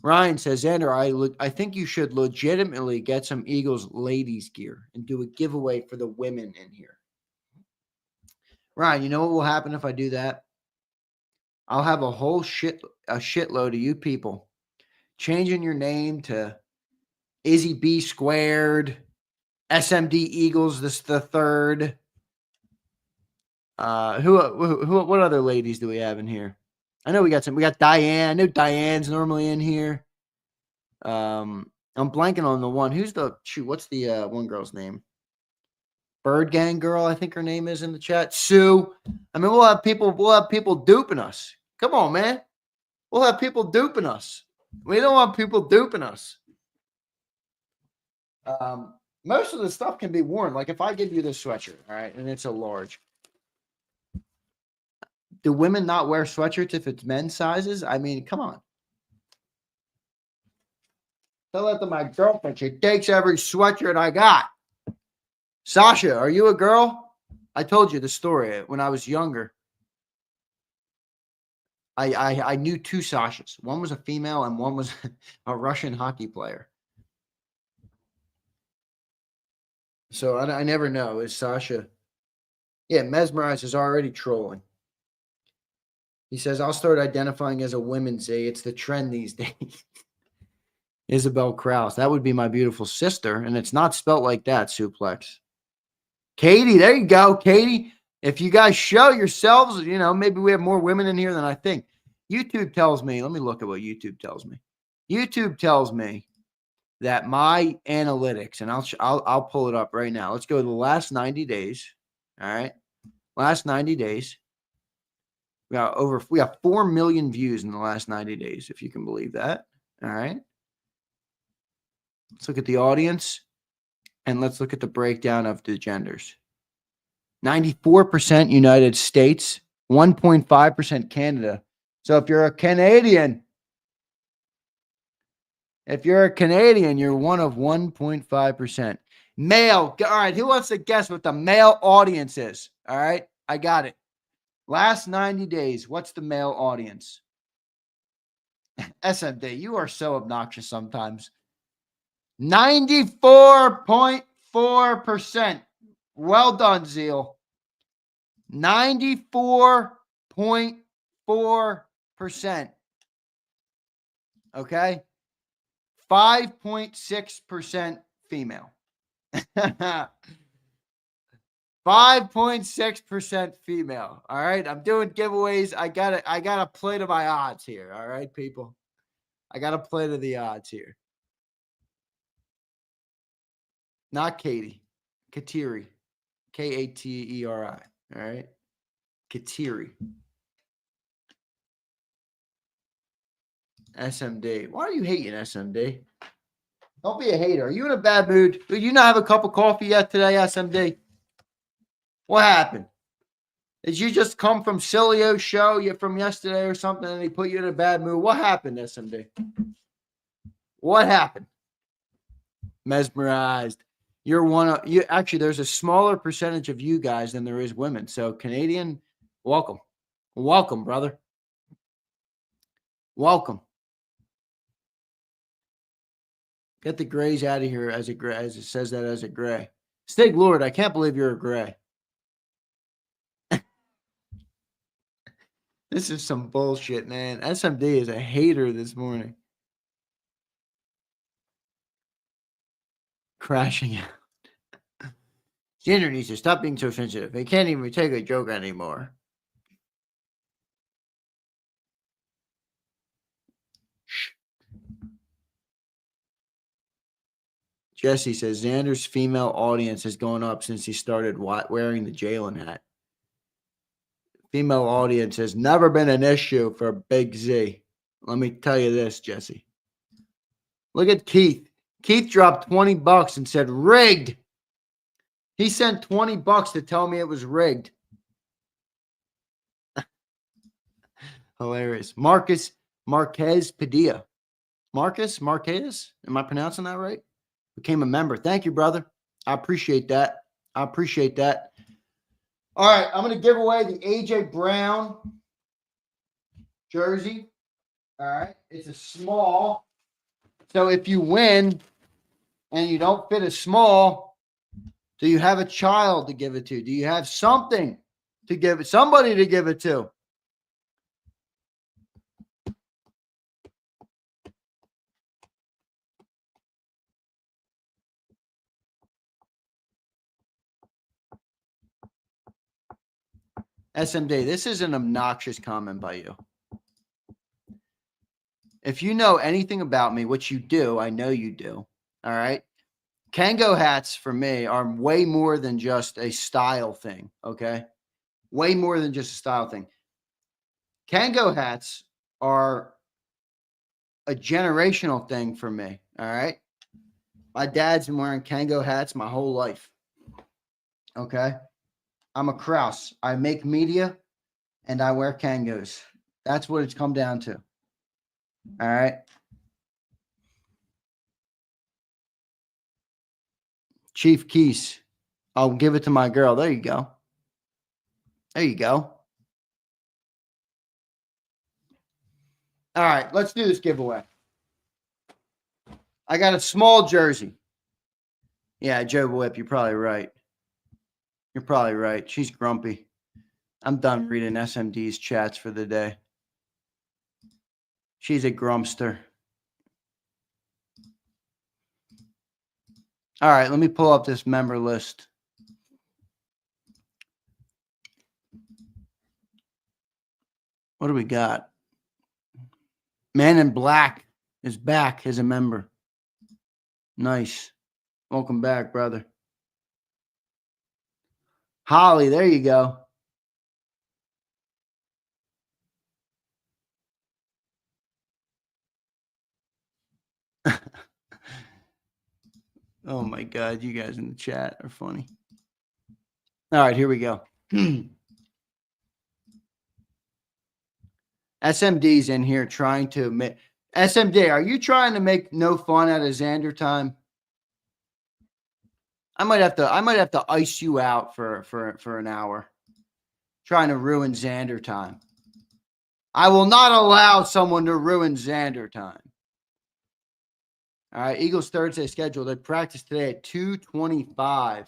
Ryan says, Zander, I think you should legitimately get some Eagles ladies gear and do a giveaway for the women in here. Ryan, you know what will happen if I do that? I'll have a whole shitload of you people changing your name to Izzy B squared, SMD Eagles the third. What other ladies do we have in here? I know we got Diane. I know Diane's normally in here. I'm blanking on the one. What's the one girl's name? Bird Gang girl, I think her name is in the chat. Sue. I mean, we'll have people duping us. Come on, man. We'll have people duping us. We don't want people duping us. Most of the stuff can be worn. Like if I give you this sweatshirt, all right, and it's a large. Do women not wear sweatshirts if it's men's sizes? I mean, come on. Tell that to my girlfriend. She takes every sweatshirt I got. Sasha, are you a girl? I told you the story when I was younger. I knew two Sashas. One was a female and one was a Russian hockey player. So I never know. Is Sasha? Yeah, Mesmerized is already trolling. He says, I'll start identifying as a women's A. It's the trend these days. Isabel Krause. That would be my beautiful sister. And it's not spelt like that, Suplex. Katie, there you go, Katie. If you guys show yourselves, maybe we have more women in here than I think. YouTube tells me, let me look at what YouTube tells me. YouTube tells me that my analytics, and I'll pull it up right now. Let's go to the last 90 days. All right. Last 90 days. We got 4 million views in the last 90 days, if you can believe that. All right. Let's look at the audience and let's look at the breakdown of the genders. 94% United States, 1.5% Canada. So if you're a Canadian, you're one of 1.5%. Male. All right. Who wants to guess what the male audience is? All right. I got it. Last 90 days, what's the male audience? SMD, you are so obnoxious sometimes. 94.4%. Well done, Zeal. 94.4%. Okay? 5.6% female. 5.6% female. All right. I'm doing giveaways. I gotta play to my odds here. All right, people. I gotta play to the odds here. Not Katie. Kateri. Kateri. All right. Kateri. SMD. Why are you hating, SMD? Don't be a hater. Are you in a bad mood? Did you not have a cup of coffee yet today, SMD? What happened? Did you just come from Cilio's show from yesterday or something and he put you in a bad mood? What happened, SMD? What happened? Mesmerized. You're one of you. Actually, there's a smaller percentage of you guys than there is women. So Canadian, welcome. Welcome, brother. Welcome. Get the grays out of here as it says that as a gray. Stig Lord, I can't believe you're a gray. This is some bullshit, man. SMD is a hater this morning. Crashing out. Zander needs to stop being so sensitive. He can't even take a joke anymore. Jesse says Zander's female audience has gone up since he started wearing the Jalen hat. Female audience has never been an issue for Big Z. Let me tell you this, Jesse. Look at Keith. Keith dropped $20 and said rigged. He sent $20 to tell me it was rigged. Hilarious. Marcus Marquez Padilla. Marcus Marquez, am I pronouncing that right? Became a member. Thank you, brother. I appreciate that. All right, I'm going to give away the A.J. Brown jersey. All right, it's a small. So if you win and you don't fit a small, do you have a child to give it to? Do you have something to give it, somebody to give it to? SMD, this is an obnoxious comment by you. If you know anything about me, which you do, I know you do, all right? Kango hats for me are way more than just a style thing, okay? Way more than just a style thing. Kango hats are a generational thing for me, all right? My dad's been wearing Kango hats my whole life, okay? I'm a Krause. I make media, and I wear Kangos. That's what it's come down to. All right. Chief Keese. I'll give it to my girl. There you go. There you go. All right. Let's do this giveaway. I got a small jersey. Yeah, Joe Whip, you're probably right. You're probably right. She's grumpy. I'm done reading SMD's chats for the day. She's a grumpster. All right, let me pull up this member list. What do we got? Man in Black is back as a member. Nice. Welcome back, brother. Holly, there you go. Oh my God, you guys in the chat are funny. All right, here we go. SMD's in here trying to make SMD. Are you trying to make no fun out of Zander time? I might have to ice you out for an hour. Trying to ruin Zander time. I will not allow someone to ruin Zander time. All right, Eagles Thursday schedule. They practice today at 2:25.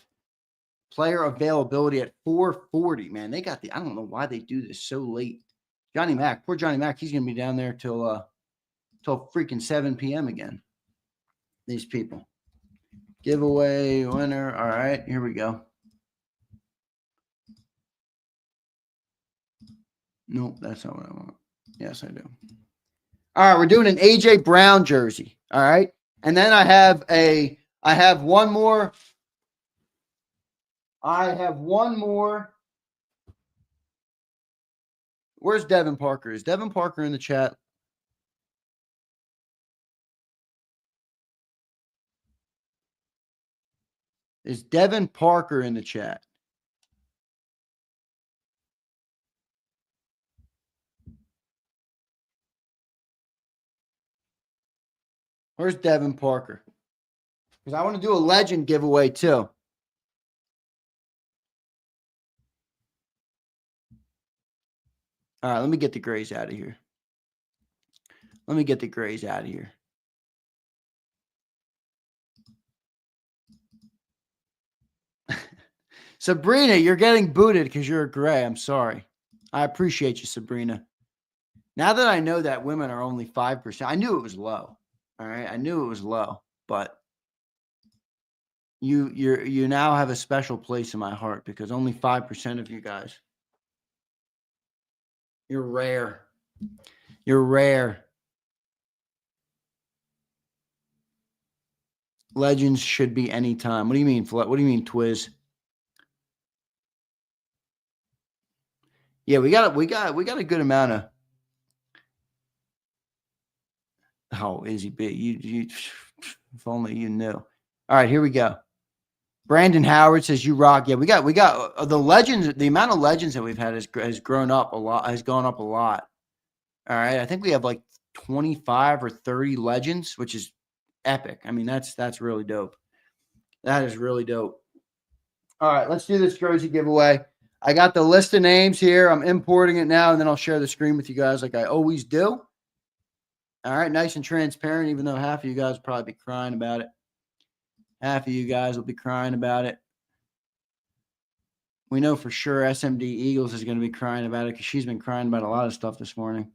Player availability at 4:40. Man, they got I don't know why they do this so late. Johnny Mack, poor Johnny Mack. He's gonna be down there till freaking 7 p.m. again. These people. Giveaway winner. All right, here we go. Nope, that's not what I want. Yes, I do. All right, we're doing an A.J. Brown jersey. All right. And then I have one more. Where's Devin Parker? Is Devin Parker in the chat? Is Devin Parker in the chat? Where's Devin Parker? Because I want to do a legend giveaway too. All right, let me get the grays out of here. Sabrina, you're getting booted because you're a gray. I'm sorry. I appreciate you, Sabrina. Now that I know that women are only 5%, I knew it was low. All right, I knew it was low, but you now have a special place in my heart because only 5% of you guys. You're rare. You're rare. Legends should be anytime. What do you mean, What do you mean, Twiz? Yeah, we got a good amount of. Oh, Izzy B, you if only you knew. All right, here we go. Brandon Howard says you rock. Yeah, we got the legends. The amount of legends that we've had has grown up a lot. Has gone up a lot. All right, I think we have like 25 or 30 legends, which is epic. I mean, that's really dope. That is really dope. All right, let's do this jersey giveaway. I got the list of names here. I'm importing it now, and then I'll share the screen with you guys like I always do. All right, nice and transparent, even though half of you guys will probably be crying about it. Half of you guys will be crying about it. We know for sure SMD Eagles is going to be crying about it because she's been crying about a lot of stuff this morning.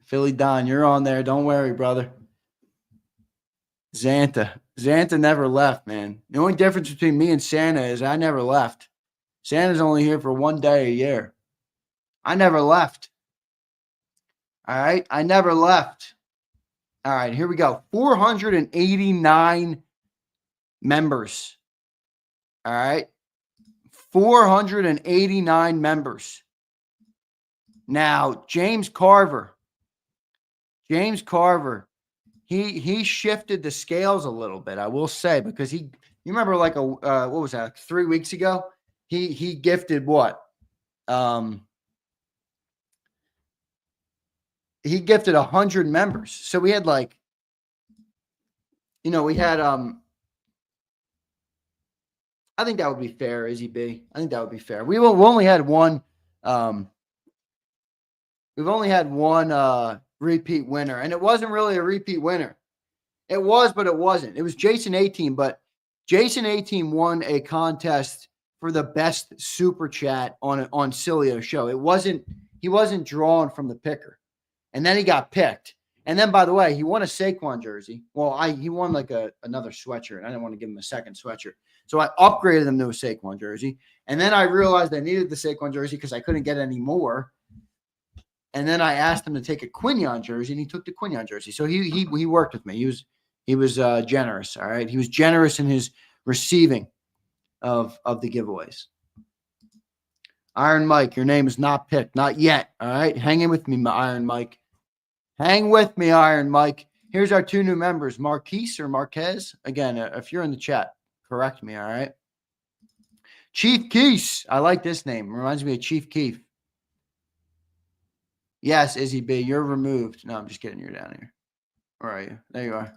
Philly Don, you're on there. Don't worry, brother. Xanta never left, man. The only difference between me and Santa is I never left. Santa's only here for 1 day a year. I never left. All right? I never left. All right, here we go. 489 members. All right? 489 members. Now, James Carver, he shifted the scales a little bit, I will say, because you remember like what was that, 3 weeks ago? He gifted what? He gifted 100 members. So we had we had I think that would be fair, Izzy B. I think that would be fair. We've only had one repeat winner, and it wasn't really a repeat winner. It was, but it wasn't. It was Jason 18, but Jason 18 won a contest for the best super chat on Cilio's show. He wasn't drawn from the picker. And then he got picked. And then, by the way, he won a Saquon jersey. Well, he won like another sweatshirt. I didn't want to give him a second sweatshirt. So I upgraded him to a Saquon jersey. And then I realized I needed the Saquon jersey because I couldn't get any more. And then I asked him to take a Quinion jersey, and he took the Quinion jersey. So he worked with me. He was generous, all right? He was generous in his receiving of the giveaways. Iron Mike, your name is not picked. Not yet, all right? Hang in with me, Iron Mike. Hang with me, Iron Mike. Here's our 2 new members, Marquise or Marquez. Again, if you're in the chat, correct me, all right? Chief Keese. I like this name. Reminds me of Chief Keef. Yes, Izzy B, you're removed. No, I'm just kidding. You're down here. Where are you? There you are.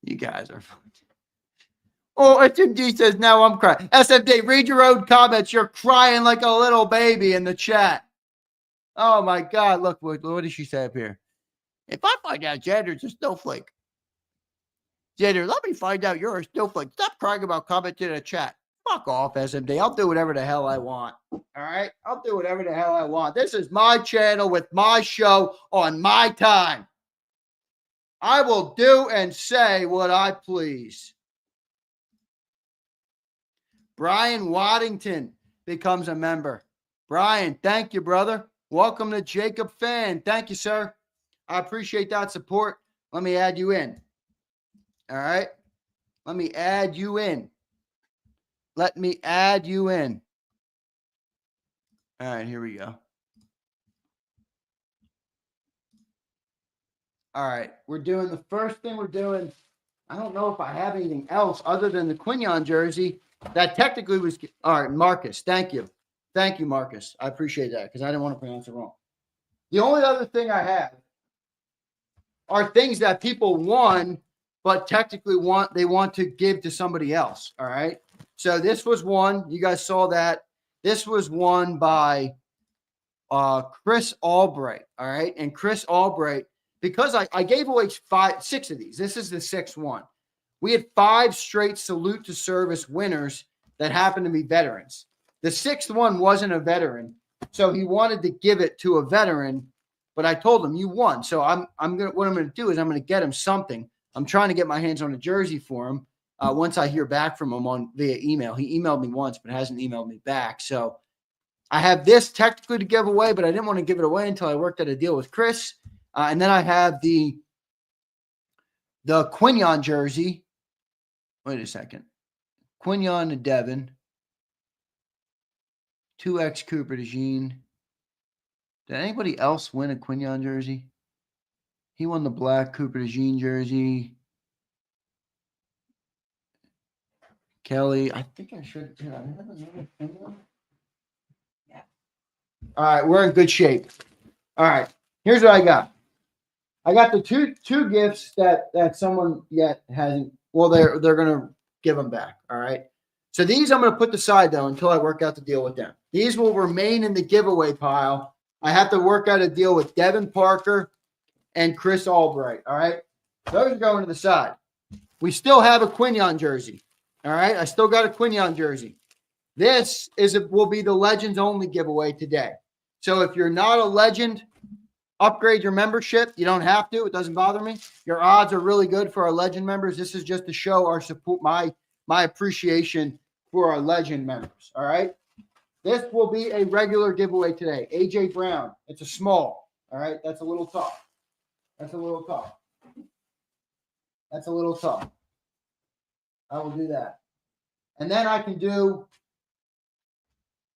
You guys are fun. Oh, SMD says, now I'm crying. SMD, read your own comments. You're crying like a little baby in the chat. Oh, my God. Look, what did she say up here? If I find out Zander's a snowflake, Zander, let me find out you're a snowflake. Stop crying about comments in the chat. Fuck off, SMD. I'll do whatever the hell I want. All right? I'll do whatever the hell I want. This is my channel with my show on my time. I will do and say what I please. Brian Waddington becomes a member. Brian, thank you, brother. Welcome to JAKIB Fan. Thank you, sir. I appreciate that support. Let me add you in. All right? Let me add you in. Let me add you in. All right, here we go. All right, we're doing the first thing we're doing. I don't know if I have anything else other than the Quinion jersey. That technically was, all right, Marcus, thank you. Thank you, Marcus. I appreciate that because I didn't want to pronounce it wrong. The only other thing I have are things that people won, but technically they want to give to somebody else, all right? So this was one. You guys saw that. This was won by Chris Albright, all right? And Chris Albright, because I gave away 6 of these. This is the 6th one. We had 5 straight salute to service winners that happened to be veterans. The 6th one wasn't a veteran, so he wanted to give it to a veteran, but I told him you won. So what I'm gonna do is I'm gonna get him something. I'm trying to get my hands on a jersey for him once I hear back from him via email. He emailed me once, but hasn't emailed me back. So I have this technically to give away, but I didn't want to give it away until I worked out a deal with Chris. And then I have the Quinion jersey. Wait a second. Quinion to Devin. 2X Cooper to Jean. Did anybody else win a Quinion jersey? He won the black Cooper to Jean jersey. Kelly. I think I should. Yeah. All right, we're in good shape. All right, here's what I got. I got the two gifts that someone yet hasn't. Well, they're gonna give them back. All right. So these I'm gonna put aside though until I work out the deal with them. These will remain in the giveaway pile. I have to work out a deal with Devin Parker and Chris Albright. All right. Those are going to the side. We still have a Quinion jersey. All right. I still got a Quinion jersey. This will be the Legends only giveaway today. So if you're not a Legend, upgrade your membership. You don't have to. It doesn't bother me. Your odds are really good for our Legend members. This is just to show our support, my appreciation for our Legend members. All right. This will be a regular giveaway today. AJ Brown. It's a small. All right. That's a little tough. That's a little tough. That's a little tough. I will do that. And then I can do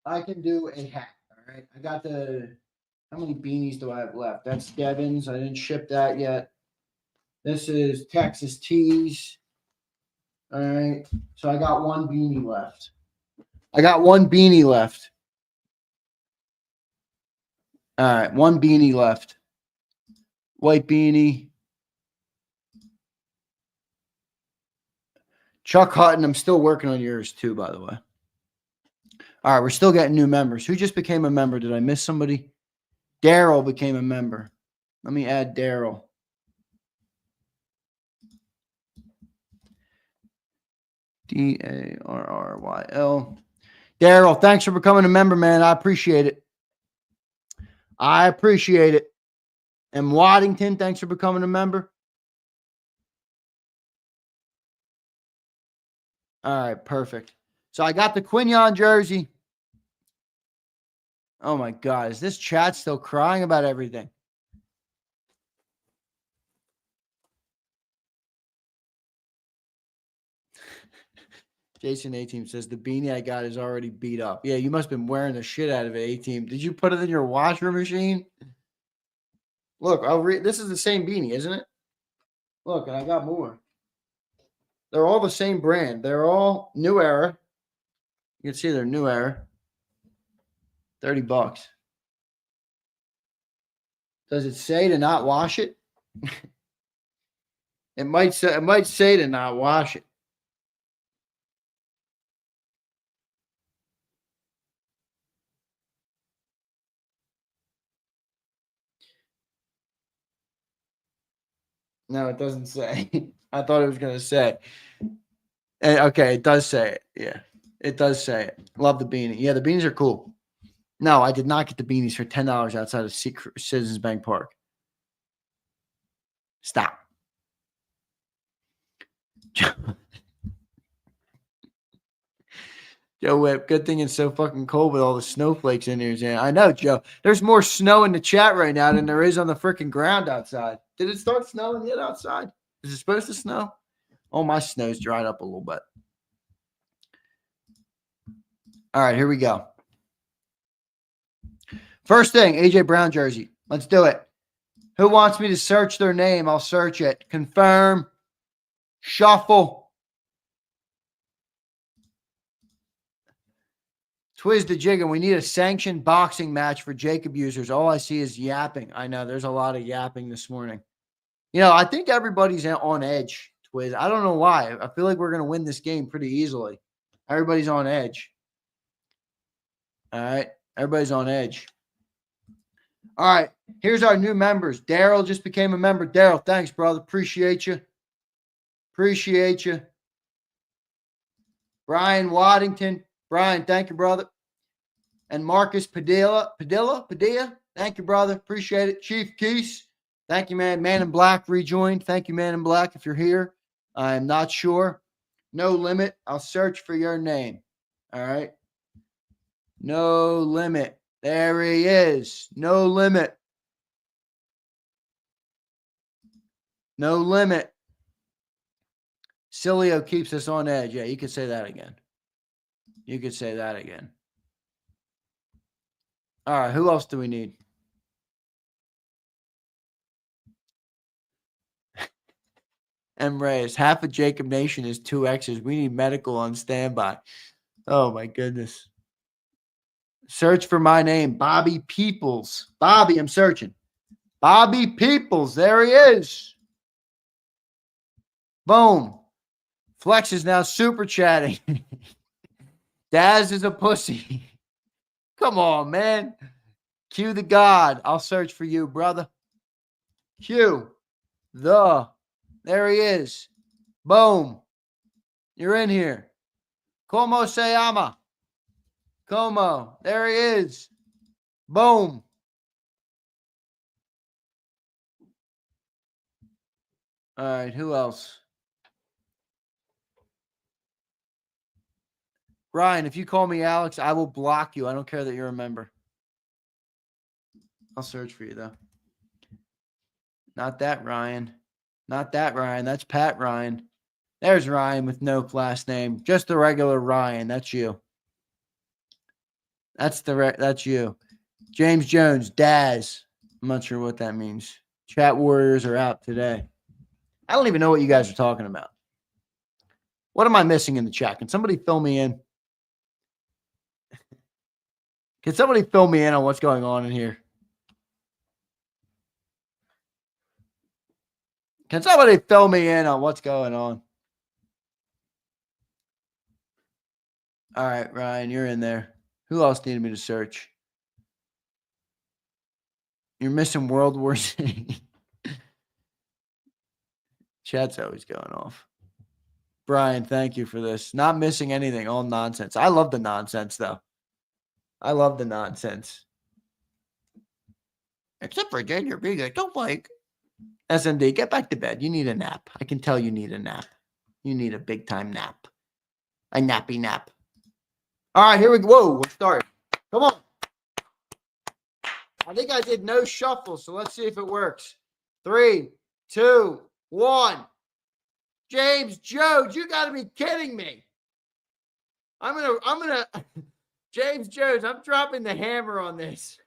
a hat. All right. I got how many beanies do I have left? That's Devin's. I didn't ship that yet. This is Texas Tees. All right. So I got one beanie left. All right. One beanie left. White beanie. Chuck Hutton, I'm still working on yours too, by the way. All right, we're still getting new members. Who just became a member? Did I miss somebody? Daryl became a member. Let me add Daryl. Darryl. Daryl, thanks for becoming a member, man. I appreciate it. And Waddington, thanks for becoming a member. All right, perfect. So I got the Quinion jersey. Oh, my God. Is this chat still crying about everything? Jason A-Team says, the beanie I got is already beat up. Yeah, you must have been wearing the shit out of it, A-Team. Did you put it in your washer machine? Look, I'll read. This is the same beanie, isn't it? Look, and I got more. They're all the same brand. They're all New Era. You can see they're New Era. $30. Does it say to not wash it? It might say to not wash it. No, it doesn't say. I thought it was going to say. Okay, it does say it. Yeah, it does say it. Love the beanie. Yeah, the beanies are cool. No, I did not get the beanies for $10 outside of Citizens Bank Park. Stop. Joe Whip, good thing it's so fucking cold with all the snowflakes in here. I know, Joe. There's more snow in the chat right now than there is on the freaking ground outside. Did it start snowing yet outside? Is it supposed to snow? Oh, my snow's dried up a little bit. All right, here we go. First thing, AJ Brown jersey. Let's do it. Who wants me to search their name? I'll search it. Confirm. Shuffle. Twiz the jig, and we need a sanctioned boxing match for JAKIB users. All I see is yapping. I know there's a lot of yapping this morning. You know, I think everybody's on edge, Twiz. I don't know why. I feel like we're going to win this game pretty easily. Everybody's on edge. All right. Everybody's on edge. All right. Here's our new members. Daryl just became a member. Daryl, thanks, brother. Appreciate you. Appreciate you. Brian Waddington. Brian, thank you, brother. And Marcus Padilla. Thank you, brother. Appreciate it. Chief Keese. Thank you, man. Man in Black rejoined. Thank you, Man in Black, if you're here. I'm not sure. No limit. I'll search for your name. All right. No limit. There he is. No limit. No limit. Cilio keeps us on edge. Yeah, you could say that again. You could say that again. All right, who else do we need? M. Reyes. Half of Jacob Nation is 2X's. We need medical on standby. Oh, my goodness. Search for my name, Bobby Peoples. Bobby, I'm searching. Bobby Peoples. There he is. Boom. Flex is now super chatting. Daz is a pussy. Come on, man. Q the God. I'll search for you, brother. Q the. There he is. Boom. You're in here. Como se llama? Como. There he is. Boom. All right. Who else? Ryan, if you call me Alex, I will block you. I don't care that you're a member. I'll search for you, though. Not that Ryan. Not that Ryan. That's Pat Ryan. There's Ryan with no last name. Just the regular Ryan. That's you. That's you. James Jones, Daz. I'm not sure what that means. Chat Warriors are out today. I don't even know what you guys are talking about. What am I missing in the chat? Can somebody fill me in? Can somebody fill me in on what's going on in here? Can somebody fill me in on what's going on? All right, Ryan, you're in there. Who else needed me to search? You're missing World War Z. Chat's always going off. Brian, thank you for this. Not missing anything. All nonsense. I love the nonsense, though. I love the nonsense. Except for Junior being like, don't like. SMD, get back to bed. You need a nap. I can tell you need a nap. You need a big-time nap. A nappy nap. All right, here we go. Whoa, we're starting. Come on. I think I did no shuffle, so let's see if it works. 3, 2, 1. James Jones, you got to be kidding me. I'm gonna. James Jones, I'm dropping the hammer on this.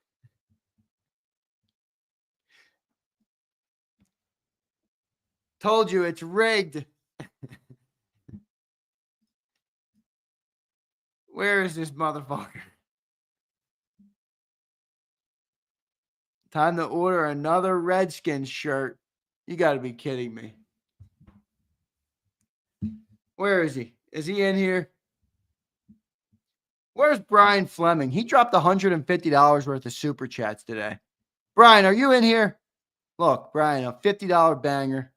Told you it's rigged. Where is this motherfucker? Time to order another Redskins shirt. You got to be kidding me. Where is he? Is he in here? Where's Brian Fleming? He dropped $150 worth of super chats today. Brian, are you in here? Look, Brian, a $50 banger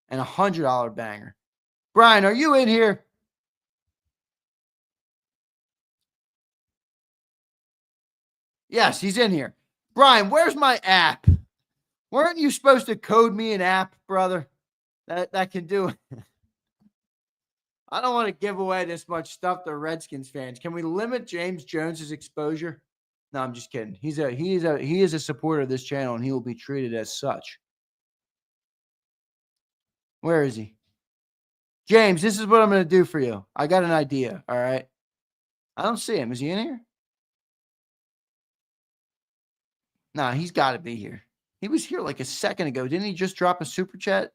and a $100 banger. Brian, are you in here? Yes, he's in here. Brian, where's my app? Weren't you supposed to code me an app, brother? That can do it. I don't want to give away this much stuff to Redskins fans. Can we limit James Jones's exposure? No, I'm just kidding. He is a supporter of this channel, and he will be treated as such. Where is he? James, this is what I'm going to do for you. I got an idea, all right? I don't see him. Is he in here? Nah, he's got to be here. He was here like a second ago. Didn't he just drop a super chat?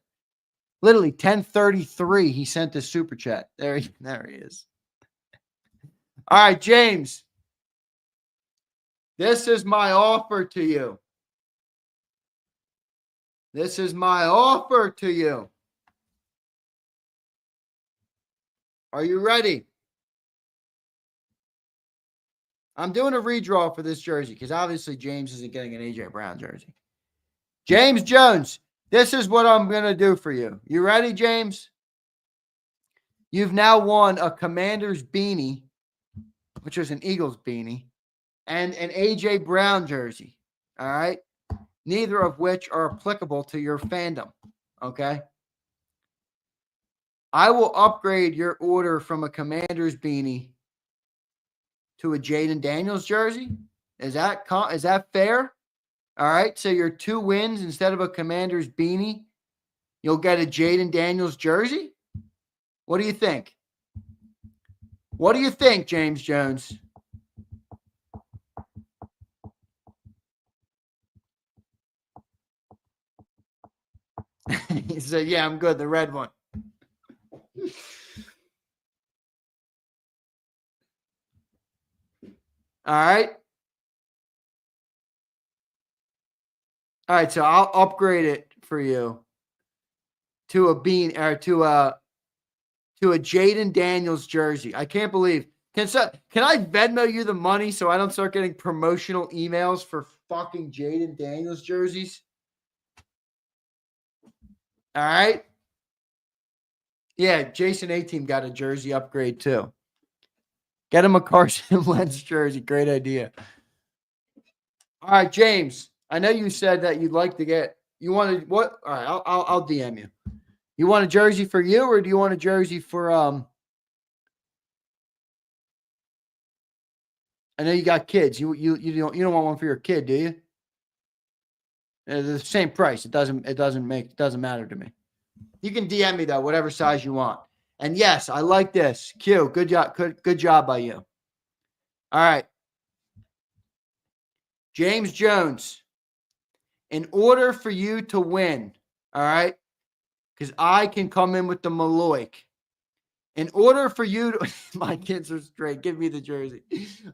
Literally 10:33, he sent this super chat. There he is. All right, James. This is my offer to you. This is my offer to you. Are you ready? I'm doing a redraw for this jersey because obviously James isn't getting an A.J. Brown jersey. James Jones, this is what I'm going to do for you. You ready, James? You've now won a Commanders beanie, which is an Eagles beanie, and an A.J. Brown jersey. All right? Neither of which are applicable to your fandom. Okay? I will upgrade your order from a Commanders beanie to a Jaden Daniels jersey. Is that fair? All right. So your 2 wins instead of a Commanders beanie, you'll get a Jaden Daniels jersey. What do you think? What do you think, James Jones? He said, yeah, I'm good. The red one. All right. All right, so I'll upgrade it for you to a to a Jaden Daniels jersey. I can't believe. Can I Venmo you the money so I don't start getting promotional emails for fucking Jaden Daniels jerseys? All right. Yeah, Jason A-Team got a jersey upgrade too. Get him a Carson Wentz jersey. Great idea. All right, James. I know you said that you'd like to get. You wanted what? All right, I'll DM you. You want a jersey for you, or do you want a jersey for I know you got kids. You don't want one for your kid, do you? They're the same price. It doesn't matter to me. You can DM me though, whatever size you want. And yes, I like this. Q, good job. Good job by you. All right. James Jones, in order for you to win, all right, because I can come in with the Maloik. In order for you to, my kids are straight. Give me the jersey.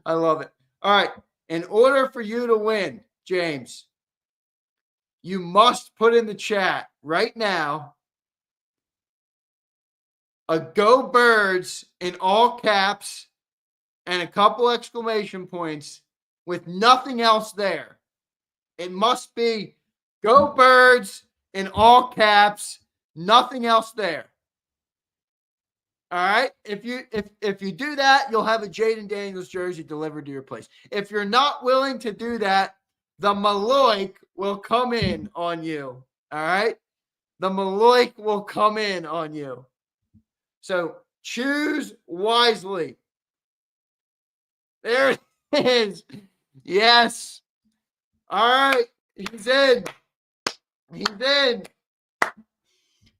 I love it. All right. In order for you to win, James, you must put in the chat right now a Go Birds in all caps and a couple exclamation points with nothing else there. It must be Go Birds in all caps, nothing else there. All right. If you do that, you'll have a Jaden Daniels jersey delivered to your place. If you're not willing to do that, the Maloik will come in on you. All right. The Maloik will come in on you. So choose wisely. There it is. Yes. All right. He's in. He's in.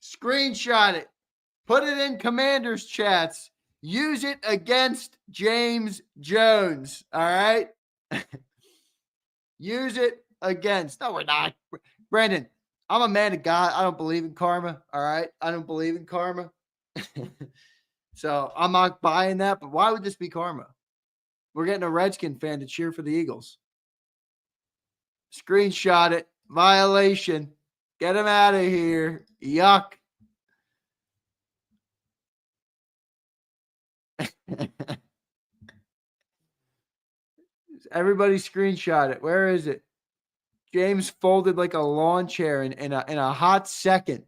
Screenshot it. Put it in Commanders chats. Use it against James Jones. All right? Use it against. No, we're not. Brandon, I'm a man of God. I don't believe in karma. All right? I don't believe in karma. So I'm not buying that. But why would this be karma? We're getting a Redskin fan to cheer for the Eagles. Screenshot it. Violation. Get him out of here. Yuck. Everybody screenshot it. Where is it? James folded like a lawn chair in a hot second.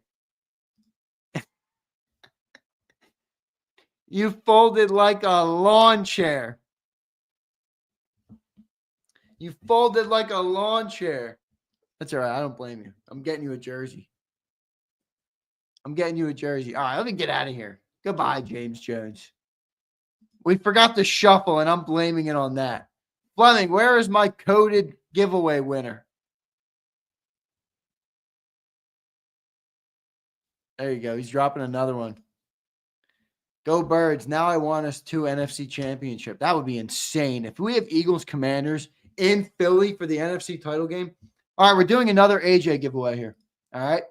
You folded like a lawn chair. You folded like a lawn chair. That's all right. I don't blame you. I'm getting you a jersey. All right, let me get out of here. Goodbye, James Jones. We forgot to shuffle, and I'm blaming it on that. Fleming, where is my coded giveaway winner? There you go. He's dropping another one. Go Birds. Now I want us to NFC Championship. That would be insane. If we have Eagles Commanders in Philly for the NFC title game. All right, we're doing another AJ giveaway here. All right.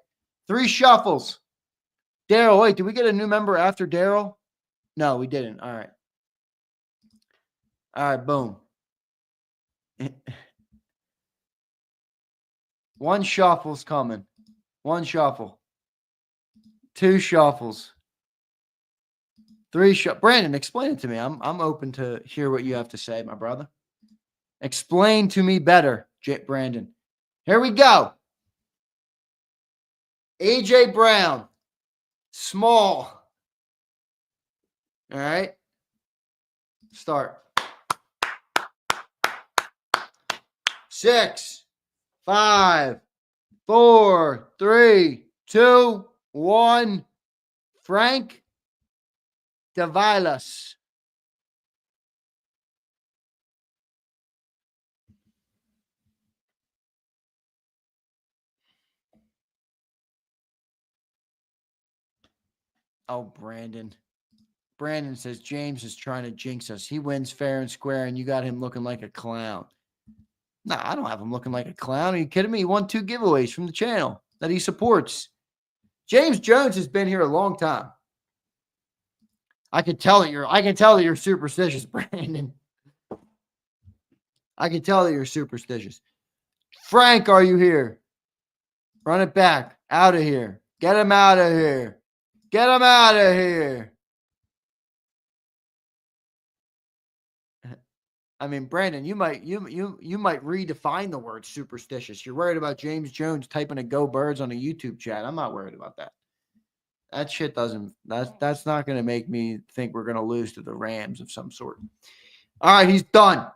3 shuffles. Daryl, wait, did we get a new member after Daryl? No, we didn't. All right. All right, boom. 1 shuffle's coming. 1 shuffle. 2 shuffles. 3 shuffles. Brandon, explain it to me. I'm open to hear what you have to say, my brother. Explain to me better, Brandon. Here we go. AJ Brown. Small. All right. Start. 6, 5, 4, 3, 2, 1. Frank Davilas. Oh, Brandon. Brandon says James is trying to jinx us. He wins fair and square, and you got him looking like a clown. No, I don't have him looking like a clown. Are you kidding me? He won 2 giveaways from the channel that he supports. James Jones has been here a long time. I can tell that you're superstitious, Brandon. I can tell that you're superstitious. Frank, are you here? Run it back. Out of here. Get him out of here. Get him out of here. I mean, Brandon, you might redefine the word superstitious. You're worried about James Jones typing a "Go Birds" on a YouTube chat. I'm not worried about that. That shit that's not going to make me think we're going to lose to the Rams of some sort. All right, he's done.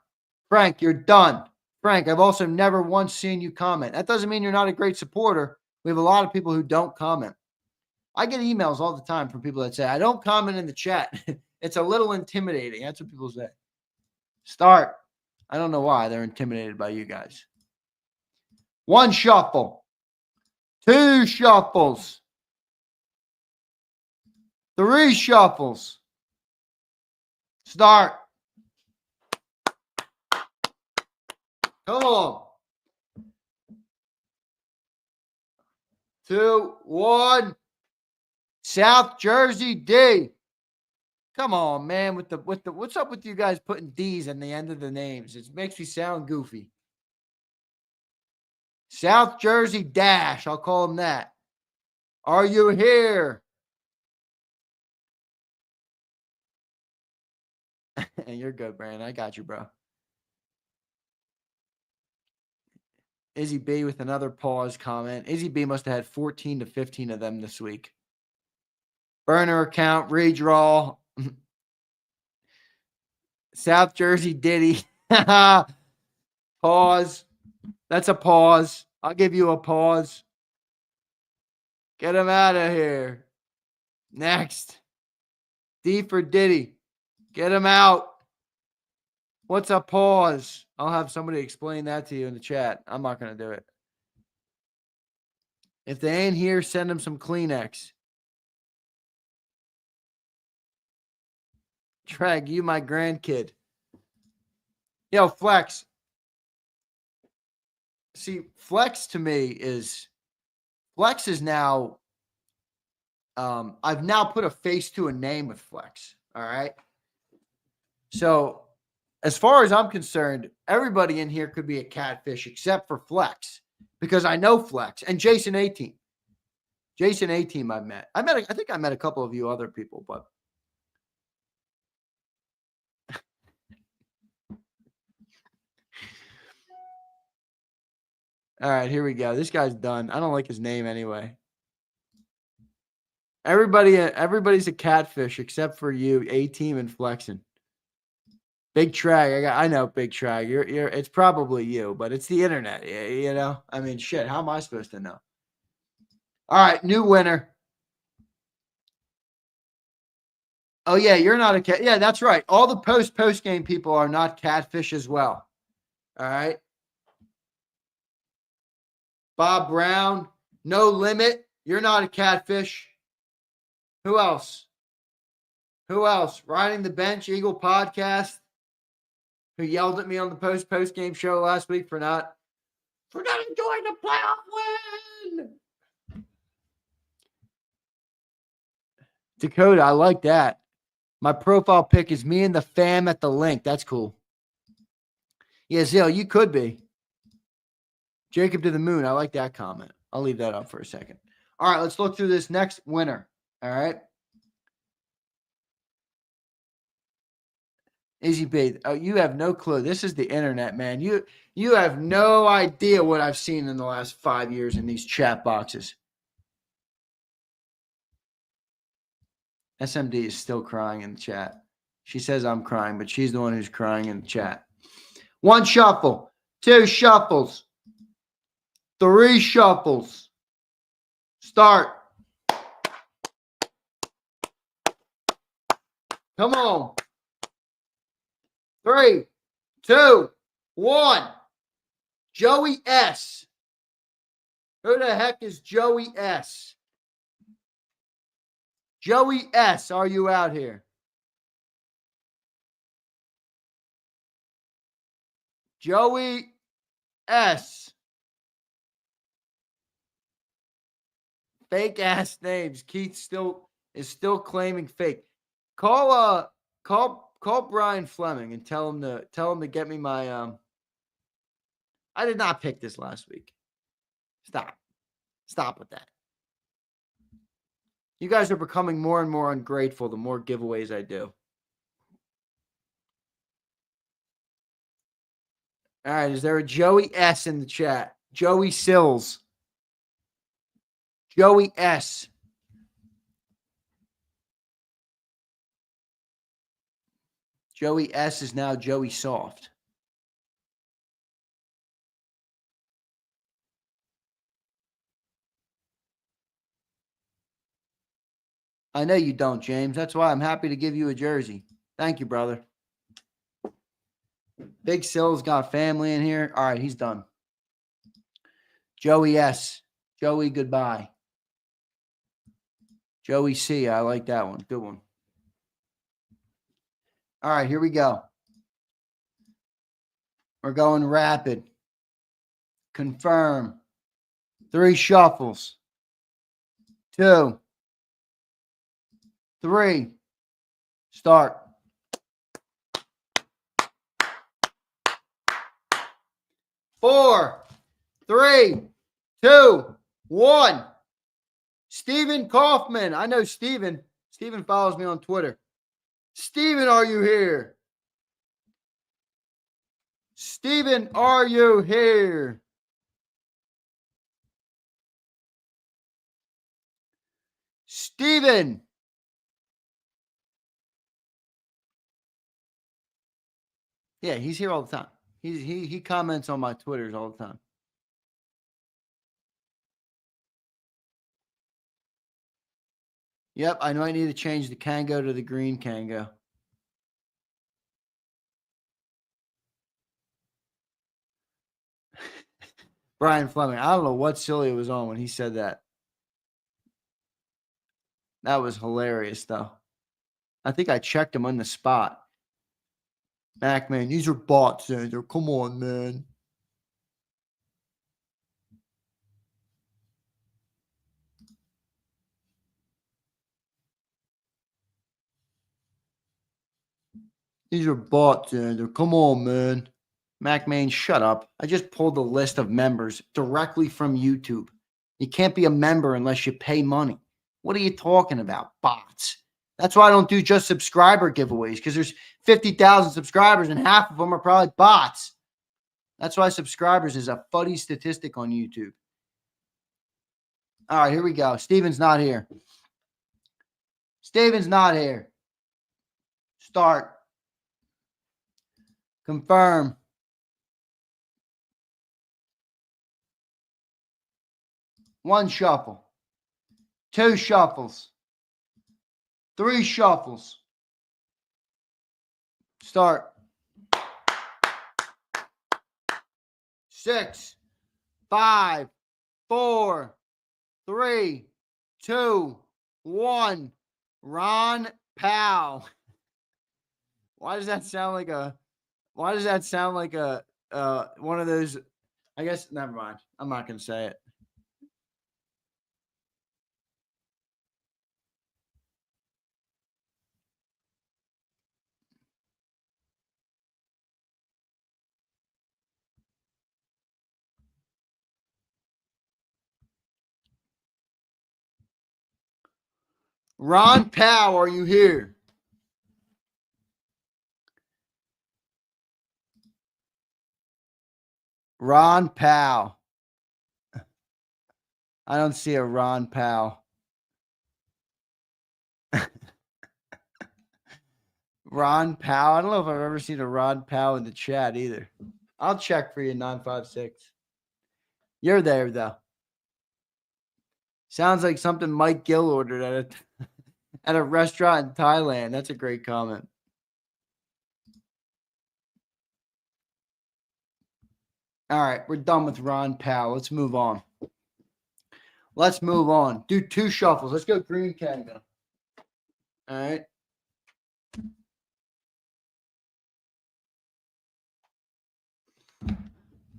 Frank, you're done. Frank, I've also never once seen you comment. That doesn't mean you're not a great supporter. We have a lot of people who don't comment. I get emails all the time from people that say, I don't comment in the chat. It's a little intimidating. That's what people say. Start. I don't know why they're intimidated by you guys. 1 shuffle. 2 shuffles. 3 shuffles. Start. Come on. 2, 1. South Jersey D. Come on, man. With the what's up with you guys putting D's in the end of the names? It makes me sound goofy. South Jersey Dash. I'll call him that. Are you here? You're good, Brandon. I got you, bro. Izzy B with another pause comment. Izzy B must have had 14 to 15 of them this week. Burner account, redraw. South Jersey Diddy. Pause. That's a pause. I'll give you a pause. Get him out of here. Next. D for Diddy. Get him out. What's a pause? I'll have somebody explain that to you in the chat. I'm not going to do it. If they ain't here, send them some Kleenex. Treg, you my grandkid. Yo, Flex. See, Flex to me is now, I've now put a face to a name with Flex. All right. So as far as I'm concerned, everybody in here could be a catfish except for Flex, because I know Flex and Jason A-Team. Jason A-Team I think I met a couple of you other people, but all right, here we go. This guy's done. I don't like his name anyway. Everybody's a catfish except for you, A-Team and Flexin. Big Trag. I know Big Trag. It's probably you, but it's the internet. You know? I mean, shit, how am I supposed to know? All right, new winner. Oh, yeah, you're not a cat. Yeah, that's right. All the post game people are not catfish as well. All right. Bob Brown, No Limit. You're not a catfish. Who else? Riding the Bench, Eagle Podcast, who yelled at me on the post game show last week for not enjoying the playoff win. Dakota, I like that. My profile pic is me and the fam at the link. That's cool. Yeah, Zill, you could be. Jacob to the moon. I like that comment. I'll leave that up for a second. All right, let's look through this next winner. All right. Izzy B. Oh, you have no clue. This is the internet, man. You have no idea what I've seen in the last 5 years in these chat boxes. SMD is still crying in the chat. She says I'm crying, but she's the one who's crying in the chat. 1 shuffle, 2 shuffles, 3 shuffles. Start. Come on. 3, 2, 1. Joey S. Who the heck is Joey S? Joey S, are you out here? Joey S. Fake ass names. Keith is still claiming fake. Call Brian Fleming and tell him to get me my I did not pick this last week. Stop with that. You guys are becoming more and more ungrateful the more giveaways I do. All right, is there a Joey S in the chat? Joey Sills. Joey S. Joey S is now Joey Soft. I know you don't, James. That's why I'm happy to give you a jersey. Thank you, brother. Big Sills got family in here. All right, he's done. Joey S. Joey, goodbye. Joey C. I like that one. Good one. All right, here we go. We're going rapid. Confirm. 3 shuffles. 2, 3. Start. 4, 3, 2, 1. Steven Kaufman. I know Steven. Steven follows me on Twitter. Steven, are you here? Steven, are you here? Steven. Yeah, he's here all the time. He comments on my Twitters all the time. Yep, I know I need to change the Kango to the green Kango. Brian Fleming. I don't know what silly it was on when he said that. That was hilarious, though. I think I checked him on the spot. Mac, man, these are bots, Zander. Come on, man. These are bots, Zander. Come on, man. MacMain, shut up. I just pulled the list of members directly from YouTube. You can't be a member unless you pay money. What are you talking about? Bots. That's why I don't do just subscriber giveaways, because there's 50,000 subscribers and half of them are probably bots. That's why subscribers is a fuddy statistic on YouTube. All right, here we go. Steven's not here. Steven's not here. Start. Confirm. One shuffle. 2 shuffles. 3 shuffles. Start. 6, 5, 4, 3, 2, 1. Ron Powell. Why does that sound like a one of those? I guess never mind. I'm not gonna say it. Ron Powell, are you here? Ron Powell. I don't see a Ron Powell. Ron Powell. I don't know if I've ever seen a Ron Powell in the chat either. I'll check for you, 956. You're there, though. Sounds like something Mike Gill ordered at a restaurant in Thailand. That's a great comment. All right, we're done with Ron Powell. Let's move on. Let's move on. Do 2 shuffles. Let's go green Kango. All right.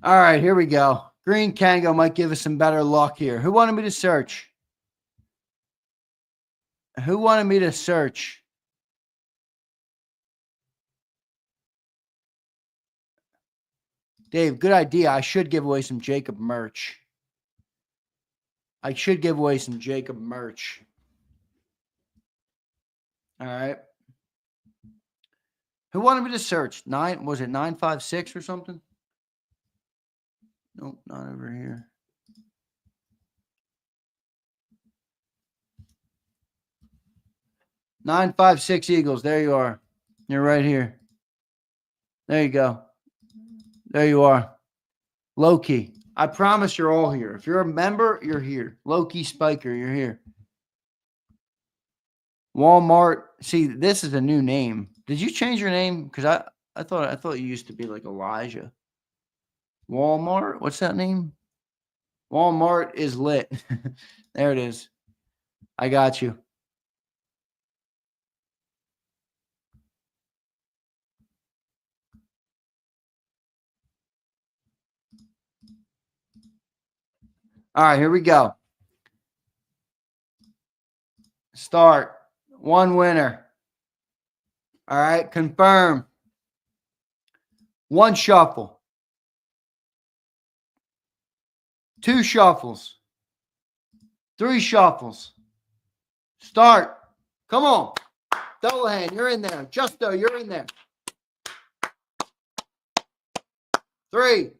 All right, here we go. Green Kango might give us some better luck here. Who wanted me to search? Who wanted me to search? Dave, good idea. I should give away some JAKIB merch. All right. Who wanted me to search? Was it 956 or something? Nope, not over here. $956 Eagles. There you are. You're right here. There you go. There you are. Low key. I promise you're all here. If you're a member, you're here. Low key Spiker, you're here. Walmart. See, this is a new name. Did you change your name? Because I thought you used to be like Elijah. Walmart. What's that name? Walmart is lit. There it is. I got you. All right, here we go. Start. One winner. All right, confirm. One shuffle. Two shuffles. Three shuffles. Start. Come on. Dolahan, you're in there. Justo, you're in there. 3,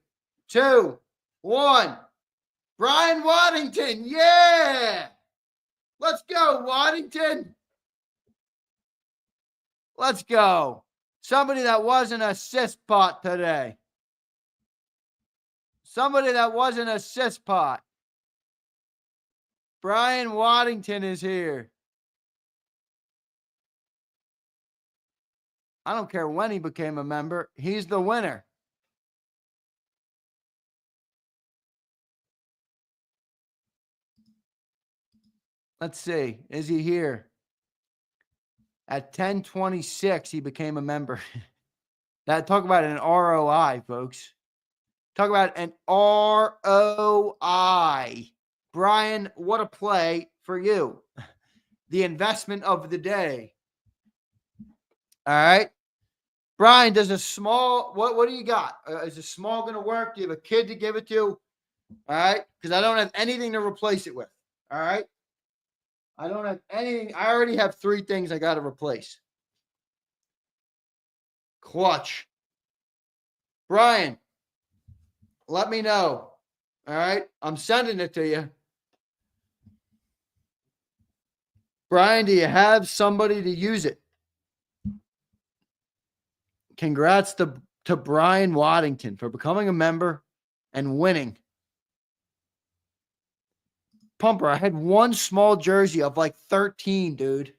2, 1. Brian Waddington, yeah! Let's go, Waddington. Let's go. Somebody that wasn't a cis pot today. Somebody that wasn't a cis pot. Brian Waddington is here. I don't care when he became a member. He's the winner. Let's see. Is he here? At 10:26, he became a member. Talk about an ROI, folks. Talk about an ROI. Brian, what a play for you. The investment of the day. All right. Brian, does a small, what do you got? Is a small going to work? Do you have a kid to give it to? All right. Because I don't have anything to replace it with. All right. I don't have anything. I already have 3 things I got to replace. Clutch. Brian, let me know. All right. I'm sending it to you. Brian, do you have somebody to use it? Congrats to Brian Waddington for becoming a member and winning. Pumper, I had one small jersey of like 13, dude.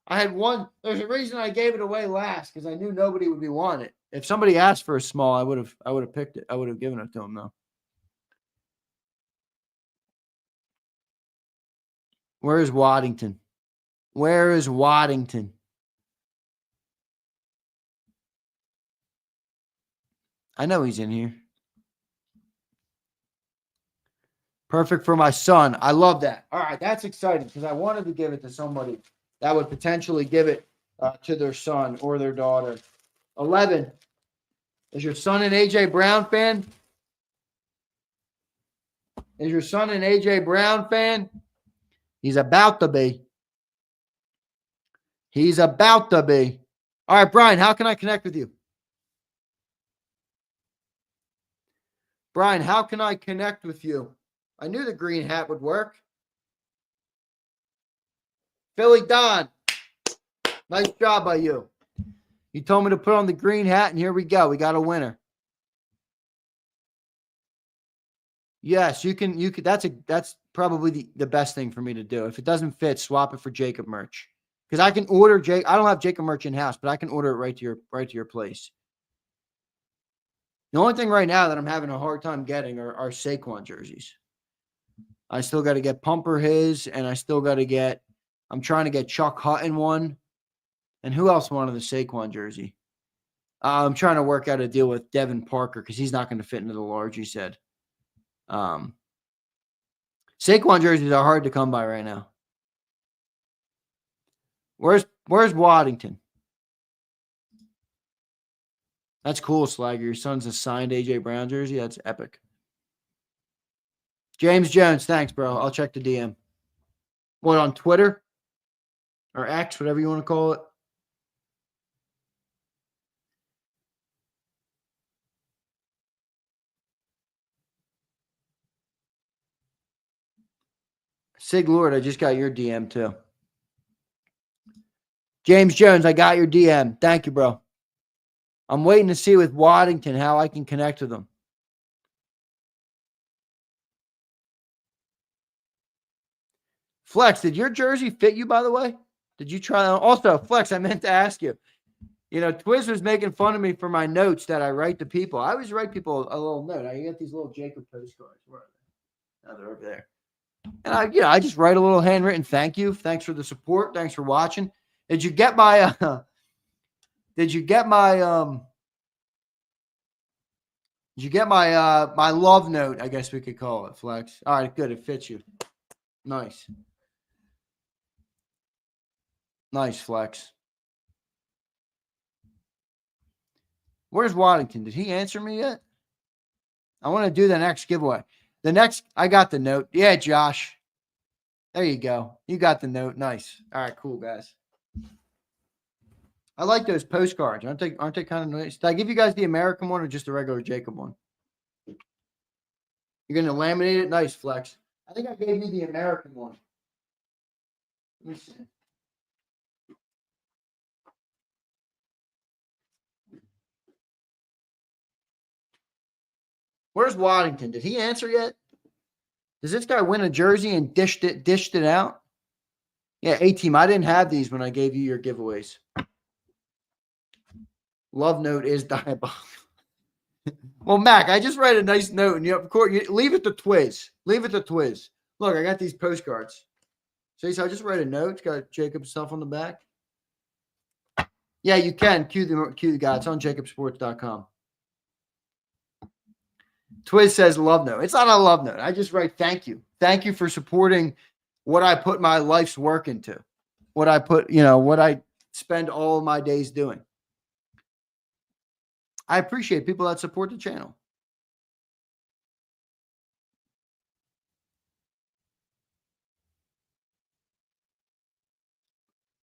I had one. There's a reason I gave it away last because I knew nobody would be wanting it. If somebody asked for a small, I would have picked it. I would have given it to them though. Where is Waddington? Where is Waddington? I know he's in here. Perfect for my son. I love that. All right, that's exciting because I wanted to give it to somebody that would potentially give it to their son or their daughter. 11. Is your son an A.J. Brown fan? Is your son an A.J. Brown fan? He's about to be. He's about to be. All right, Brian, how can I connect with you? Brian, how can I connect with you? I knew the green hat would work. Philly Don, nice job by you. You told me to put on the green hat, and here we go. We got a winner. Yes, you can. That's probably the best thing for me to do. If it doesn't fit, swap it for JAKIB merch. Because I can order I don't have JAKIB merch in house, but I can order it right to your place. The only thing right now that I'm having a hard time getting are Saquon jerseys. I still got to get Pumper his, and I'm trying to get Chuck Hutton one. And who else wanted the Saquon jersey? I'm trying to work out a deal with Devin Parker because he's not going to fit into the large, he said. Saquon jerseys are hard to come by right now. Where's Waddington? That's cool, Slagger. Your son's a signed A.J. Brown jersey. That's epic. James Jones, thanks, bro. I'll check the DM. What, on Twitter? Or X, whatever you want to call it? Sig Lord, I just got your DM too. James Jones, I got your DM. Thank you, bro. I'm waiting to see with Waddington how I can connect with him. Flex, did your jersey fit you, by the way? Did you try on? Also, Flex, I meant to ask you. You know, Twiz was making fun of me for my notes that I write to people. I always write people a little note. Now, you got these little JAKIB postcards. Where are they? Oh, they're over there. And I just write a little handwritten thank you. Thanks for the support. Thanks for watching. Did you get my my love note, I guess we could call it, Flex? All right, good. It fits you. Nice. Nice, Flex. Where's Waddington? Did he answer me yet? I want to do the next giveaway. I got the note. Yeah, Josh. There you go. You got the note. Nice. All right, cool, guys. I like those postcards. Aren't they kind of nice? Did I give you guys the American one or just the regular JAKIB one? You're going to laminate it? Nice, Flex. I think I gave you the American one. Let me see. Where's Waddington? Did he answer yet? Does this guy win a jersey and dished it out? Yeah, A-Team. I didn't have these when I gave you your giveaways. Love note is diabolical. Well, Mac, I just write a nice note, and of course, leave it to Twiz. Leave it to Twiz. Look, I got these postcards. See, so I just write a note. It's got JAKIB stuff on the back. Yeah, you can. Cue the guy. It's on JAKIBsports.com. Twiz says love note. It's not a love note. I just write thank you. Thank you for supporting what I put my life's work into. What I spend all of my days doing. I appreciate people that support the channel.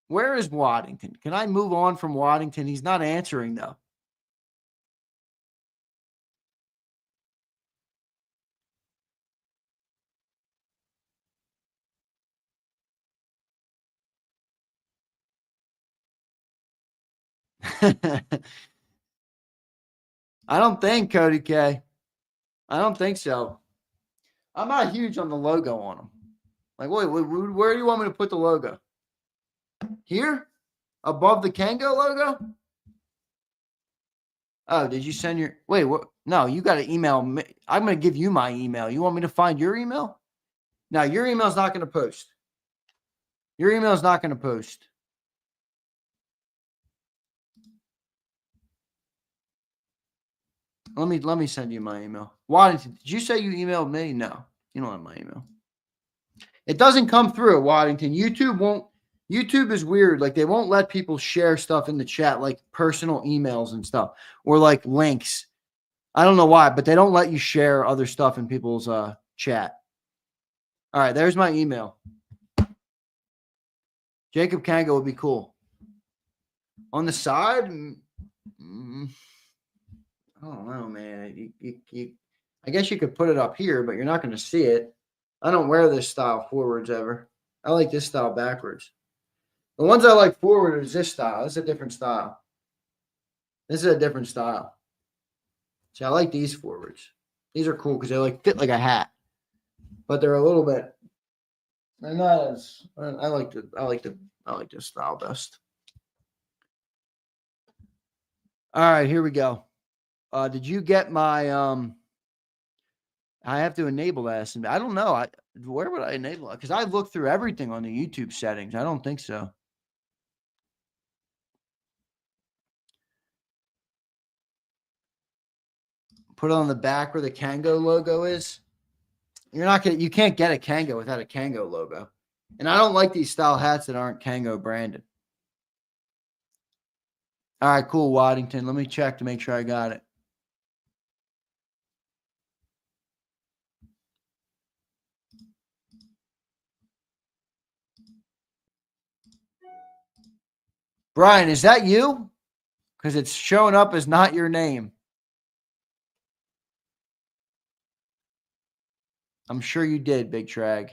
Where is Waddington? Can I move on from Waddington? He's not answering, though. I don't think, Cody K. I don't think so. I'm not huge on the logo on them. Like, wait, where do you want me to put the logo? Here? Above the Kango logo? Oh, did you send your... Wait, what? No, you got to email me. I'm going to give you my email. You want me to find your email? No, your email's not going to post. Your email's not going to post. Let me send you my email. Waddington, did you say you emailed me? No, you don't have my email. It doesn't come through, Waddington. YouTube won't. YouTube is weird. Like, they won't let people share stuff in the chat, like personal emails and stuff, or like links. I don't know why, but they don't let you share other stuff in people's chat. All right, there's my email. JAKIB Kango would be cool. On the side, I don't know, man. I guess you could put it up here, but you're not going to see it. I don't wear this style forwards ever. I like this style backwards. The ones I like forward is this style. This is a different style. This is a different style. See, I like these forwards. These are cool because they like fit like a hat, but they're a little bit. They're not as. I like this style best. All right, here we go. Did you get my? I have to enable that. I don't know. Where would I enable it? Because I looked through everything on the YouTube settings. I don't think so. Put it on the back where the Kango logo is. You can't get a Kango without a Kango logo. And I don't like these style hats that aren't Kango branded. All right, cool, Waddington. Let me check to make sure I got it. Brian, is that you? Because it's showing up as not your name. I'm sure you did, Big Trag.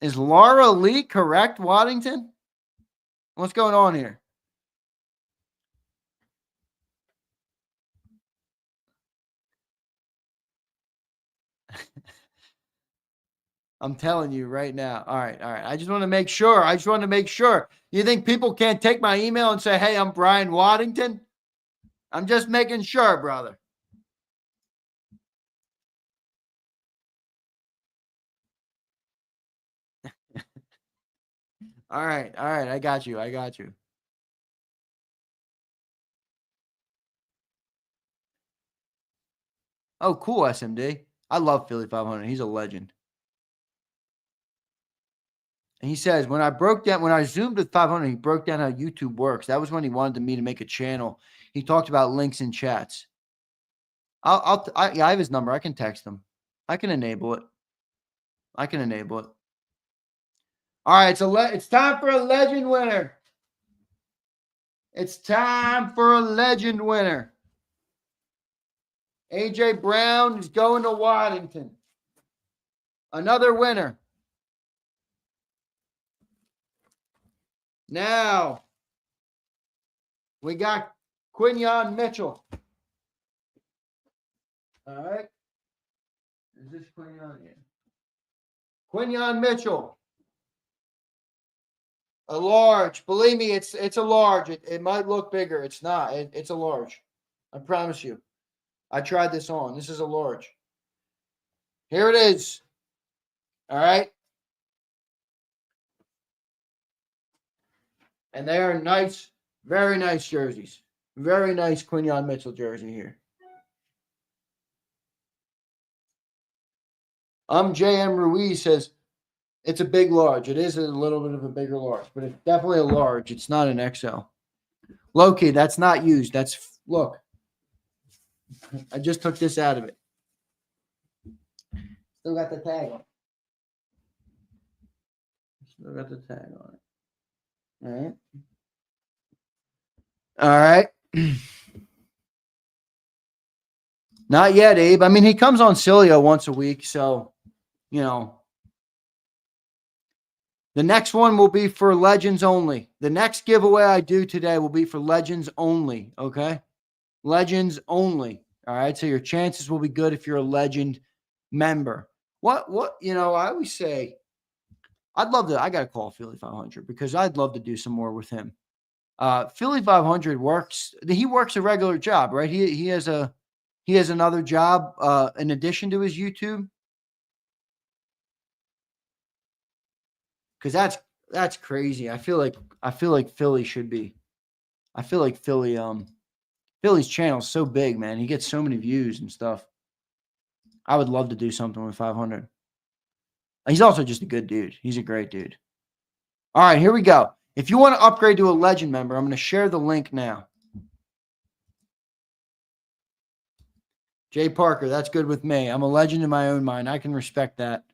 Is Laura Lee correct, Waddington? What's going on here? I'm telling you right now. All right. I just want to make sure. You think people can't take my email and say, hey, I'm Brian Waddington? I'm just making sure, brother. All right. I got you. Oh, cool, SMD. I love Philly 500. He's a legend. And he says, when I zoomed with 500, he broke down how YouTube works. That was when he wanted me to make a channel. He talked about links and chats. I have his number. I can text him. I can enable it. All right, it's time for a legend winner. AJ Brown is going to Waddington. Another winner. Now, we got Quinyon Mitchell. All right. Is this Quinyon? Yeah. Quinyon Mitchell. A large. Believe me, it's a large. It might look bigger. It's not. It's a large. I promise you. I tried this on. This is a large. Here it is. All right. And they are nice, very nice jerseys. Very nice Quinyon Mitchell jersey here. JM Ruiz says it's a big large. It is a little bit of a bigger large, but it's definitely a large. It's not an XL. Low-key, that's not used. Look. I just took this out of it. Still got the tag on it. All right. Not yet, Abe. I mean, he comes on Cilio once a week, so, the next one will be for legends only. The next giveaway I do today will be for legends only, okay? Legends only. All right, so your chances will be good if you're a legend member. I always say, I got to call Philly 500 because I'd love to do some more with him. Philly 500 works a regular job, right? He has another job in addition to his YouTube. Because that's crazy. I feel like Philly should be. I feel like Philly's channel is so big, man. He gets so many views and stuff. I would love to do something with 500. He's also just a good dude. He's a great dude. All right, here we go. If you want to upgrade to a legend member, I'm going to share the link now. Jay Parker, that's good with me. I'm a legend in my own mind. I can respect that.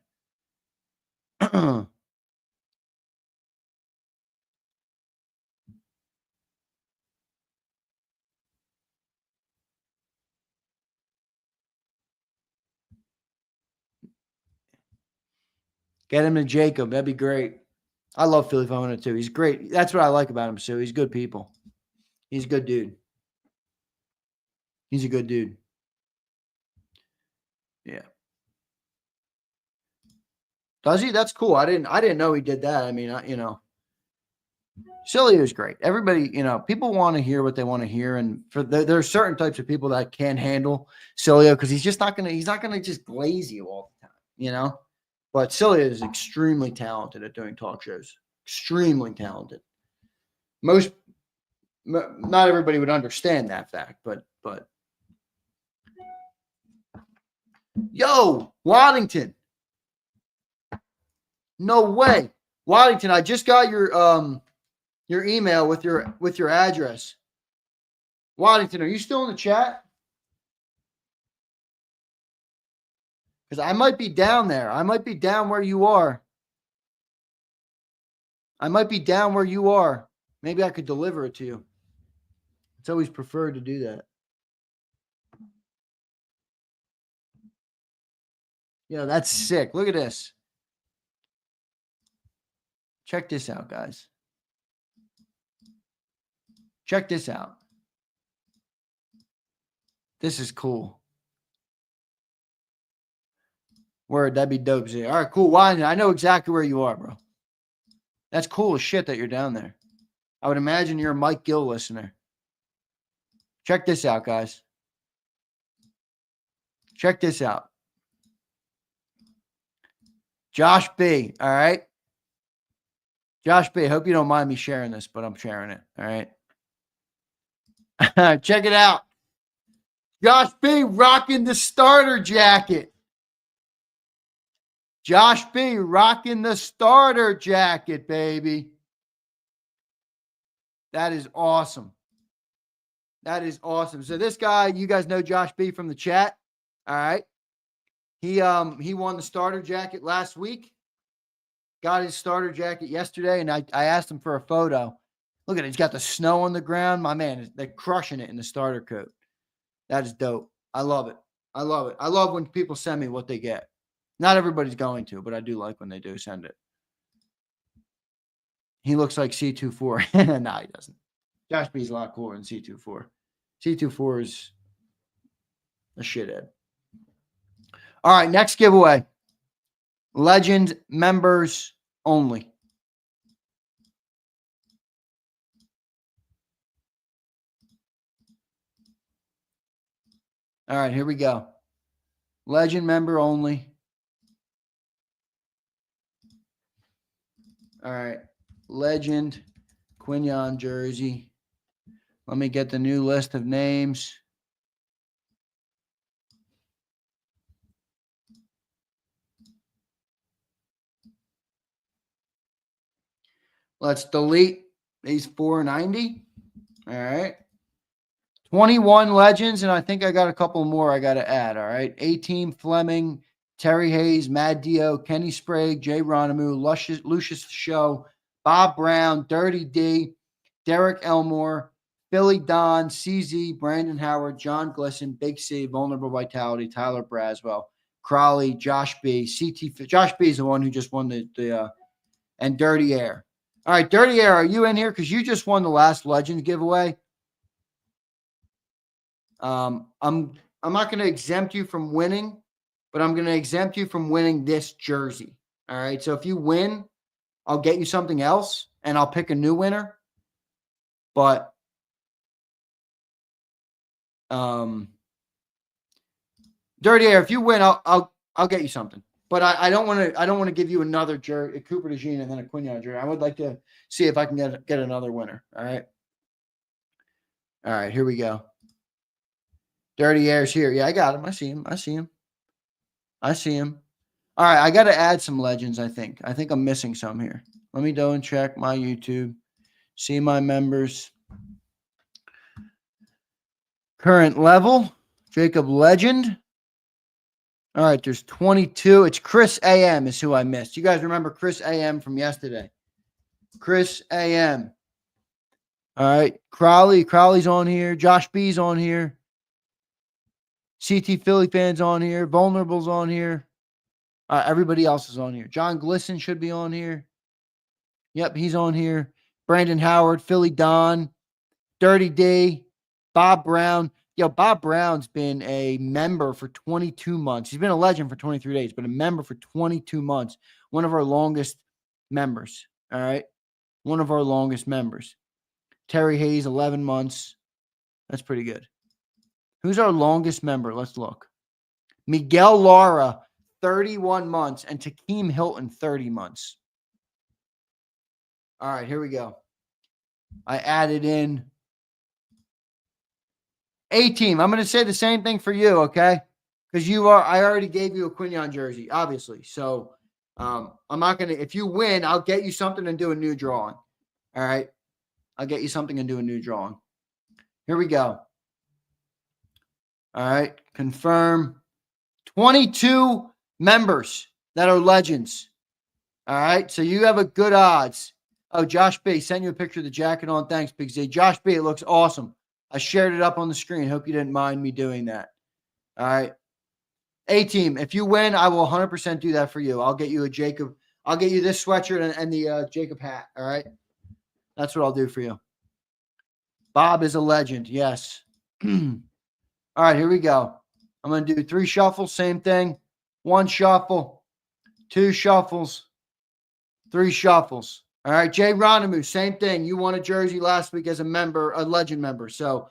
Get him to JAKIB. That'd be great. I love Philly 500 too. He's great. That's what I like about him, Sue. He's good people. He's a good dude. Yeah. Does he? That's cool. I didn't know he did that. I mean, Cilio is great. Everybody, people want to hear what they want to hear, and there are certain types of people that can handle Cilio because he's not gonna just glaze you all the time, But Cilio is extremely talented at doing talk shows. Extremely talented. Not everybody would understand that fact, but yo, Waddington. No way. Waddington, I just got your your email with your address. Waddington, are you still in the chat? Because I might be down there. I might be down where you are. Maybe I could deliver it to you. It's always preferred to do that. Yeah, that's sick. Look at this. Check this out, guys. Check this out. This is cool. Word, that'd be dope. All right, cool. Why? I know exactly where you are, bro. That's cool as shit that you're down there. I would imagine you're a Mike Gill listener. Check this out, guys. Check this out. Josh B. All right. Josh B. Hope you don't mind me sharing this, but I'm sharing it. All right. Check it out. Josh B. rocking the starter jacket. Josh B. rocking the starter jacket, baby. That is awesome. That is awesome. So this guy, you guys know Josh B. from the chat. All right. He won the starter jacket last week. Got his starter jacket yesterday, and I asked him for a photo. Look at it. He's got the snow on the ground. My man, they're crushing it in the starter coat. That is dope. I love it. I love it. I love when people send me what they get. Not everybody's going to, but I do like when they do send it. He looks like C24. No, he doesn't. Josh B's a lot cooler than C24. C24 is a shithead. All right, next giveaway. Legend members only. All right, here we go. Legend member only. All right. Legend Quinyon jersey. Let me get the new list of names. Let's delete these 490. All right. 21 legends, and I think I got a couple more I got to add. All right. A-Team Fleming, Terry Hayes, Mad Dio, Kenny Sprague, Jay Ronamu, Lucius Show, Bob Brown, Dirty D, Derek Elmore, Philly Don, CZ, Brandon Howard, John Glisson, Big C, Vulnerable Vitality, Tyler Braswell, Crawley, Josh B, CT. Josh B is the one who just won the and Dirty Air. All right, Dirty Air, are you in here? Because you just won the last Legends giveaway. I'm not going to exempt you from winning, but I'm going to exempt you from winning this jersey. All right, so if you win, I'll get you something else, and I'll pick a new winner. But Dirty Air, if you win, I'll get you something. But I don't want to give you another jersey, a Cooper DeJean, and then a Quinyon jersey. I would like to see if I can get another winner. All right. All right, here we go. Dirty Air's here. Yeah, I got him. I see him. All right, I got to add some legends, I think. I think I'm missing some here. Let me go and check my YouTube. See my members. Current level. JAKIB Legend. All right, there's 22. It's Chris AM is who I missed. You guys remember Chris AM from yesterday. Chris AM. All right, Crowley's on here. Josh B's on here. CT Philly fans on here. Vulnerable's on here. Everybody else is on here. John Glisson should be on here. Yep, he's on here. Brandon Howard, Philly Don, Dirty D, Bob Brown. Yo, Bob Brown's been a member for 22 months. He's been a legend for 23 days, but a member for 22 months. One of our longest members. All right. One of our longest members. Terry Hayes, 11 months. That's pretty good. Who's our longest member? Let's look. Miguel Lara, 31 months, and Takeem Hilton, 30 months. All right, here we go. I added in A-Team. I'm going to say the same thing for you, okay? Because I already gave you a Quinyon jersey, obviously. So I'm not going to, if you win, I'll get you something and do a new drawing. All right. I'll get you something and do a new drawing. Here we go. All right. Confirm. 22 members that are legends. All right. So you have a good odds. Oh, Josh B. Sent you a picture of the jacket on. Thanks, Big Z. Josh B. It looks awesome. I shared it up on the screen. Hope you didn't mind me doing that. All right. A-team, if you win, I will 100% do that for you. I'll get you a JAKIB. I'll get you this sweatshirt and the JAKIB hat. All right. That's what I'll do for you. Bob is a legend. Yes. All right, here we go. I'm going to do 3 shuffles, same thing. 1 shuffle, 2 shuffles, 3 shuffles. All right, Jay Ronamu, same thing. You won a jersey last week as a member, a legend member. So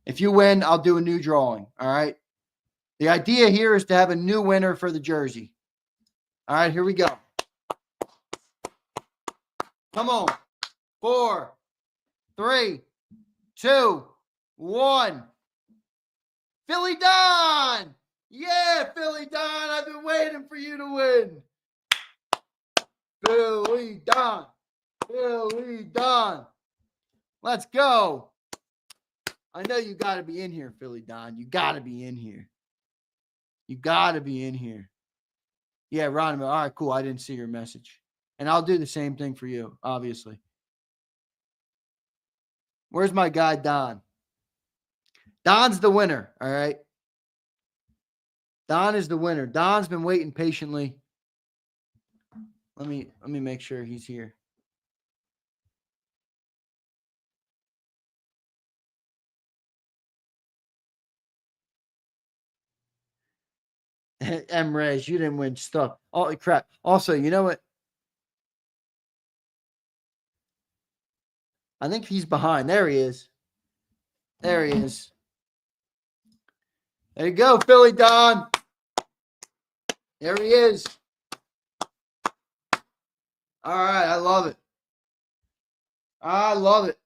if you win, I'll do a new drawing. All right. The idea here is to have a new winner for the jersey. All right, here we go. Come on. 4, 3, 2, 1. Philly Don. Yeah, Philly Don. I've been waiting for you to win. Philly Don. Philly Don. Let's go. I know you got to be in here, Philly Don. You got to be in here. You got to be in here. Yeah, Ron. All right, cool. I didn't see your message. And I'll do the same thing for you, obviously. Where's my guy, Don? Don's the winner, all right? Don is the winner. Don's been waiting patiently. Let me make sure he's here. M-Rez, you didn't win stuff. Oh, crap. Also, you know what? I think he's behind. There he is. There he is. There you go, Philly Don. There he is. All right, I love it. I love it.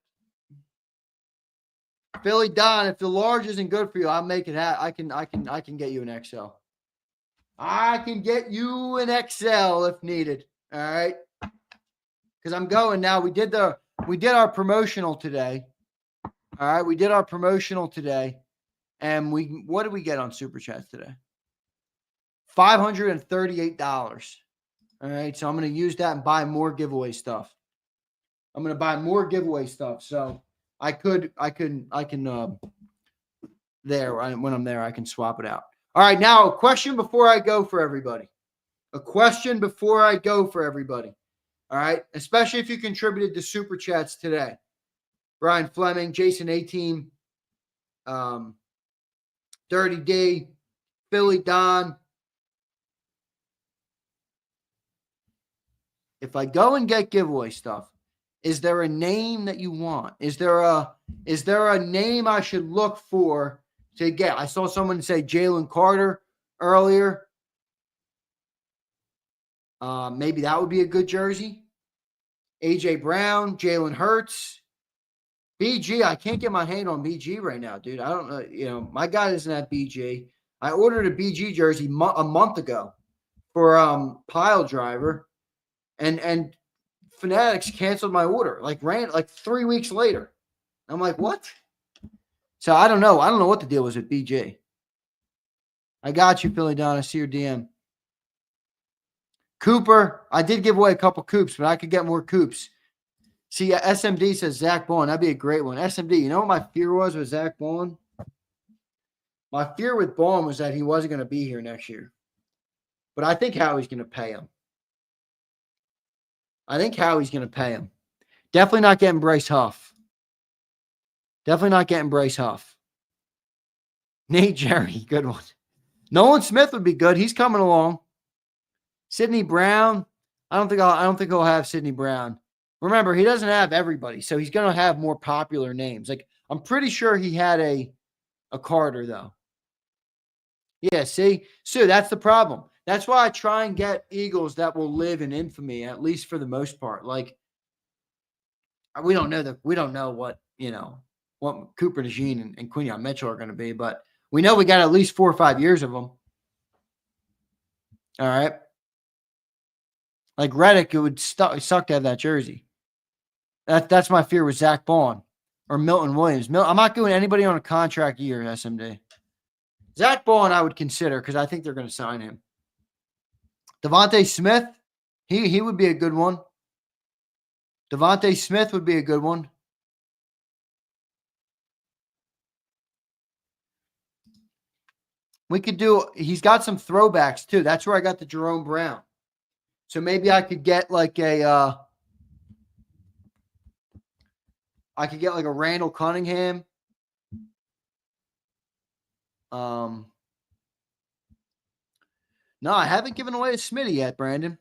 Philly Don, if the large isn't good for you, I'll make it happen. I can get you an XL. I can get you an XL if needed. All right. Because I'm going now. We did our promotional today. All right. We did our promotional today. And what did we get on Super Chats today? $538. All right. So I'm going to use that and buy more giveaway stuff. I'm going to buy more giveaway stuff. So I can there, when I'm there, I can swap it out. All right. Now a question before I go for everybody. A question before I go for everybody. All right. Especially if you contributed to Super Chats today. Brian Fleming, Jason A-Team, Dirty D, Philly Don. If I go and get giveaway stuff, is there a name that you want? Is there a name I should look for to get? I saw someone say Jalen Carter earlier. Maybe that would be a good jersey. AJ Brown, Jalen Hurts, BG. I can't get my hand on BG right now, dude. I don't know. My guy doesn't have BG. I ordered a BG jersey a month ago for Pile Driver, and Fanatics canceled my order. Ran 3 weeks later. I'm like, what? So I don't know. I don't know what the deal was with BG. I got you, Philly Don. I see your DM. Cooper, I did give away a couple Coops, but I could get more Coops. See, SMD says Zach Bowen. That'd be a great one. SMD, you know what my fear was with Zach Bowen? My fear with Bowen was that he wasn't going to be here next year. But I think Howie's going to pay him. Definitely not getting Bryce Huff. Nate Jerry, good one. Nolan Smith would be good. He's coming along. Sidney Brown. I don't think he'll have Sidney Brown. Remember, he doesn't have everybody, so he's going to have more popular names. I'm pretty sure he had a Carter, though. Yeah, see? So that's the problem. That's why I try and get Eagles that will live in infamy, at least for the most part. We don't know what Cooper DeJean and Quinion Mitchell are going to be, but we know we got at least 4 or 5 years of them. All right. Reddick, it would suck to have that jersey. That's my fear with Zach Bond or Milton Williams. I'm not doing anybody on a contract year, SMD. Zach Bond I would consider because I think they're going to sign him. Devontae Smith, he would be a good one. Devontae Smith would be a good one. We could do, he's got some throwbacks too. That's where I got the Jerome Brown. So maybe I could get like a Randall Cunningham. No, I haven't given away a Smitty yet, Brandon.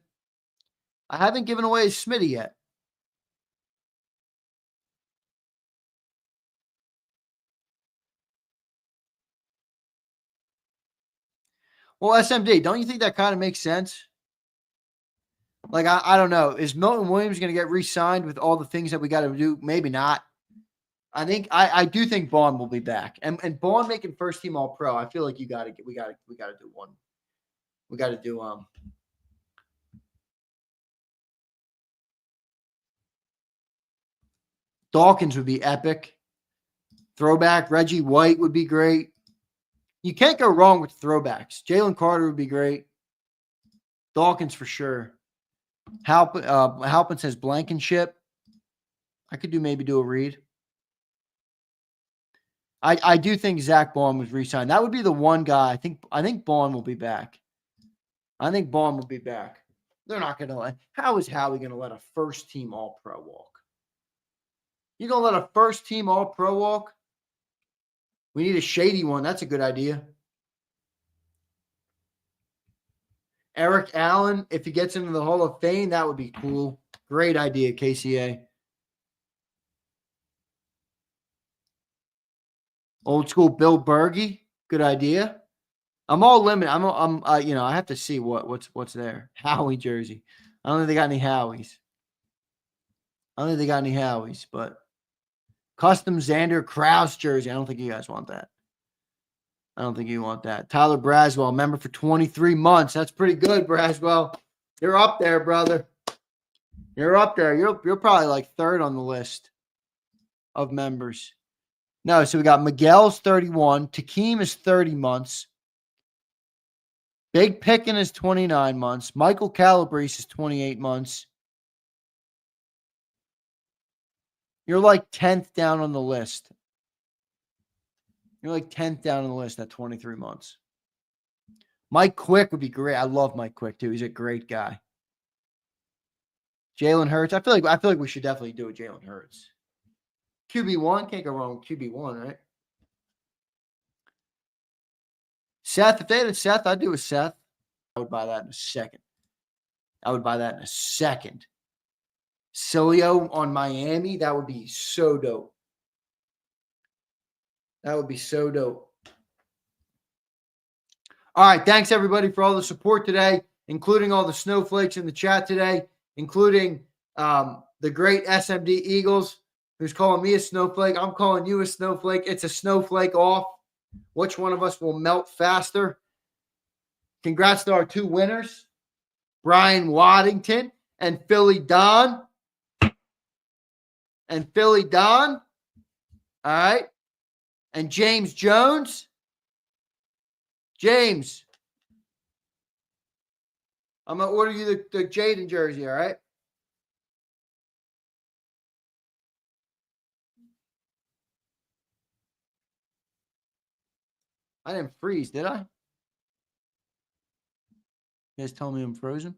I haven't given away a Smitty yet. Well, SMD, don't you think that kind of makes sense? Like, I don't know. Is Milton Williams going to get re-signed with all the things that we got to do? Maybe not. I do think Bond will be back. And Bond making first team all pro, I feel like we got to do one. We got to do Dawkins would be epic. Throwback, Reggie White would be great. You can't go wrong with throwbacks. Jalen Carter would be great. Dawkins for sure. Halpin says Blankenship. I could maybe do a read. I do think Zach Bond was re-signed. That would be the one guy. I think Bond will be back. I think Bond will be back. They're not going to let. How is Howie going to let a first team all pro walk? You going to let a first team all pro walk? We need a shady one. That's a good idea. Eric Allen, if he gets into the Hall of Fame, that would be cool. Great idea, KCA. Old school Bill Berge, good idea. I'm all limited. I have to see what's there. Howie jersey. I don't think they got any Howies. But custom Zander Krause jersey. I don't think you guys want that. Tyler Braswell, member for 23 months. That's pretty good, Braswell. You're up there, brother. You're up there. You're probably like third on the list of members. No, so we got Miguel's 31. Takeem is 30 months. Big Pickin is 29 months. Michael Calabrese is 28 months. You're like 10th down on the list. You're like 10th down on the list at 23 months. Mike Quick would be great. I love Mike Quick too. He's a great guy. Jalen Hurts. I feel like we should definitely do a Jalen Hurts. QB1, can't go wrong with QB1, right? Seth, if they had a Seth, I'd do a Seth. I would buy that in a second. Cilio on Miami, that would be so dope. All right, thanks everybody for all the support today, including all the snowflakes in the chat today, including the great SMD Eagles, who's calling me a snowflake. I'm calling you a snowflake. It's a snowflake off. Which one of us will melt faster? Congrats to our two winners, Brian Waddington and Philly Don. All right. And James Jones. James, I'm going to order you the Jaden jersey, all right? I didn't freeze, did I? You guys tell me I'm frozen?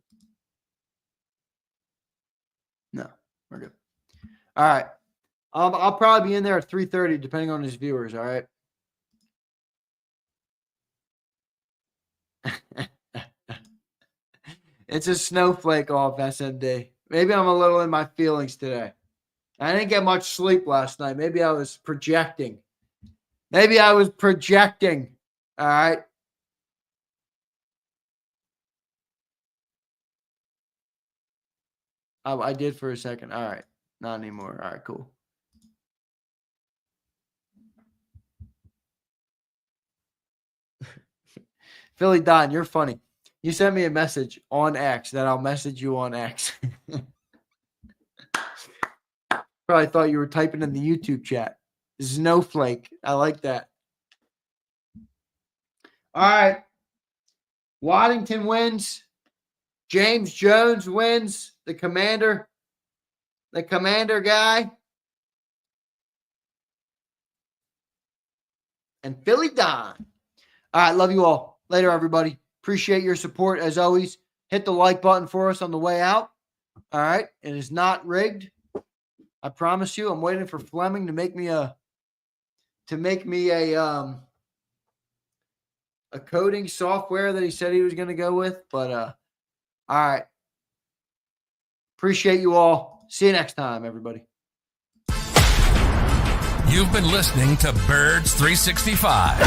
No, we're good. All right. I'll probably be in there at 3:30, depending on his viewers, all right? It's a snowflake off, SMD. Maybe I'm a little in my feelings today. I didn't get much sleep last night. Maybe I was projecting. All right. Oh, I did for a second. All right. Not anymore. All right, cool. Philly Don, you're funny. You sent me a message on X that I'll message you on X. Probably thought you were typing in the YouTube chat. Snowflake. I like that. All right. Waddington wins. James Jones wins. The commander guy. And Philly Don. All right. Love you all. Later, everybody. Appreciate your support as always. Hit the like button for us on the way out. All right. It is not rigged. I promise you. I'm waiting for Fleming to make me a coding software that he said he was going to go with. But all right. Appreciate you all. See you next time, everybody. You've been listening to Birds 365,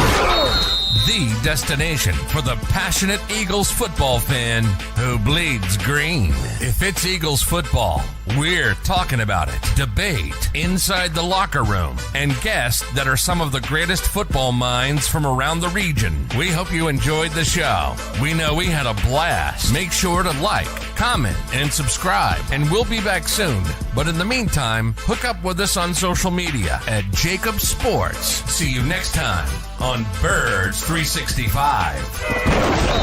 the destination for the passionate Eagles football fan who bleeds green. If it's Eagles football, we're talking about it. Debate inside the locker room and guests that are some of the greatest football minds from around the region. We hope you enjoyed the show. We know we had a blast. Make sure to like, comment, and subscribe, and we'll be back soon. But in the meantime, hook up with us on social media at JAKIB Sports. See you next time on Birds 365.